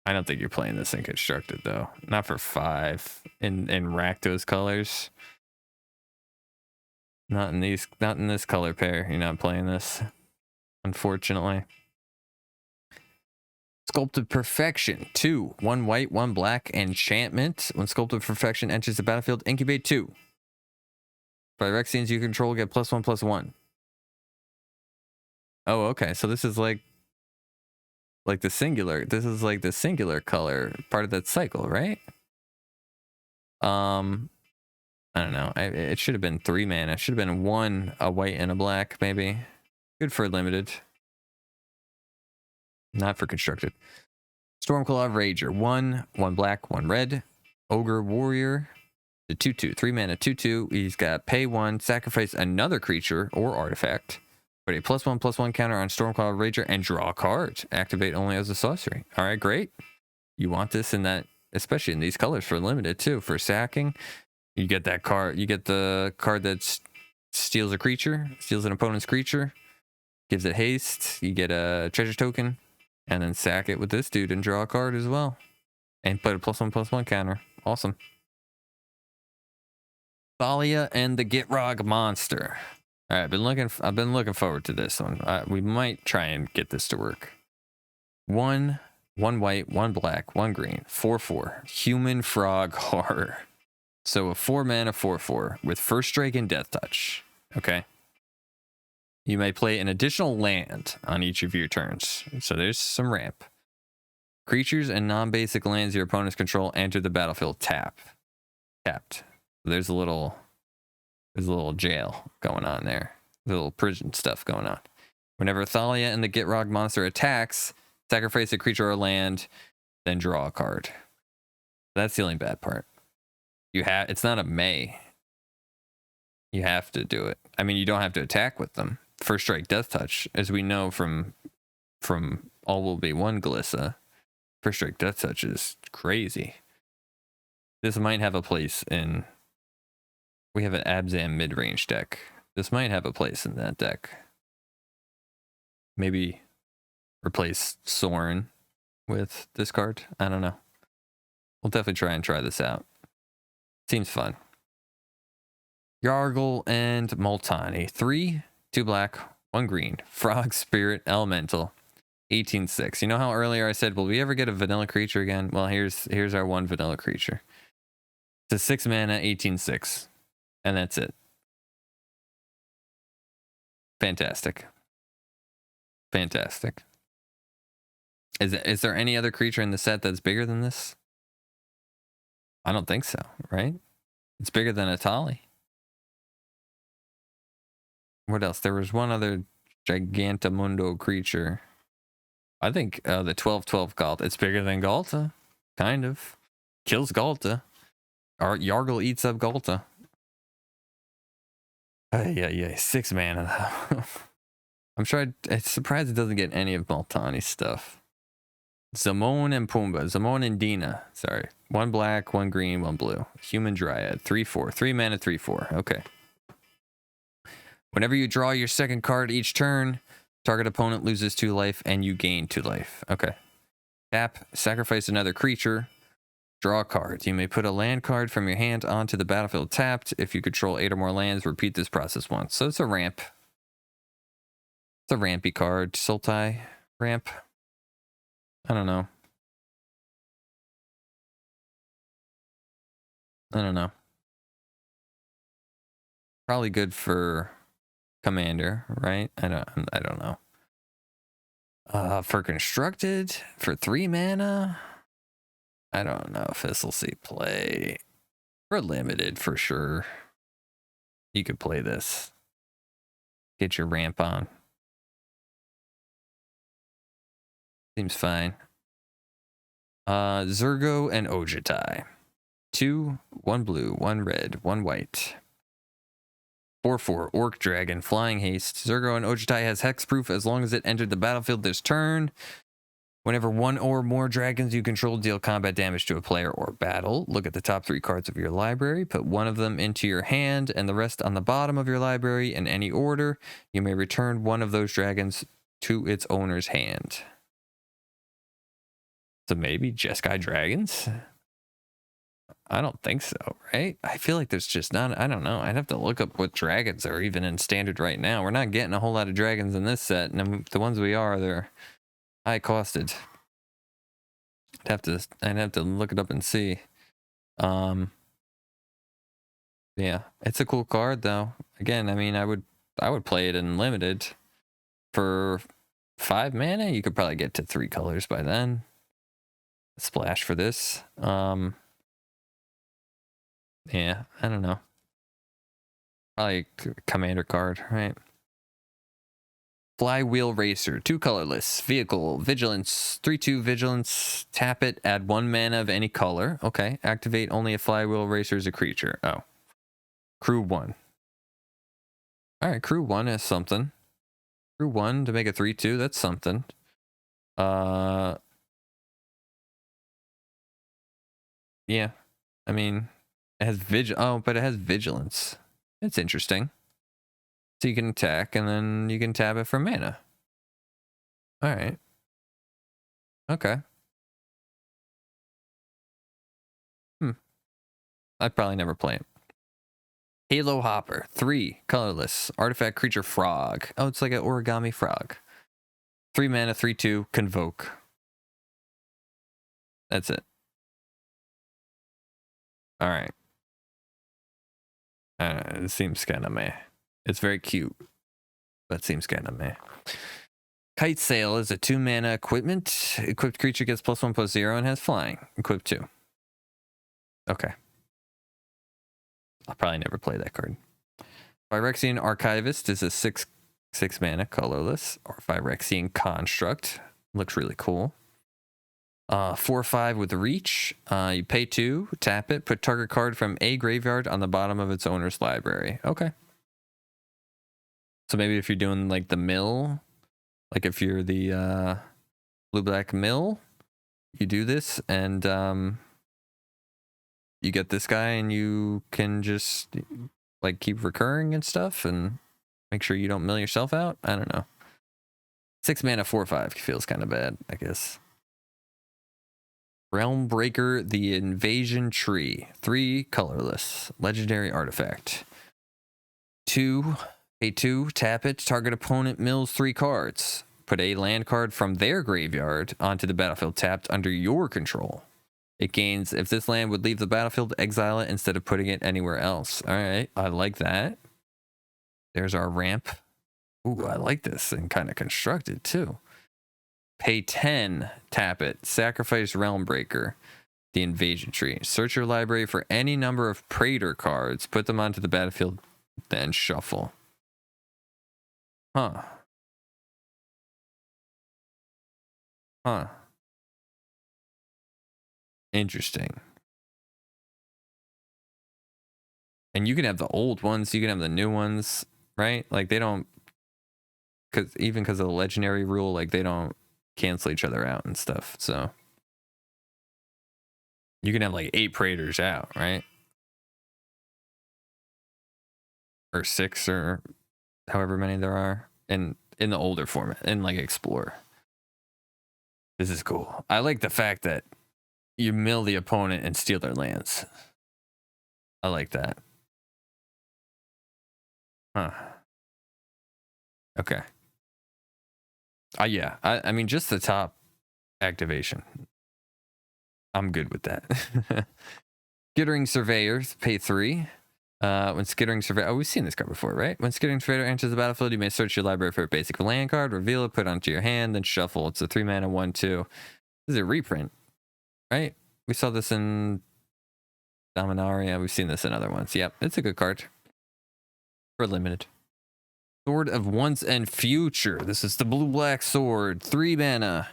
I don't think you're playing this in constructed though. Not for 5 in Rakdos colors. Not in this color pair. You're not playing this, unfortunately. Sculpted Perfection. 2, 1 white, 1 black. Enchantment. When Sculpted Perfection enters the battlefield, incubate 2. Phyrexians you control get +1/+1. Oh, okay. So this is like the singular. This is like the singular color part of that cycle, right? I don't know. It should have been 3 mana. It should have been 1, a white and a black, maybe. Good for limited. Not for constructed. Stormclaw Rager. 1, 1 black, 1 red. Ogre Warrior. The 2/2. 3 mana, 2/2. He's got pay 1, sacrifice another creature or artifact. Put a +1/+1 counter on Stormclaw Rager and draw a card. Activate only as a sorcery. All right, great. You want this in that, especially in these colors for limited too. For sacking, you get that card. You get the card that steals a creature, steals an opponent's creature, gives it haste. You get a treasure token, and then sack it with this dude and draw a card as well. And put a +1/+1 counter. Awesome. Thalia and the Gitrog Monster. All right, I've been looking forward to this one. We might try and get this to work. 1 white, 1 black, 1 green. 4/4 Human Frog Horror. So a 4 mana 4/4 with First Strike and Death Touch. Okay. You may play an additional land on each of your turns. So there's some ramp. Creatures and non-basic lands your opponents control enter the battlefield tapped. There's a little jail going on there. A little prison stuff going on. Whenever Thalia and the Gitrog Monster attacks, sacrifice a creature or land, then draw a card. That's the only bad part. It's not a may. You have to do it. I mean, you don't have to attack with them. First Strike Death Touch, as we know from All Will Be One Glissa, First Strike Death Touch is crazy. This might have a place in... We have an Abzan mid-range deck. This might have a place in that deck. Maybe replace Sorin with this card. I don't know. We'll definitely try this out. Seems fun. Yargle and Multani. 3, 2 black, 1 green. Frog Spirit Elemental. 18/6. You know how earlier I said, will we ever get a vanilla creature again? Well, here's our one vanilla creature. It's a 6 mana, 18/6. And that's it. Fantastic. Fantastic. Is there any other creature in the set that's bigger than this? I don't think so, right? It's bigger than Atali. What else? There was one other Gigantamundo creature. I think the 12/12 Galta. It's bigger than Galta. Kind of. Kills Galta. Yargle eats up Galta. Yeah, 6 mana. I'm surprised it doesn't get any of Multani's stuff. Zamon and Pumbaa. Zamon and Dina. Sorry. 1 black, 1 green, 1 blue. Human Dryad. 3/4. 3 mana, 3/4. Okay. Whenever you draw your second card each turn, target opponent loses 2 life and you gain 2 life. Okay. Tap. Sacrifice another creature. Draw cards. You may put a land card from your hand onto the battlefield tapped. If you control 8 or more lands, repeat this process once. So it's a ramp. It's a rampy card. Sultai. Ramp. I don't know. Probably good for commander, right? I don't know. For constructed, for 3 mana, I don't know if this will see play. For limited, for sure. You could play this. Get your ramp on. Seems fine. Zurgo and Ojutai. 2, 1 blue, 1 red, 1 white. 4/4 Orc Dragon, Flying Haste. Zurgo and Ojutai has hexproof as long as it entered the battlefield this turn. Whenever 1 or more dragons you control deal combat damage to a player or battle, look at the top 3 cards of your library, put 1 of them into your hand and the rest on the bottom of your library in any order. You may return 1 of those dragons to its owner's hand. So maybe Jeskai Dragons? I don't think so, right? I feel like there's just not, I don't know. I'd have to look up what dragons are even in standard right now. We're not getting a whole lot of dragons in this set, and the ones we are, they're high costed. I'd have to look it up and see. Yeah, it's a cool card though. Again, I mean, I would play it in limited. For 5 mana, you could probably get to 3 colors by then. Splash for this. Yeah, I don't know. Probably commander card, right? Flywheel Racer, 2 colorless. Vehicle, Vigilance, 3/2 Vigilance. Tap it, add 1 mana of any color. Okay, activate only if Flywheel Racer is a creature. Oh. Crew 1. Alright, Crew 1 is something. Crew 1 to make a 3/2, that's something. Yeah. I mean, it has but it has Vigilance. It's interesting. So you can attack, and then you can tap it for mana. Alright. Okay. I'd probably never play it. Halo Hopper, 3, colorless. Artifact creature frog. Oh, it's like an origami frog. 3 mana, 3/2, convoke. That's it. Alright. It seems kind of meh. It's very cute, but seems kind of meh. Kite Sail is a 2 mana equipment. Equipped creature gets +1/+0 and has flying. Equip 2. Okay. I'll probably never play that card. Phyrexian Archivist is a 6 mana colorless, or Phyrexian Construct. Looks really cool. 4/5 with reach. You pay 2, tap it, put target card from a graveyard on the bottom of its owner's library. Okay. So maybe if you're doing like the mill, like if you're the blue-black mill, you do this and you get this guy and you can just like keep recurring and stuff and make sure you don't mill yourself out. I don't know. 6 mana, 4/5 feels kind of bad, I guess. Realm Breaker, the Invasion Tree. 3, colorless. Legendary artifact. 2, pay 2, tap it. Target opponent mills 3 cards. Put a land card from their graveyard onto the battlefield tapped under your control. It gains, if this land would leave the battlefield, exile it instead of putting it anywhere else. All right, I like that. There's our ramp. Ooh, I like this and kind of constructed too. Pay 10, tap it. Sacrifice Realm Breaker, the Invasion Tree. Search your library for any number of Praetor cards. Put them onto the battlefield, then shuffle. Huh. Interesting. And you can have the old ones, you can have the new ones, right? Like they don't, because of the legendary rule, like they don't cancel each other out and stuff. So you can have like 8 Praetors out, right? Or 6 or however many there are in the older format, in like Explore. This is cool. I like the fact that you mill the opponent and steal their lands. I like that. Huh. Okay. Yeah. I mean, just the top activation. I'm good with that. Skittering Surveyors, pay 3. When Skittering Surveyor... Oh, we've seen this card before, right? When Skittering Surveyor enters the battlefield, you may search your library for a basic land card, reveal it, put it onto your hand, then shuffle. It's a 3-mana 1/2. This is a reprint, right? We saw this in Dominaria. We've seen this in other ones. Yep, it's a good card. For limited. Sword of Once and Future. This is the blue-black sword. 3 mana.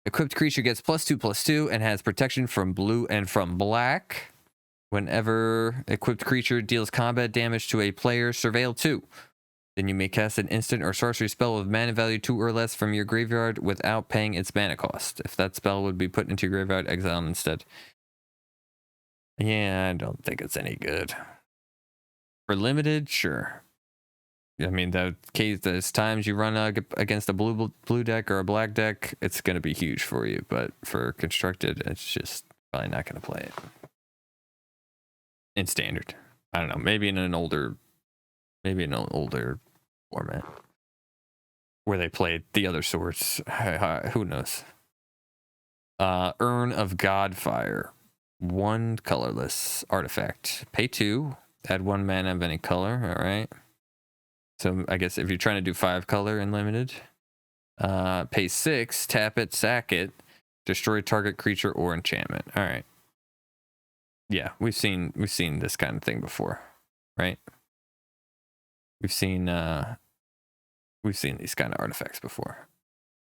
Equipped creature gets +2/+2 and has protection from blue and from black. Whenever equipped creature deals combat damage to a player, surveil 2. Then you may cast an instant or sorcery spell with mana value 2 or less from your graveyard without paying its mana cost. If that spell would be put into your graveyard, exile them instead. Yeah, I don't think it's any good. For limited, sure. I mean, the case there's times you run against a blue deck or a black deck, it's going to be huge for you. But for constructed, it's just probably not going to play it. In standard, I don't know. Maybe in an older format where they played the other swords. Who knows? Urn of Godfire, 1 colorless artifact. Pay 2. Add 1 mana of any color. All right. So I guess if you're trying to do 5 color in limited, pay 6. Tap it, sack it, destroy target creature or enchantment. All right. Yeah, we've seen this kind of thing before, right? We've seen these kind of artifacts before.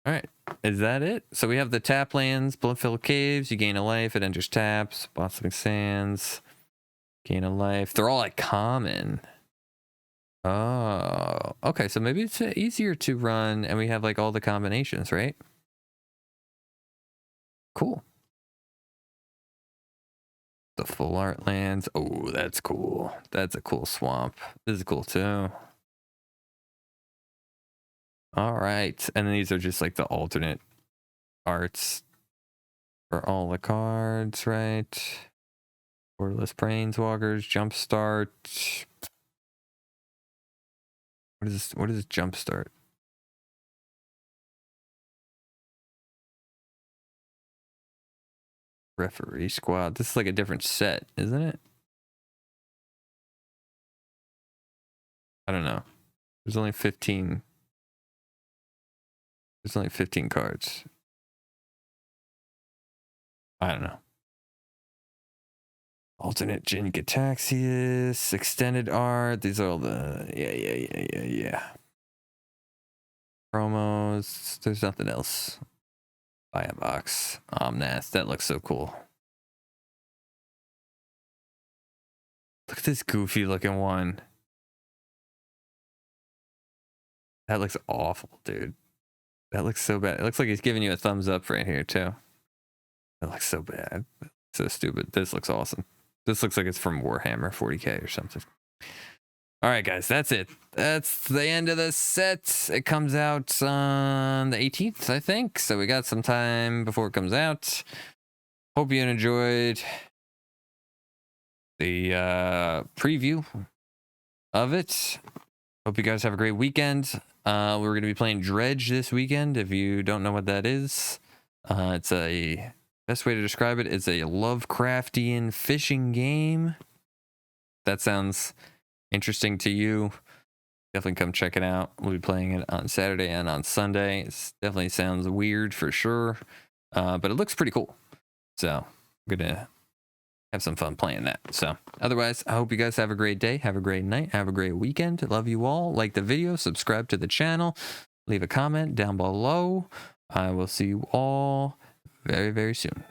All right, is that it? So we have the tap lands, Bloodfilled Caves. You gain a life. It enters taps. Blossoming Sands. Gain a life. They're all like common. Oh, okay. So maybe it's easier to run, and we have like all the combinations, right? Cool. The full art lands. Oh, that's cool. That's a cool swamp. This is cool too. All right. And then these are just like the alternate arts for all the cards, right? Borderless Planeswalkers, Jumpstart. What is this Jumpstart? Referee Squad. This is like a different set, isn't it? I don't know. There's only 15. There's only 15 cards. I don't know. Alternate Jin Gataxius, extended art. These are all the yeah. Promos. There's nothing else. Buy a box. Omnath. That looks so cool. Look at this goofy looking one. That looks awful, dude. That looks so bad. It looks like he's giving you a thumbs up right here, too. That looks so bad. So stupid. This looks awesome. This looks like it's from Warhammer 40K or something. All right, guys. That's it. That's the end of the set. It comes out on the 18th, I think. So we got some time before it comes out. Hope you enjoyed the preview of it. Hope you guys have a great weekend. We're going to be playing Dredge this weekend. If you don't know what that is, it's a best way to describe it is a Lovecraftian fishing game. That sounds interesting to you, definitely come check it out. We'll be playing it on Saturday and on Sunday. It definitely sounds weird for sure, but it looks pretty cool. So I'm gonna have some fun playing that. So otherwise, I hope you guys have a great day, have a great night, have a great weekend. Love you all. Like the video, subscribe to the channel, leave a comment down below. I will see you all very, very soon.